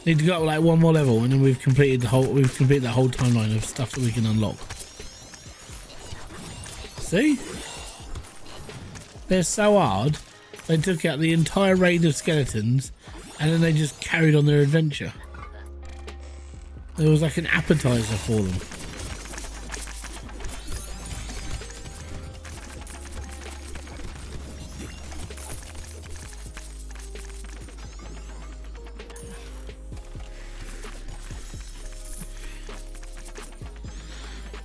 Need to go up like one more level and then we've completed the whole timeline of stuff that we can unlock. See? They're so hard. They took out the entire raid of skeletons and then they just carried on their adventure. There was like an appetizer for them.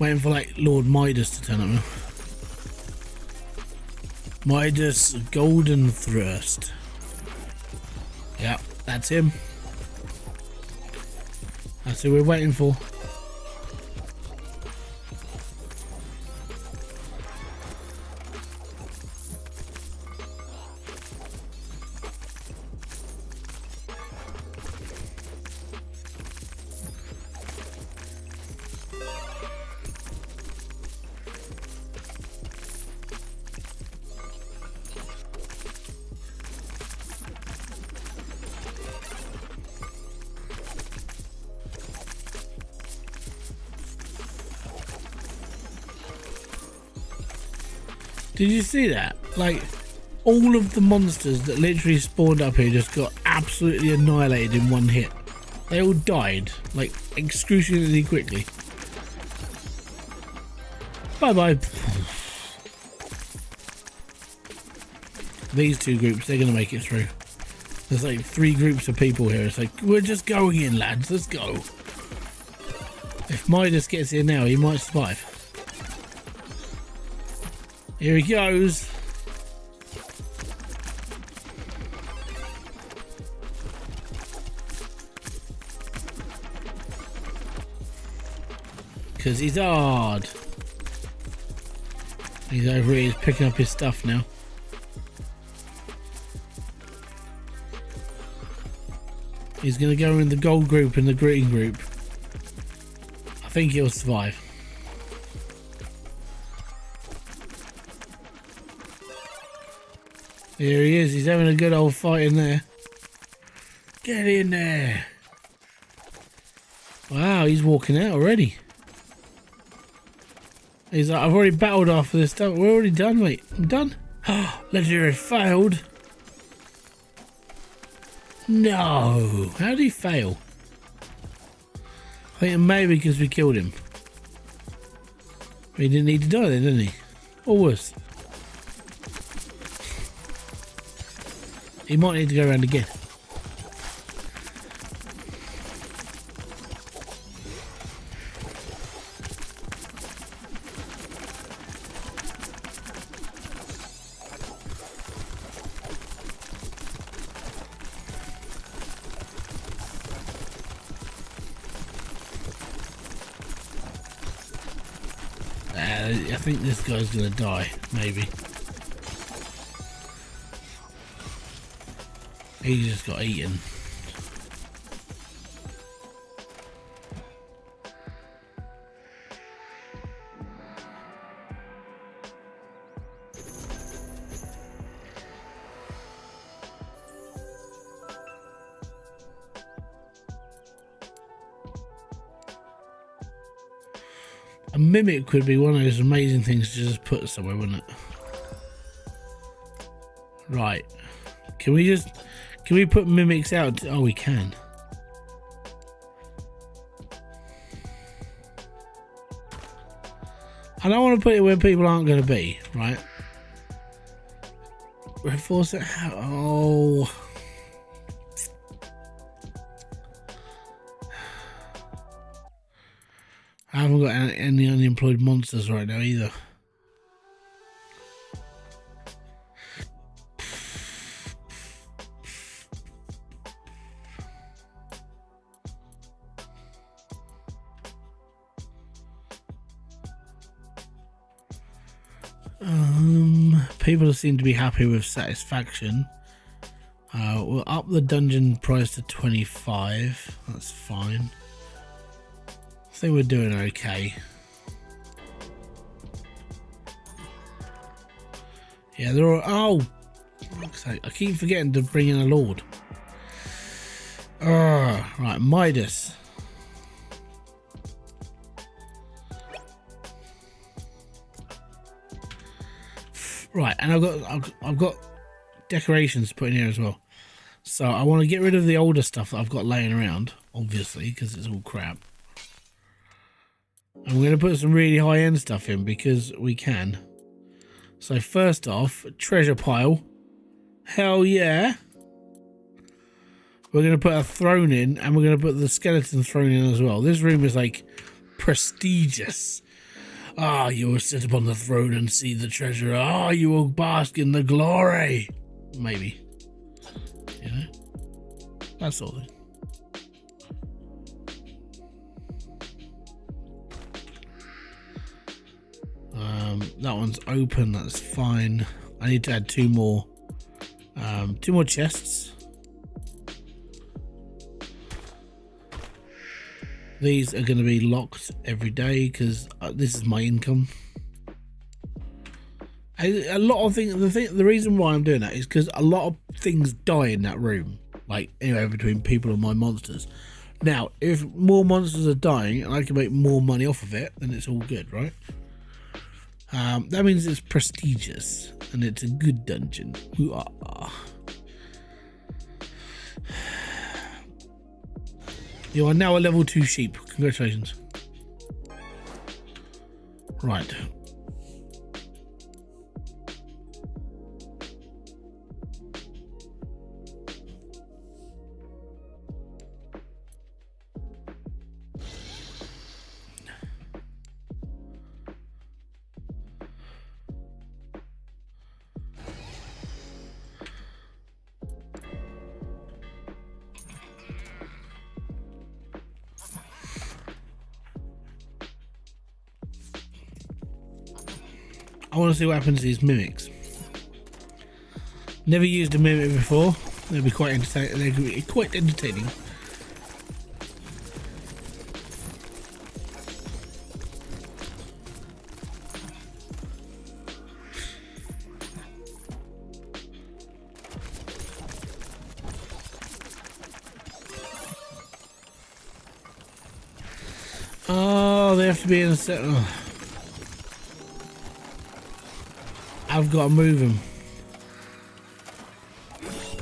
Waiting for like Lord Midas to turn up now. Midas Golden Thrust. Yep, that's him. That's who we're waiting for. Did you see that? Like, all of the monsters that literally spawned up here just got absolutely annihilated in one hit. They all died, like, excruciatingly quickly. Bye-bye. These two groups, they're going to make it through. There's like 3 groups of people here. It's like, we're just going in, lads. Let's go. If Midas gets here now, he might survive. Here he goes. Because he's hard. He's over here, he's picking up his stuff now. He's going to go in the gold group and the green group. I think he'll survive. Here he is, he's having a good old fight in there. Get in there. Wow, he's walking out already. He's like, I've already battled after this stuff. We're already done, mate. I'm done. Legendary failed. No. How did he fail? I think maybe because we killed him. He didn't need to die then, didn't he? Or worse. He might need to go around again. I think this guy's gonna die, maybe. He just got eaten. A mimic would be one of those amazing things to just put somewhere, wouldn't it? Right. Can we put mimics out? Oh, we can. I don't want to put it where people aren't going to be, right? Reinforce it out. Oh. I haven't got any unemployed monsters right now either. People seem to be happy with satisfaction. We'll up the dungeon price to 25. That's fine. I think we're doing okay. Yeah, they're all. Oh, I keep forgetting to bring in a lord. Right, Midas. Right, and I've got decorations to put in here as well. So I want to get rid of the older stuff that I've got laying around, obviously, because it's all crap. I'm going to put some really high-end stuff in because we can. So first off, treasure pile. Hell yeah. We're going to put a throne in, and we're going to put the skeleton throne in as well. This room is like prestigious. Ah, you will sit upon the throne and see the treasure. Ah, you will bask in the glory. Maybe. You know? That sort of thing. That one's open, that's fine. I need to add two more chests. These are going to be locked every day because this is my income. A lot of things. The reason why I'm doing that is because a lot of things die in that room. Like anywhere between people and my monsters. Now, if more monsters are dying and I can make more money off of it, then it's all good, right? That means it's prestigious and it's a good dungeon. You are now a level 2 sheep. Congratulations. Right. I want to see what happens to these mimics. Never used a mimic before. They'll be quite entertaining. They'll be quite entertaining. Oh, they have to be in a set. Oh. I've got to move them.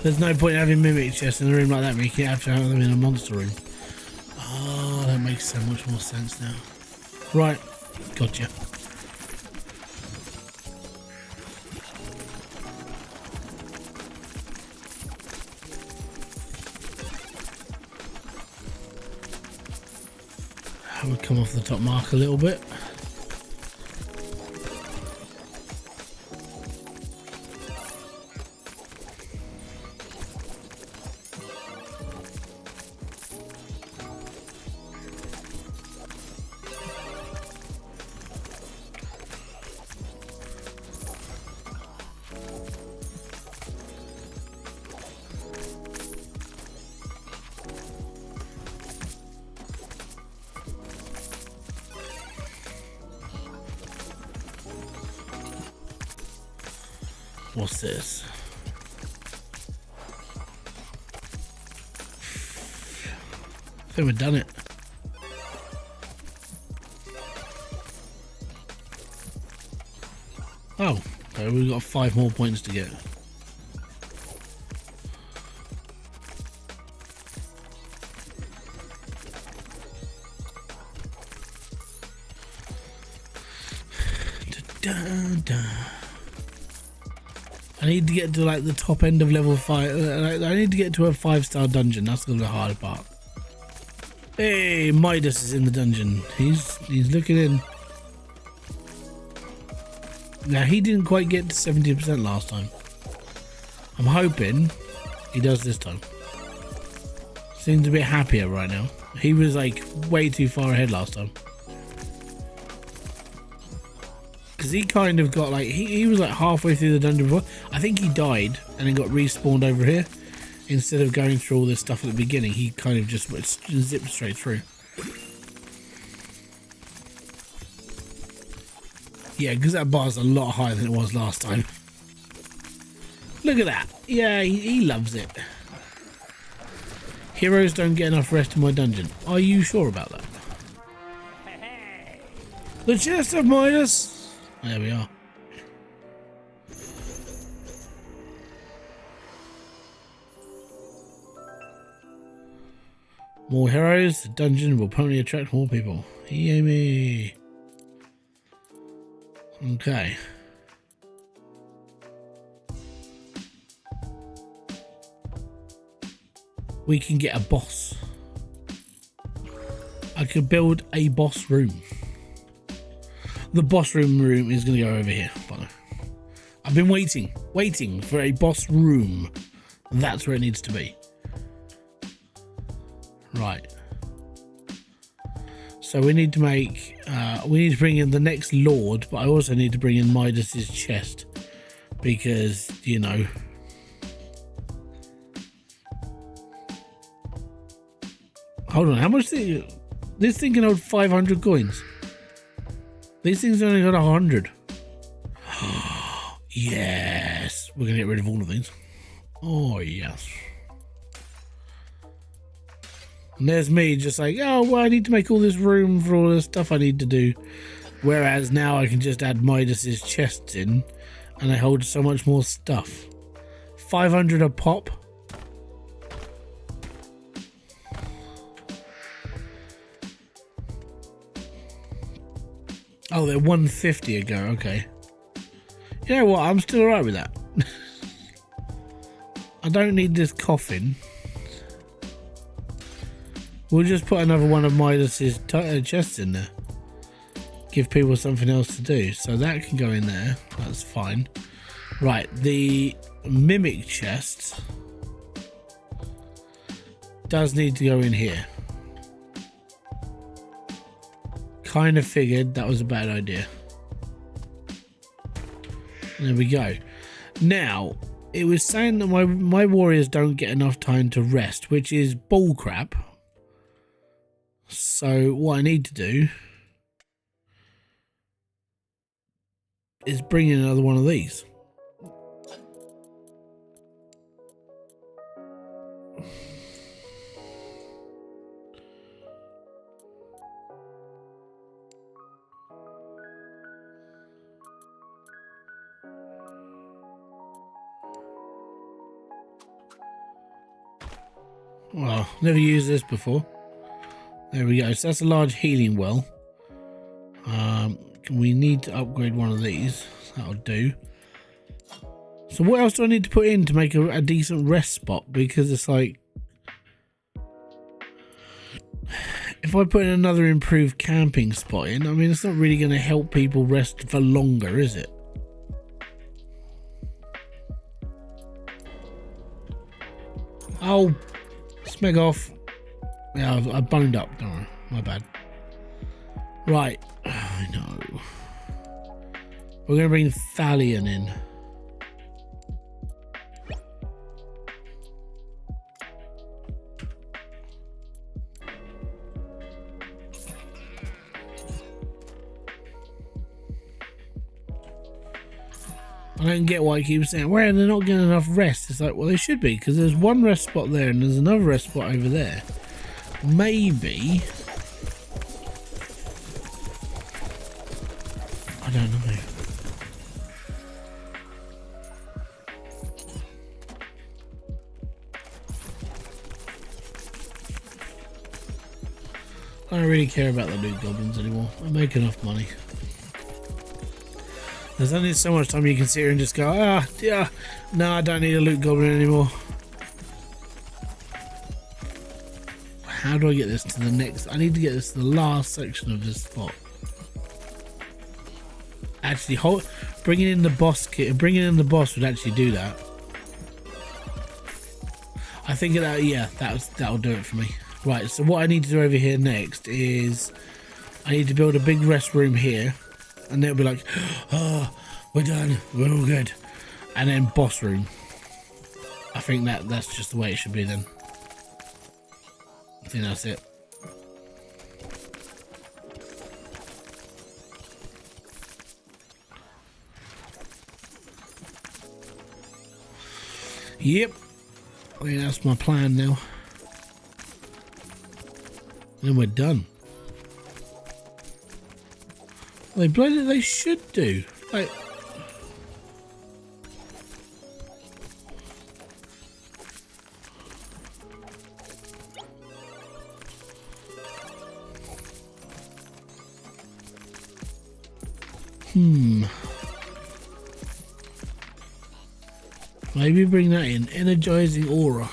There's no point in having mimic chests in a room like that, but you have to have them in a monster room. Oh, that makes so much more sense now. Right, gotcha. I would come off the top mark a little bit. What's this? I think we've done it. Oh, okay, we've got 5 more points to get. I need to get to like the top end of level 5. I need to get to a 5-star dungeon. That's gonna be the hard part. Hey, Midas is in the dungeon. He's looking in. Now he didn't quite get to 70% last time. I'm hoping he does this time. Seems a bit happier right now. He was like way too far ahead last time. Because he kind of got like, he was like halfway through the dungeon before. I think he died and then got respawned over here. Instead of going through all this stuff at the beginning, he kind of just zipped straight through. Yeah, because that bar's a lot higher than it was last time. Look at that. Yeah, he loves it. Heroes don't get enough rest in my dungeon. Are you sure about that? The chest of Midas. There we are. More heroes. The dungeon will probably attract more people. Yay me. Okay. We can get a boss. I could build a boss room. The boss room is going to go over here. I've been waiting for a boss room. That's where it needs to be. Right. So we need to make, we need to bring in the next Lord, but I also need to bring in Midas's chest because, you know. Hold on, how much this thing can hold 500 coins. These things only got 100. Yes, we're gonna get rid of all of these. Oh yes. And there's me just like, oh well, I need to make all this room for all the stuff I need to do. Whereas now I can just add Midas's chests in, and they hold so much more stuff. 500 a pop. Oh, they're 150 a go, okay. You know what, I'm still alright with that. I don't need this coffin. We'll just put another one of Midas's chests in there. Give people something else to do. So that can go in there, that's fine. Right, the mimic chest does need to go in here. Kind of figured that was a bad idea. There we go. Now, it was saying that my warriors don't get enough time to rest, which is bullcrap. So what I need to do is bring in another one of these. Well, never used this before. There we go. So that's a large healing well. We need to upgrade one of these. That'll do. So what else do I need to put in to make a decent rest spot? Because it's like, if I put in another improved camping spot in, I mean, it's not really going to help people rest for longer, is it? Oh, smeg off. Yeah, I boned up. Don't worry. My bad. Right. I know. We're going to bring Thalion in. I don't get why he keeps saying, well, they're not getting enough rest. It's like, well, they should be, because there's one rest spot there and there's another rest spot over there. Maybe. I don't know. I don't really care about the loot goblins anymore. I make enough money. There's only so much time you can sit here and just go, ah, yeah, no, I don't need a loot goblin anymore. How do I get this to the next? I need to get this to the last section of this spot. Actually, bringing in the boss kit, bringing in the boss would actually do that. I think that, yeah, that'll do it for me. Right, so what I need to do over here next is I need to build a big rest room here. and they'll be like, oh, we're done, we're all good. And then boss room. I think that's just the way it should be then. I think that's it. Yep. I think that's my plan now. Then we're done. They should do. Like, maybe bring that in. Energizing aura.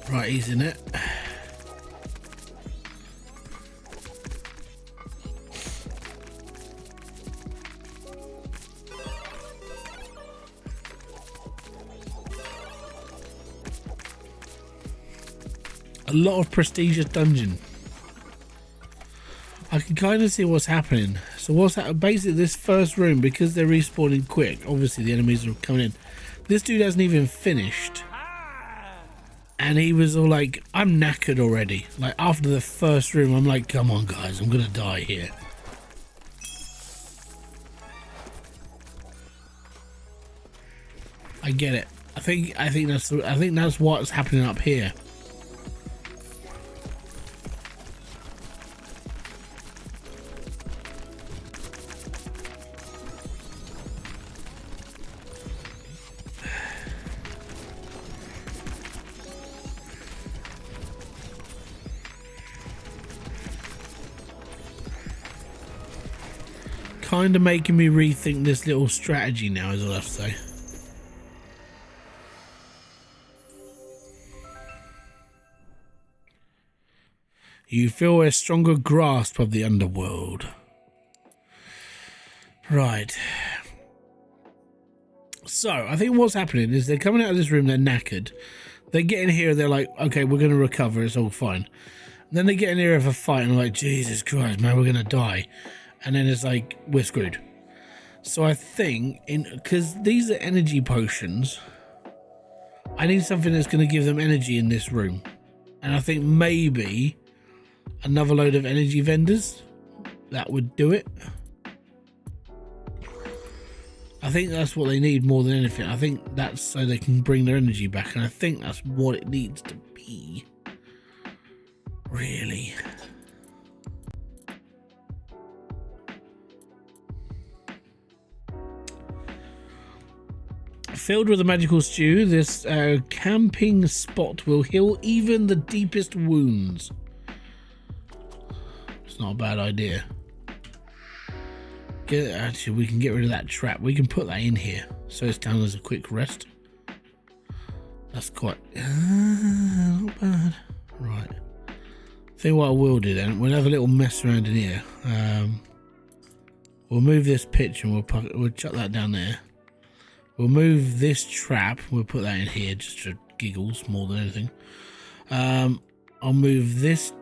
Right, he's in it. A lot of prestigious dungeon. I can kind of see what's happening. So what's happening? Basically, this first room, because they're respawning quick, obviously the enemies are coming in. This dude hasn't even finished. And he was all like, I'm knackered already. Like, after the first room, I'm like, come on, guys, I'm gonna die here. I get it. I think that's what's happening up here. Kind of making me rethink this little strategy now, is all I have to say. You feel a stronger grasp of the underworld. Right. So, I think what's happening is they're coming out of this room, they're knackered. They get in here, they're like, okay, we're going to recover, it's all fine. And then they get in here for a fight and like, Jesus Christ, man, we're going to die. And then it's like, we're screwed. So I think, because these are energy potions, I need something that's going to give them energy in this room. And I think maybe another load of energy vendors, that would do it. I think that's what they need more than anything. I think that's so they can bring their energy back. And I think that's what it needs to be. Really. Filled with a magical stew, this camping spot will heal even the deepest wounds. It's not a bad idea. Actually, we can get rid of that trap. We can put that in here, so it's down as a quick rest. That's quite not bad. Right. Think what I will do then. We'll have a little mess around in here. We'll move this pitch and we'll chuck that down there. We'll move this trap. We'll put that in here just for giggles more than anything. I'll move this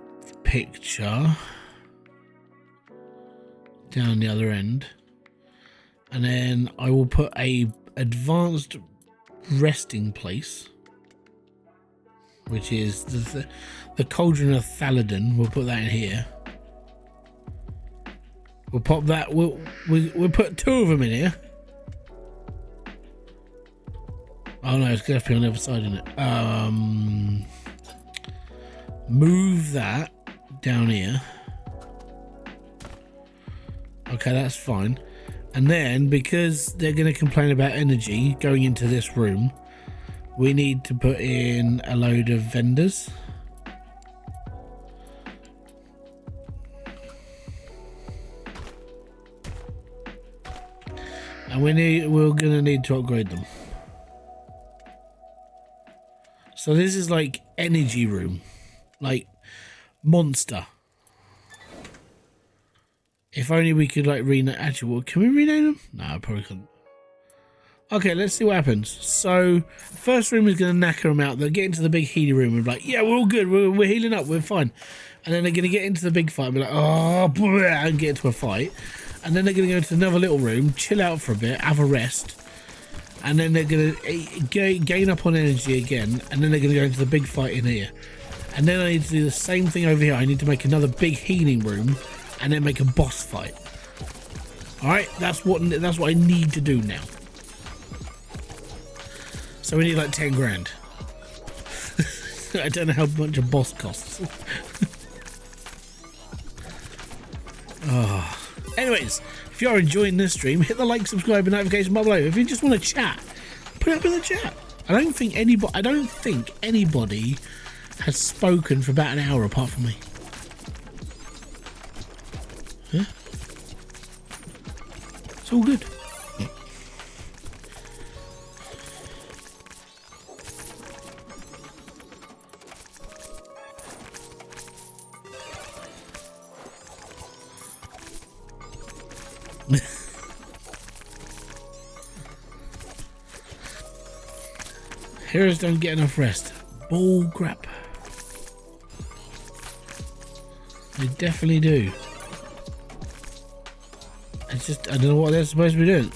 picture down the other end, and then I will put a advanced resting place, which is the Cauldron of Thaladin. We'll put that in here. We'll pop that. We'll put two of them in here. Oh no, it's gonna have to be on the other side, isn't it? Move that down here. Okay, that's fine. And then, because they're going to complain about energy going into this room, we need to put in a load of vendors. And we're going to need to upgrade them. So this is like energy room, like monster. If only we could like rename. Actually, can we rename them? No, I probably couldn't. Okay, let's see what happens. So first room is going to knacker them out. They'll get into the big healing room and be like, yeah, we're all good. We're healing up. We're fine. And then they're going to get into the big fight and be like, oh, and get into a fight. And then they're going to go into another little room, chill out for a bit, have a rest. And then they're going to gain up on energy again. And then they're going to go into the big fight in here. And then I need to do the same thing over here. I need to make another big healing room and then make a boss fight. Alright, that's what I need to do now. So we need like 10 grand. I don't know how much a boss costs. Oh. Anyways, if you are enjoying this stream, hit the like, subscribe, and notification bell below. If you just want to chat, put it up in the chat. I don't think anybody has spoken for about an hour apart from me. Yeah. It's all good. Heroes don't get enough rest. Bull crap. They definitely do. It's just, I don't know what they're supposed to be doing.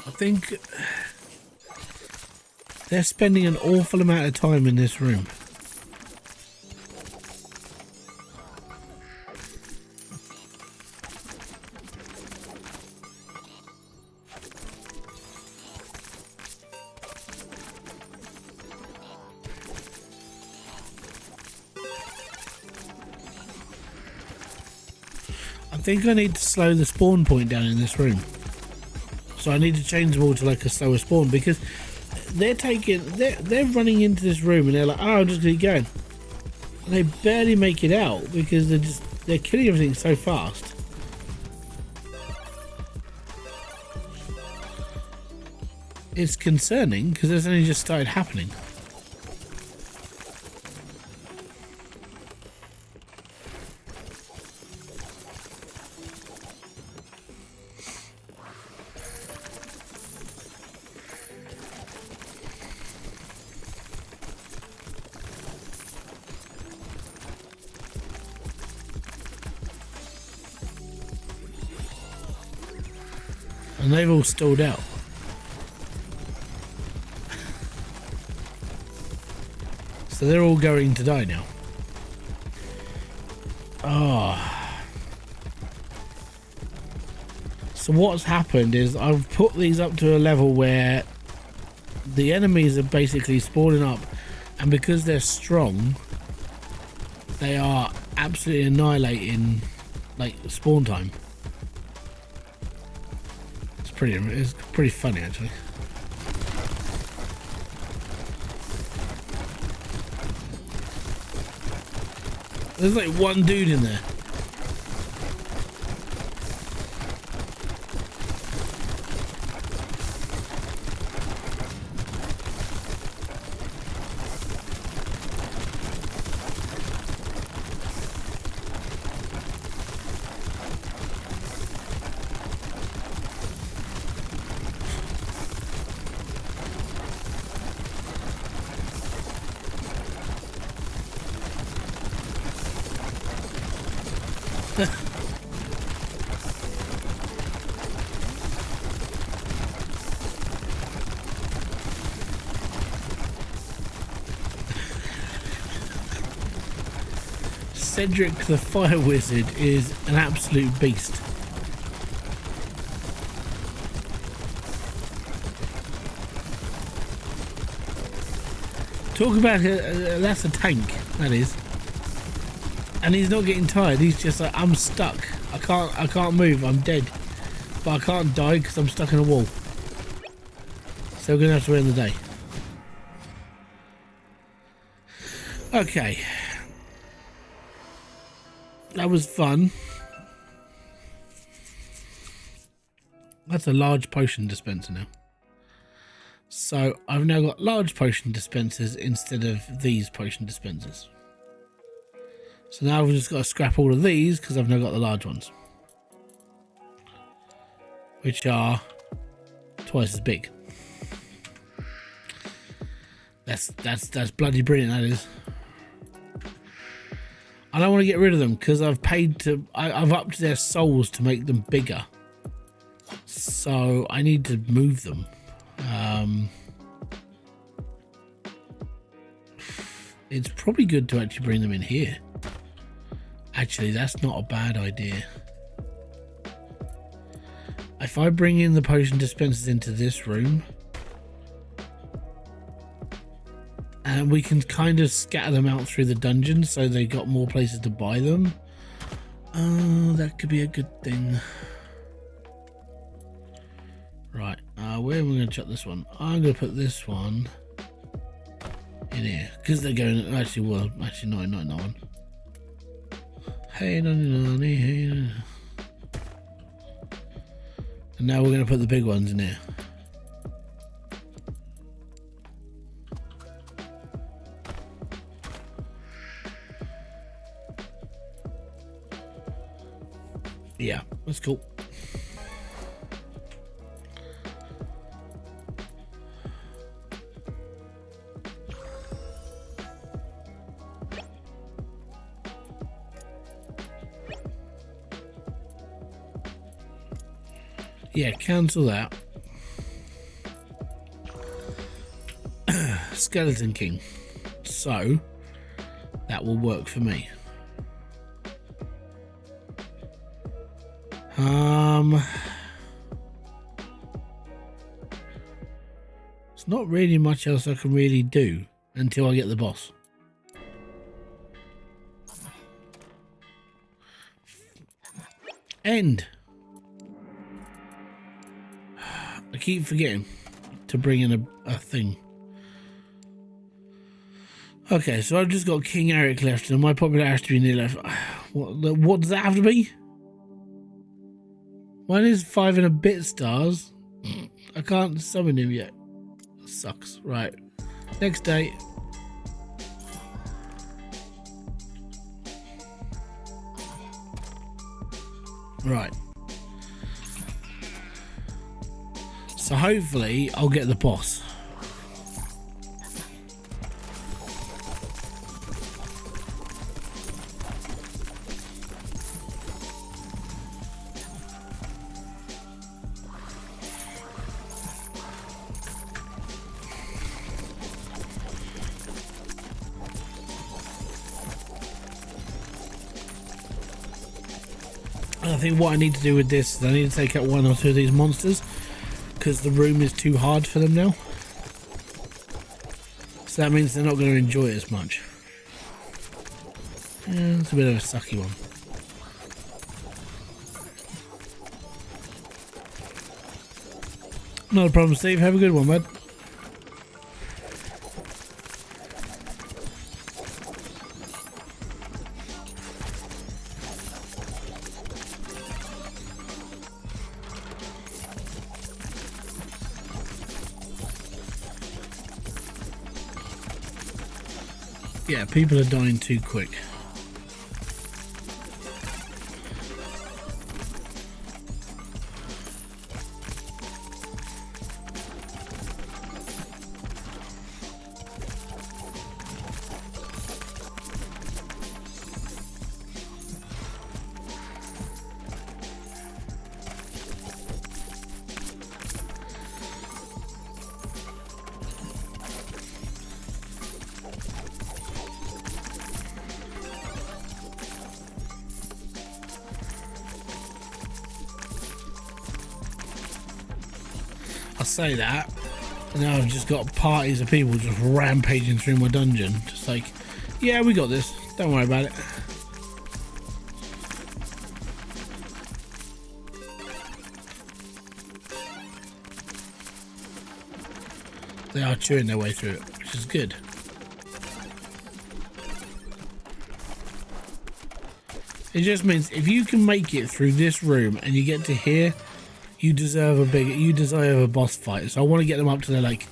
I think they're spending an awful amount of time in this room. I think I need to slow the spawn point down in this room. So I need to change them all to like a slower spawn, because they're running into this room and they're like, oh, I'm just gonna keep going. And they barely make it out because they're killing everything so fast. It's concerning because it's only just started happening. And they've all stalled out. So they're all going to die now. Oh. So what's happened is I've put these up to a level where the enemies are basically spawning up, and because they're strong, they are absolutely annihilating like spawn time. It's pretty funny actually. There's like one dude in there. Cedric the Fire Wizard is an absolute beast. Talk about that's a tank, that is. And he's not getting tired. He's just like, I'm stuck. I can't move. I'm dead. But I can't die because I'm stuck in a wall. So we're gonna have to end the day. Okay. That was fun. That's a large potion dispenser now. So I've now got large potion dispensers instead of these potion dispensers. So now I've just got to scrap all of these because I've now got the large ones, which are twice as big. That's bloody brilliant, that is. I don't want to get rid of them because I've paid to. I've upped their souls to make them bigger. So I need to move them. It's probably good to actually bring them in here. Actually, that's not a bad idea. If I bring in the potion dispensers into this room, and we can kind of scatter them out through the dungeon so they got more places to buy them. That could be a good thing. Right, where am I going to chuck this one? I'm going to put this one in here because they're going. Actually, well, actually, not in that one. Hey, no. And now we're going to put the big ones in here. Yeah, that's cool. Yeah, cancel that. Skeleton King. So, that will work for me. It's not really much else I can really do until I get the boss. End. I keep forgetting to bring in a thing. Okay, so I've just got King Eric left and my popularity has to be near left. What does that have to be? Mine is 5 and a bit stars. I can't summon him yet. Sucks. Right. Next day. Right. So hopefully I'll get the boss. I think what I need to do with this is I need to take out 1 or 2 of these monsters because the room is too hard for them now. So that means they're not going to enjoy it as much. Yeah, it's a bit of a sucky one. Not a problem, Steve. Have a good one, bud. Yeah, people are dying too quick. say that, and now I've just got parties of people just rampaging through my dungeon. Just like, yeah, we got this. Don't worry about it. They are chewing their way through it, which is good. It just means if you can make it through this room and you get to here, you deserve a boss fight. So I want to get them up to their like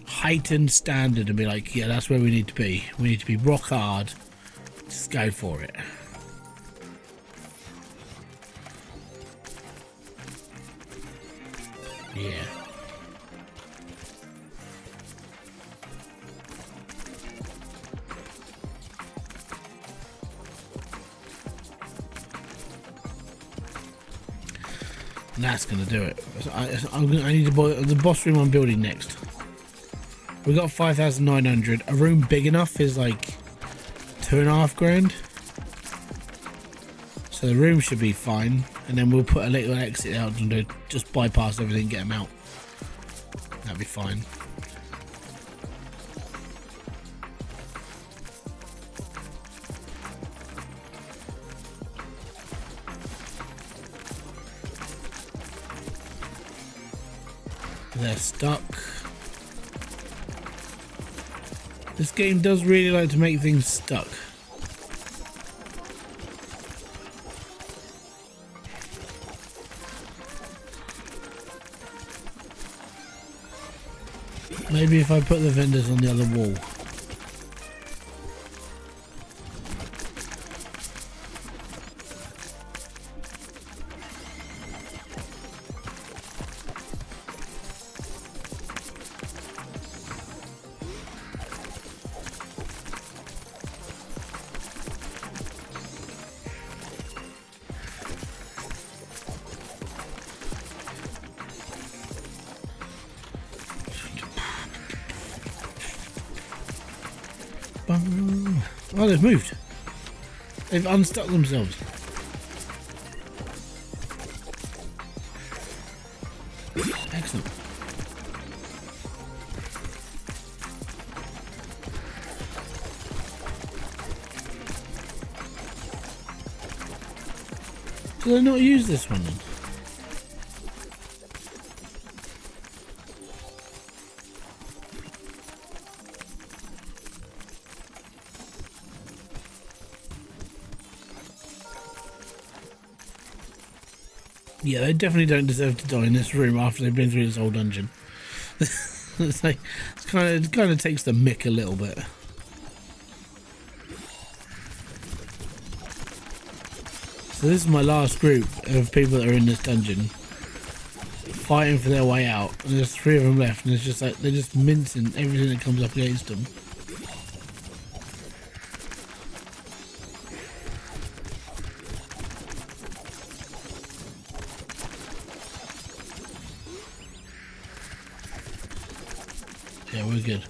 heightened standard and be like, yeah, that's where we need to be. We need to be rock hard. Just go for it. Yeah. That's gonna do it. I need to buy the boss room I'm building next. We got 5,900. A room big enough is like 2.5 grand. So the room should be fine, and then we'll put a little exit out and just bypass everything, get them out. That'd be fine. They're stuck. This game does really like to make things stuck. Maybe if I put the vendors on the other wall. Oh, they've moved. They've unstuck themselves. Excellent. Do they not use this one then? Yeah, they definitely don't deserve to die in this room after they've been through this whole dungeon. It's like, it kind of takes the mick a little bit. So this is my last group of people that are in this dungeon, fighting for their way out. And there's 3 of them left, and it's just like they're just mincing everything that comes up against them. Yeah, we're good.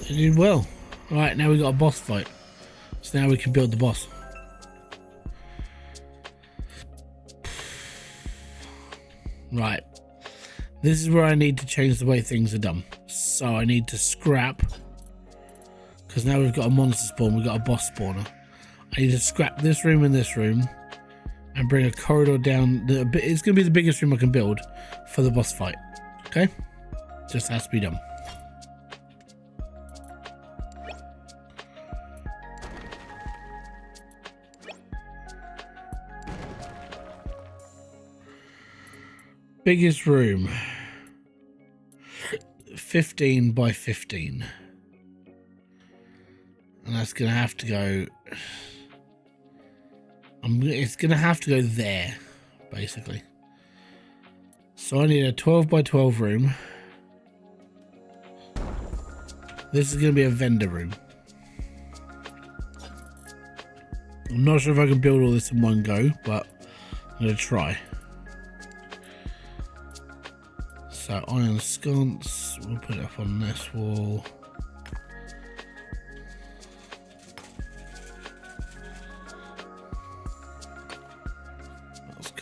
You did well. Right, now we got a boss fight. So now we can build the boss. Right. This is where I need to change the way things are done. So I need to scrap. Because now we've got a monster spawn, we've got a boss spawner. I need to scrap this room and this room. And bring a corridor down. It's going to be the biggest room I can build for the boss fight. Okay? Just has to be done. Biggest room. 15 by 15. And that's going to have to go... it's going to have to go there, basically. So I need a 12 by 12 room. This is going to be a vendor room. I'm not sure if I can build all this in one go, but I'm going to try. So iron sconce, we'll put it up on this wall.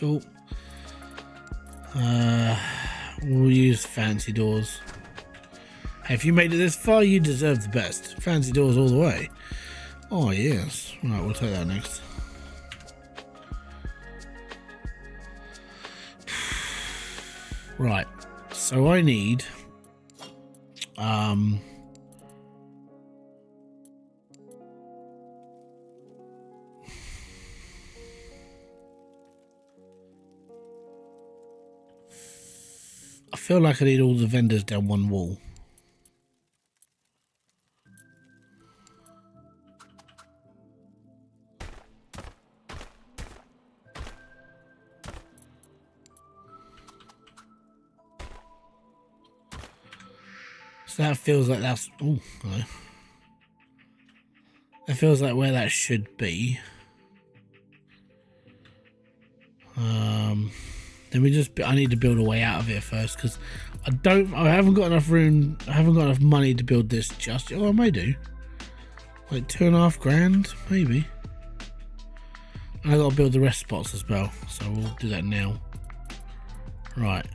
Cool. We'll use fancy doors. Hey, if you made it this far, you deserve the best. Fancy doors all the way. Oh, yes. Right, we'll take that next. Right. So I need... I feel like I need all the vendors down one wall. So that feels like that's... Oh, no. That feels like where that should be. Then we just... I need to build a way out of it first, because I haven't got enough room... I haven't got enough money to build this just... Oh, I may do. Like 2.5 grand, maybe. And I got to build the rest spots as well, so we'll do that now. Right.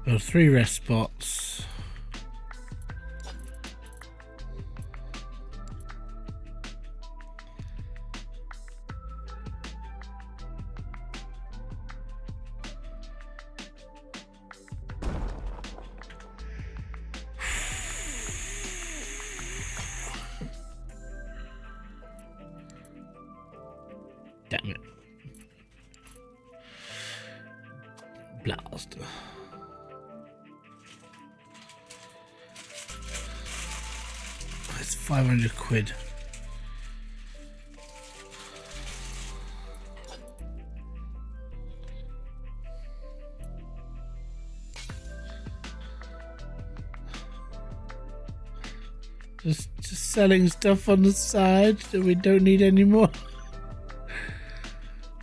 Build 3 rest spots. Damn it. Blast. It's 500 quid. Just selling stuff on the side that we don't need anymore.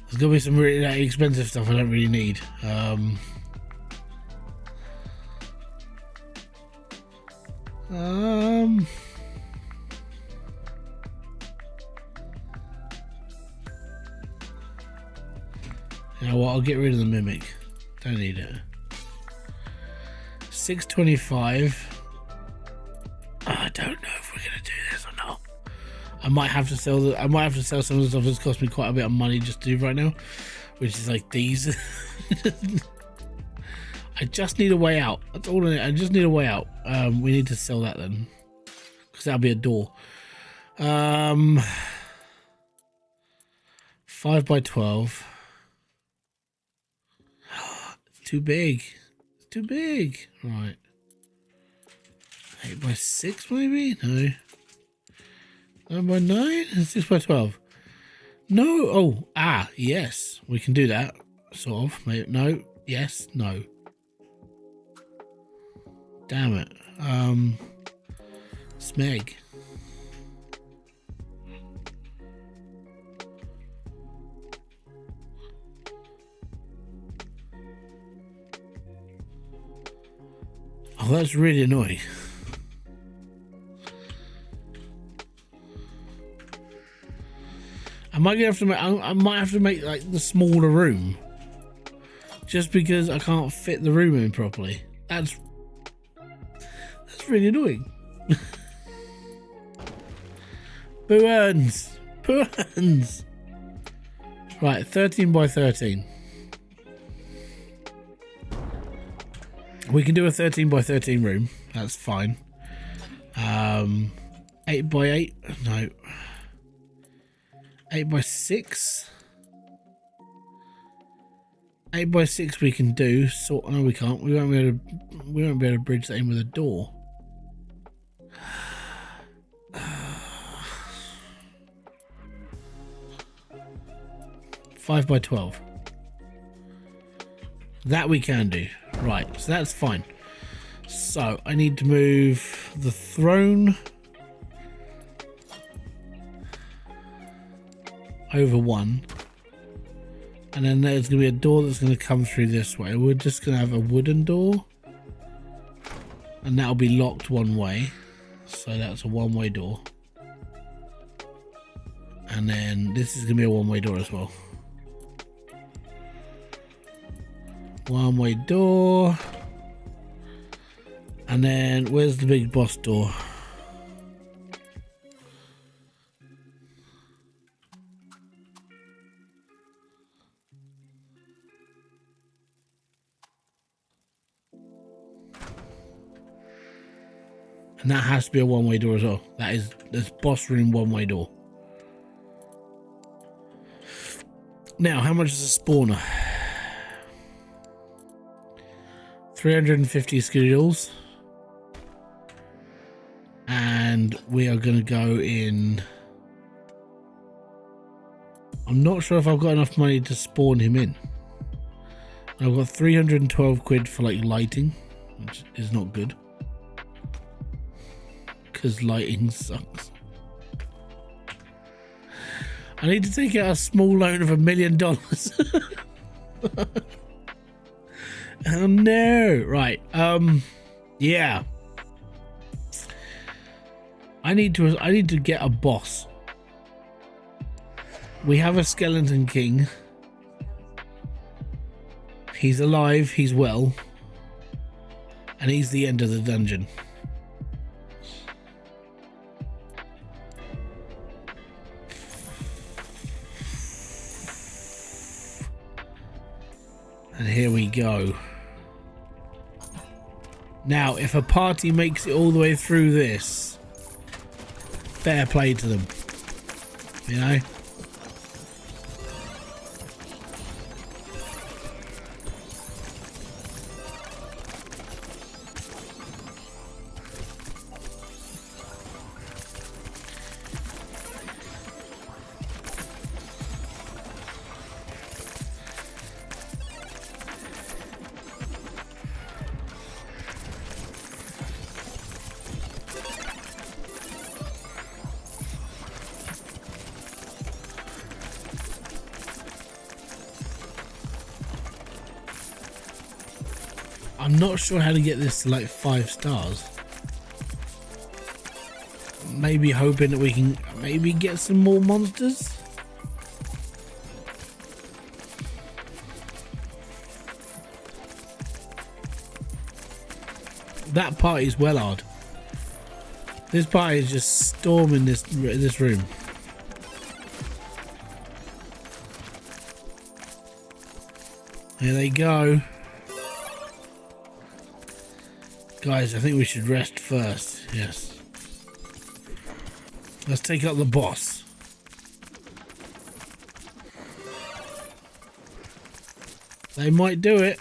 There's gonna be some really expensive stuff I don't really need. You know what? I'll get rid of the mimic. Don't need it. 625. I don't know if we're gonna do this or not. I might have to sell some of the stuff that's cost me quite a bit of money just to do right now, which is like these. I just need a way out. That's all I need. I just need a way out. We need to sell that then, because that'll be a door. 5x12. It's too big. It's too big. Right. 8x6 maybe? No. 9x9 and 6x12. No. Oh, yes. We can do that. Sort of. Maybe. No. Yes. No. Damn it. Smeg. Oh, that's really annoying. I might have to make like the smaller room, just because I can't fit the room in properly. That's really annoying. Boo earns. Boo earns. Right, 13x13. We can do a 13x13 room. That's fine. 8x8. No. 8x6. 8x6 we can do. So no, we can't. We won't be able to bridge that in with a door. 5x12. That we can do. Right, so that's fine. So I need to move the throne over one, and then there's going to be a door that's going to come through this way. We're just going to have a wooden door and that'll be locked one way, so that's a one-way door. And then this is gonna be a one-way door as well. One-way door. And then where's the big boss door? And that has to be a one-way door as well. That's boss room one-way door. Now, how much is a spawner? 350 skittles. And we are going to go in. I'm not sure if I've got enough money to spawn him in. I've got 312 quid for like lighting, which is not good. Because lighting sucks. I need to take out a small loan of $1 million. Oh no! Right. Yeah. I need to get a boss. We have a skeleton king. He's alive. He's well. And he's the end of the dungeon. And here we go. Now, if a party makes it all the way through this, fair play to them. You know? I'm not sure how to get this to like 5 stars. Maybe hoping that we can maybe get some more monsters. That party is well hard. This party is just storming this room. Here they go. Guys, I think we should rest first. Yes. Let's take out the boss. They might do it.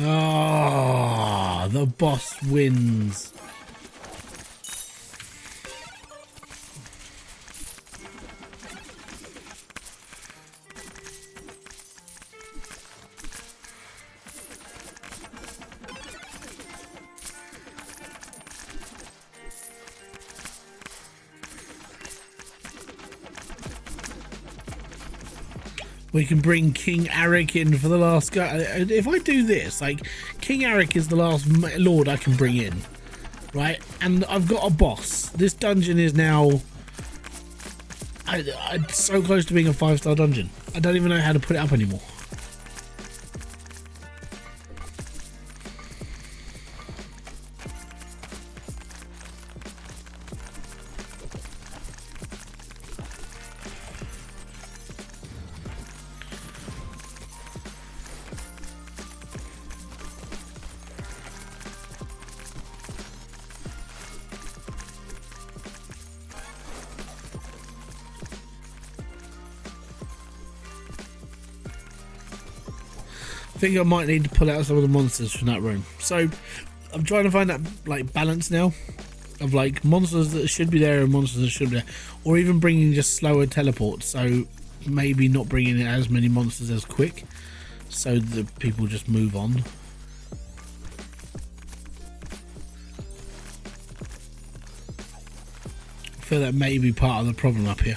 Ah, the boss wins. We can bring King Arik in for the last guy. If I do this, like, King Arik is the last lord I can bring in, right? And I've got a boss. This dungeon is now so close to being a 5-star dungeon. I don't even know how to put it up anymore. I think I might need to pull out some of the monsters from that room. So I'm trying to find that like balance now of like monsters that should be there and monsters that should be there, or even bringing just slower teleports. So maybe not bringing in as many monsters as quick, so that people just move on. I feel that may be part of the problem up here.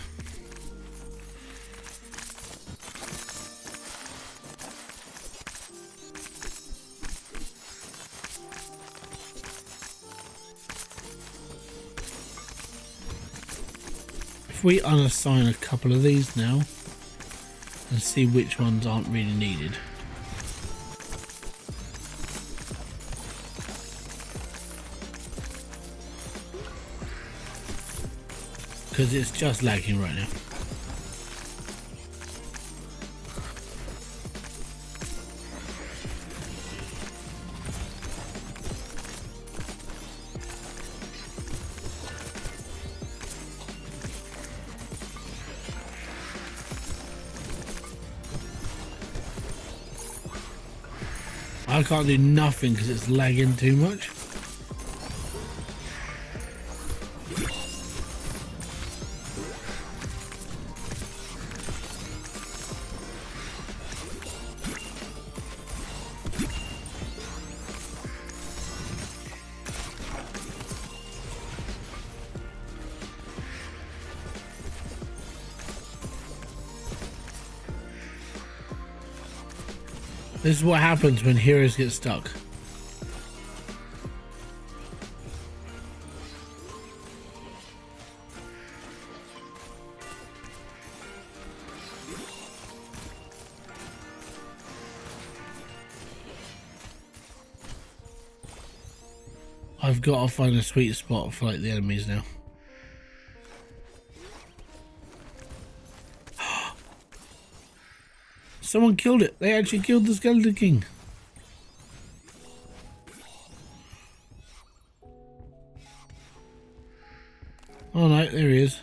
if we unassign a couple of these now and see which ones aren't really needed. Because it's just lagging right now. I can't do nothing because it's lagging too much. This is what happens when heroes get stuck. I've got to find a sweet spot for like the enemies now. Someone killed it. They actually killed the Skeleton King. Oh no, there he is.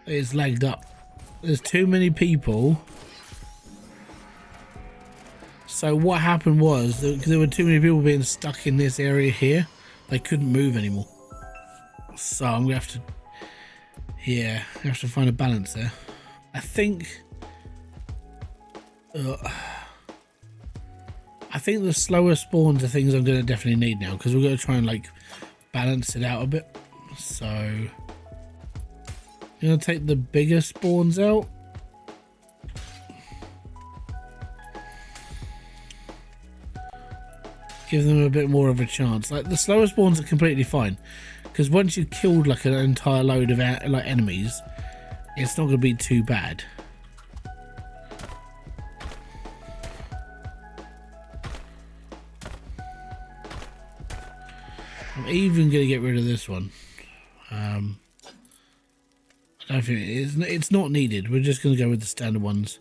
It's lagged up. There's too many people. So what happened was, there were too many people being stuck in this area here. They couldn't move anymore. So I'm going to have to... Yeah, I have to find a balance there. I think the slower spawns are things I'm going to definitely need now, because we're going to try and like balance it out a bit. So I'm going to take the bigger spawns out. Give them a bit more of a chance. Like the slower spawns are completely fine, because once you've killed like an entire load of like enemies, it's not going to be too bad. I'm even going to get rid of this one. I don't think it's not needed. We're just going to go with the standard ones.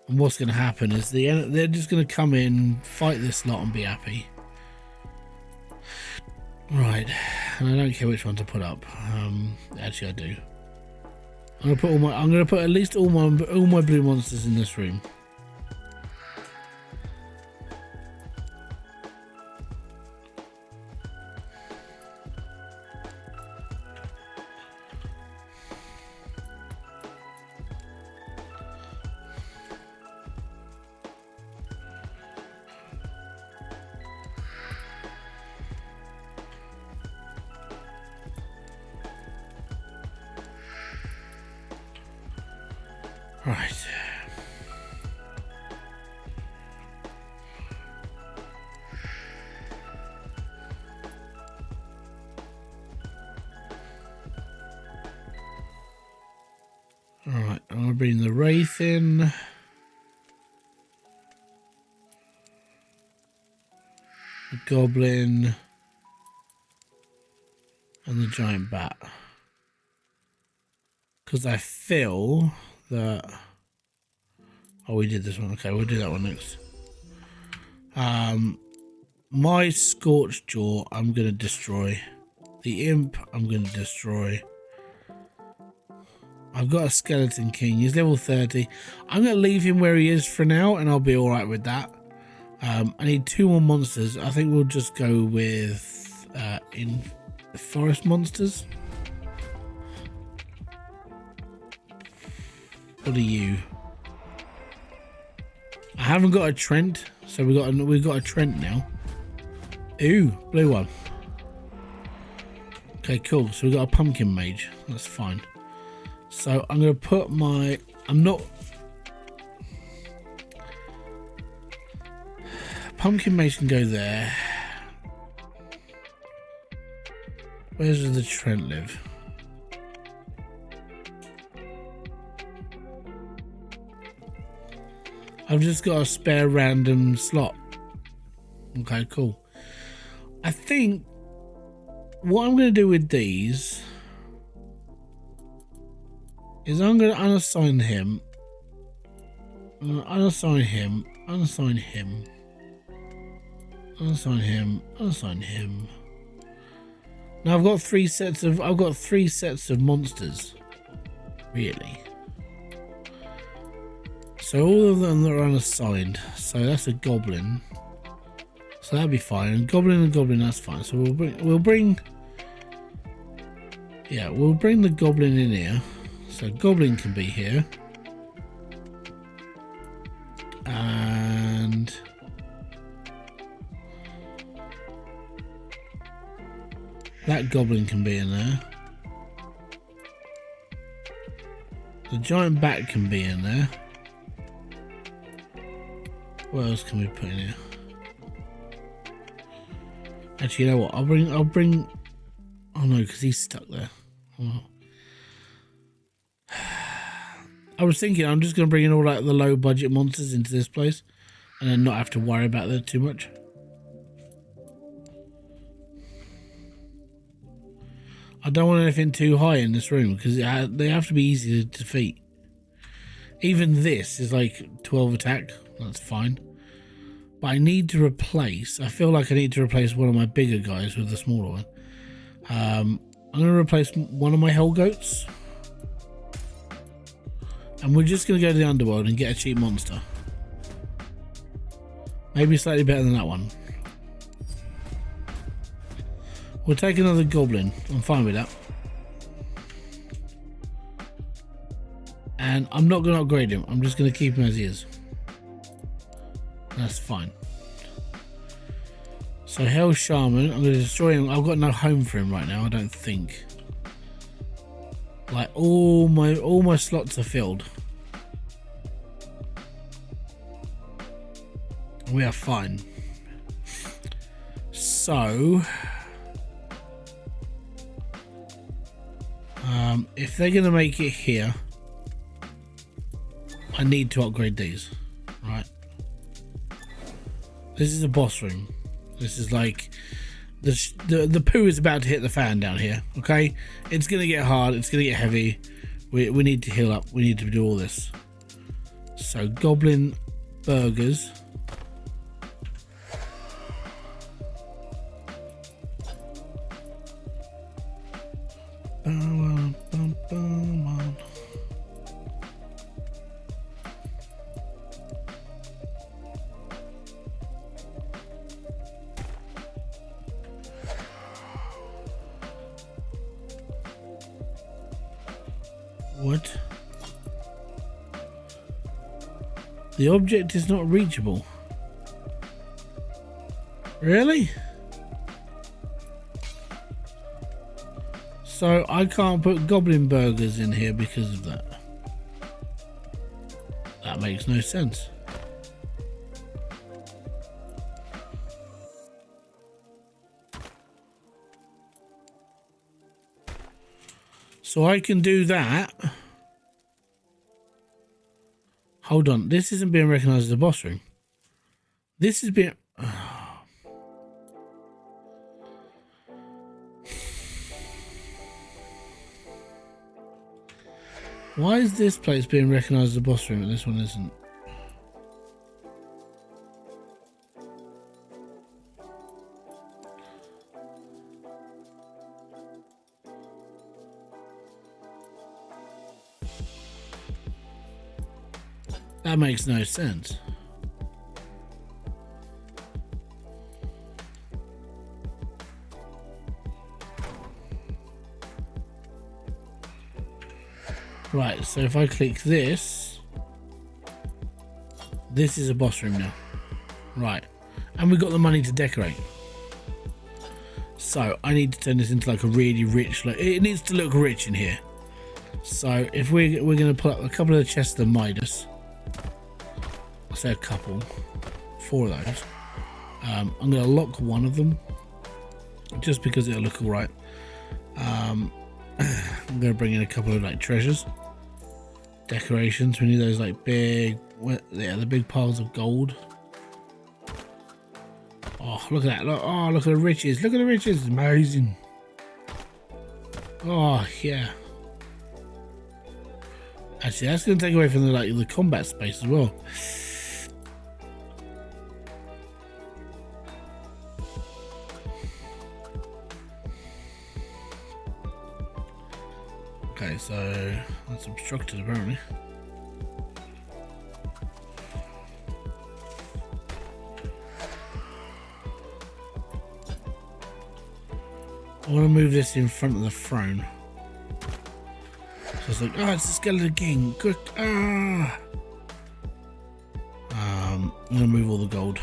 And what's going to happen is they're just going to come in, fight this lot, and be happy. Right, and I don't care which one to put up. Actually, I do. I'm going to put at least all my blue monsters in this room. Right. Alright, I'm going to bring the Wraith in. The Goblin. And the Giant Bat. Because I feel that... Oh, we did this one. Okay, we'll do that one next. My Scorched Jaw, I'm going to destroy. The Imp, I'm going to destroy. I've got a Skeleton King. He's level 30. I'm going to leave him where he is for now, and I'll be alright with that. I need 2 more monsters. I think we'll just go with in the forest monsters. What are you? I haven't got a Trent, so we've got a Trent now. Ooh, blue one. Okay, cool. So we've got a Pumpkin Mage. That's fine. So I'm going to put my... Pumpkin Mage can go there. Where does the Trent live? I've just got a spare random slot. Okay, cool. I think what I'm going to do with these is I'm going to unassign him. I'm going to unassign him. Unassign him. Unassign him. Unassign him. Now I've got three sets of monsters. Really. So all of them are unassigned. So that's a goblin. So that'd be fine. And goblin, that's fine. So we'll bring the goblin in here. So goblin can be here. And that goblin can be in there. The giant bat can be in there. What else can we put in here? Actually, you know what? I'll bring. Oh no, because he's stuck there. Oh. I was thinking I'm just going to bring in all like the low budget monsters into this place, and then not have to worry about that too much. I don't want anything too high in this room because they have to be easy to defeat. Even this is like 12 attack. That's fine. But I need to replace. I feel like I need to replace one of my bigger guys with the smaller one. I'm going to replace one of my hell goats. And we're just going to go to the underworld and get a cheap monster. Maybe slightly better than that one. We'll take another goblin. I'm fine with that. And I'm not going to upgrade him. I'm just going to keep him as he is. That's fine. So Hell Shaman, I'm going to destroy him. I've got no home for him right now, I don't think. Like all my slots are filled. We are fine. So if they're going to make it here, I need to upgrade these, right? This is a boss room. This is like the poo is about to hit the fan down here. Okay, it's gonna get hard. It's gonna get heavy. We need to heal up. We need to do all this. So goblin burgers. What? The object is not reachable. Really? So I can't put goblin burgers in here because of that. That makes no sense. So I can do that. Hold on, this isn't being recognized as a boss room. This is being... Why is this place being recognized as a boss room and this one isn't? That makes no sense. Right, so if I click this, this is a boss room now. Right, and we've got the money to decorate. So I need to turn this into like a really rich, like it needs to look rich in here. So if we're going to put up a couple of the chests of Midas. I'll say a couple, 4 of those. I'm going to lock one of them just because it'll look all right. I'm going to bring in a couple of like treasures, decorations. We need those like big Yeah, the big piles of gold. Oh, look at that. Look, oh, look at the riches. Look at the riches. Amazing. Oh, yeah. Actually, that's going to take away from the combat space as well. Okay, so that's obstructed apparently. I want to move this in front of the throne. So it's like, oh, it's a skeleton king. Good. Ah. I'm gonna move all the gold.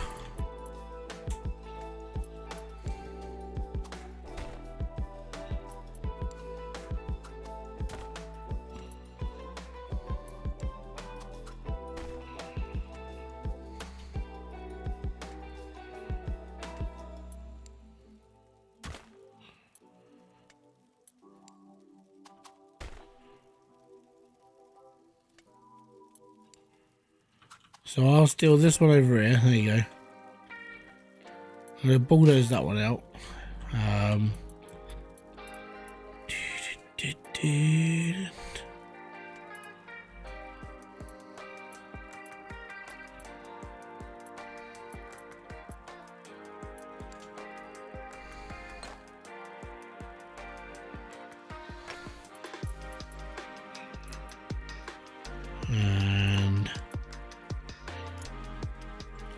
So I'll steal this one over here. There you go. I'm going to bulldoze that one out. And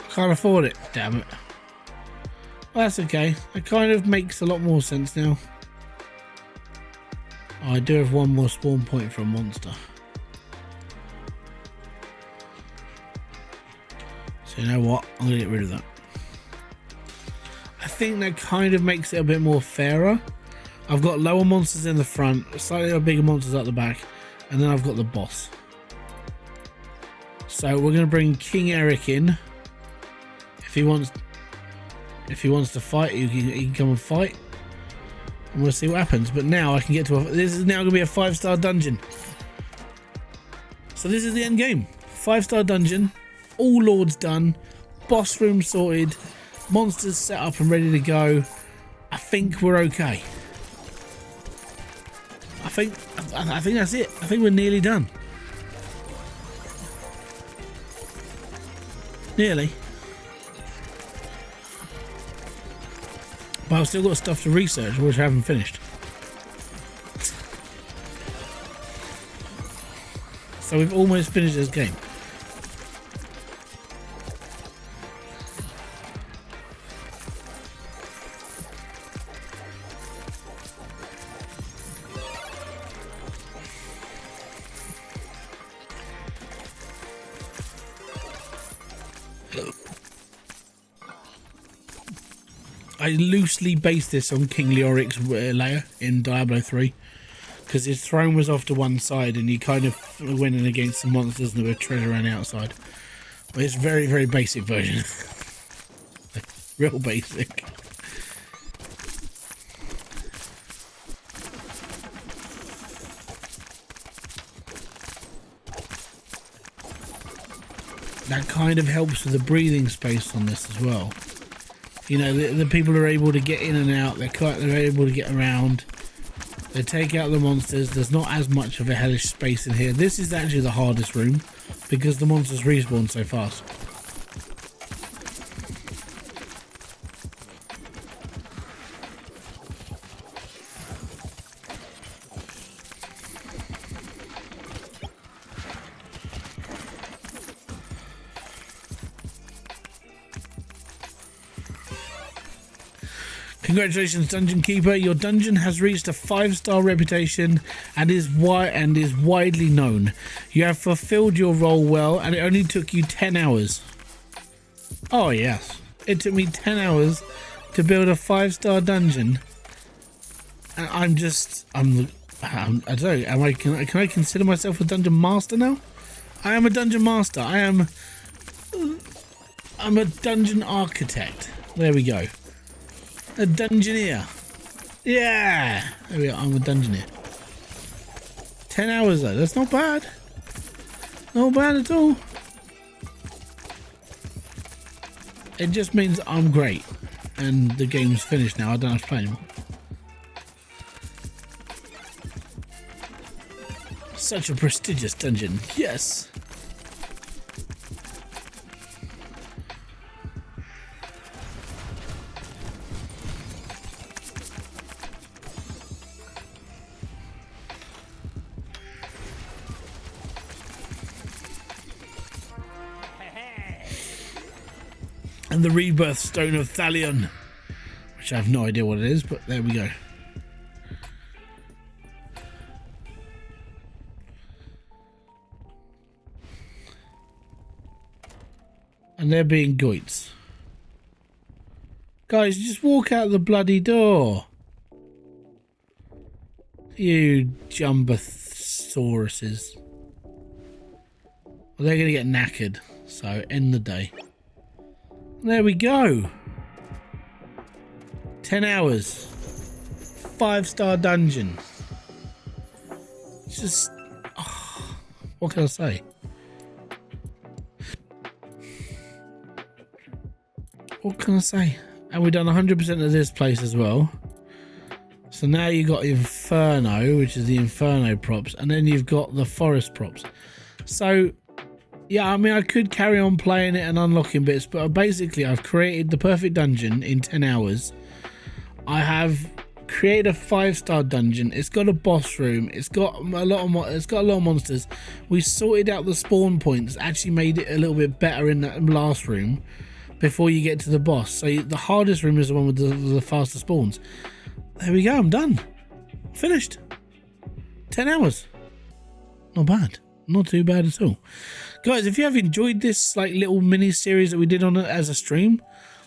can't afford it, damn it. Well, that's okay. It kind of makes a lot more sense now. Oh, I do have one more spawn point for a monster. So you know what? I'm going to get rid of that. I think that kind of makes it a bit more fairer. I've got lower monsters in the front, slightly bigger monsters at the back, and then I've got the boss. So we're going to bring King Eric in. If he wants to fight, he can come and fight, and we'll see what happens. But now I can get to this is now going to be a 5-star dungeon. So this is the end game. 5-star dungeon, all lords done, boss room sorted, monsters set up and ready to go. I think we're okay. I think that's it. I think we're nearly done. Nearly. But I've still got stuff to research, which I haven't finished. So we've almost finished this game. I loosely based this on King Leoric's lair in Diablo 3 because his throne was off to one side and he kind of went in against some monsters and there were treasure around the outside. But it's very, very basic version. Real basic. That kind of helps with the breathing space on this as well. You know, the people are able to get in and out, they're able to get around, they take out the monsters, there's not as much of a hellish space in here. This is actually the hardest room, because the monsters respawn so fast. Congratulations, Dungeon Keeper. Your dungeon has reached a 5-star reputation and is widely known. You have fulfilled your role well, and it only took you 10 hours. Oh yes, it took me 10 hours to build a 5-star dungeon. And I don't know. Can I consider myself a dungeon master now? I am a dungeon master. I'm a dungeon architect. There we go. A dungeoneer. Yeah. There we go. I'm a dungeoneer. 10 hours though. That's not bad. Not bad at all. It just means I'm great. And the game's finished now. I don't have to play anymore. Such a prestigious dungeon. Yes. And the rebirth stone of Thalion, which I have no idea what it is, but there we go. And they're being goits. Guys, just walk out the bloody door. You Jumbosauruses. Well, they're going to get knackered, so end the day. There we go. 10 hours. 5-star dungeon. Just... oh, what can I say? What can I say? And we've done 100% of this place as well. So now you've got Inferno, which is the Inferno props. And then you've got the Forest props. So... yeah, I mean, I could carry on playing it and unlocking bits, but basically I've created the perfect dungeon in 10 hours. I have created a 5-star dungeon. It's got a boss room. It's got a lot of monsters. We sorted out the spawn points, actually made it a little bit better in that last room before you get to the boss. So the hardest room is the one with the faster spawns. There we go, I'm done. Finished. 10 hours. Not bad. Not too bad at all. Guys, if you have enjoyed this like little mini series that we did on it as a stream,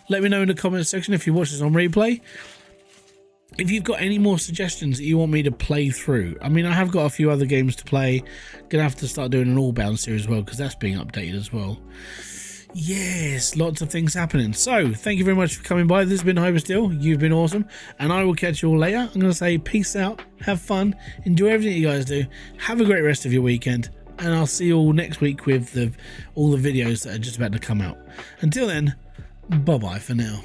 let me know in the comment section if you watch this on replay. If you've got any more suggestions that you want me to play through. I mean, I have got a few other games to play. Gonna have to start doing an All-Bound series as well, because that's being updated as well. Yes, lots of things happening. So, thank you very much for coming by. This has been Hybridsteel. You've been awesome. And I will catch you all later. I'm going to say peace out. Have fun. Enjoy everything you guys do. Have a great rest of your weekend. And I'll see you all next week with all the videos that are just about to come out. Until then, bye-bye for now.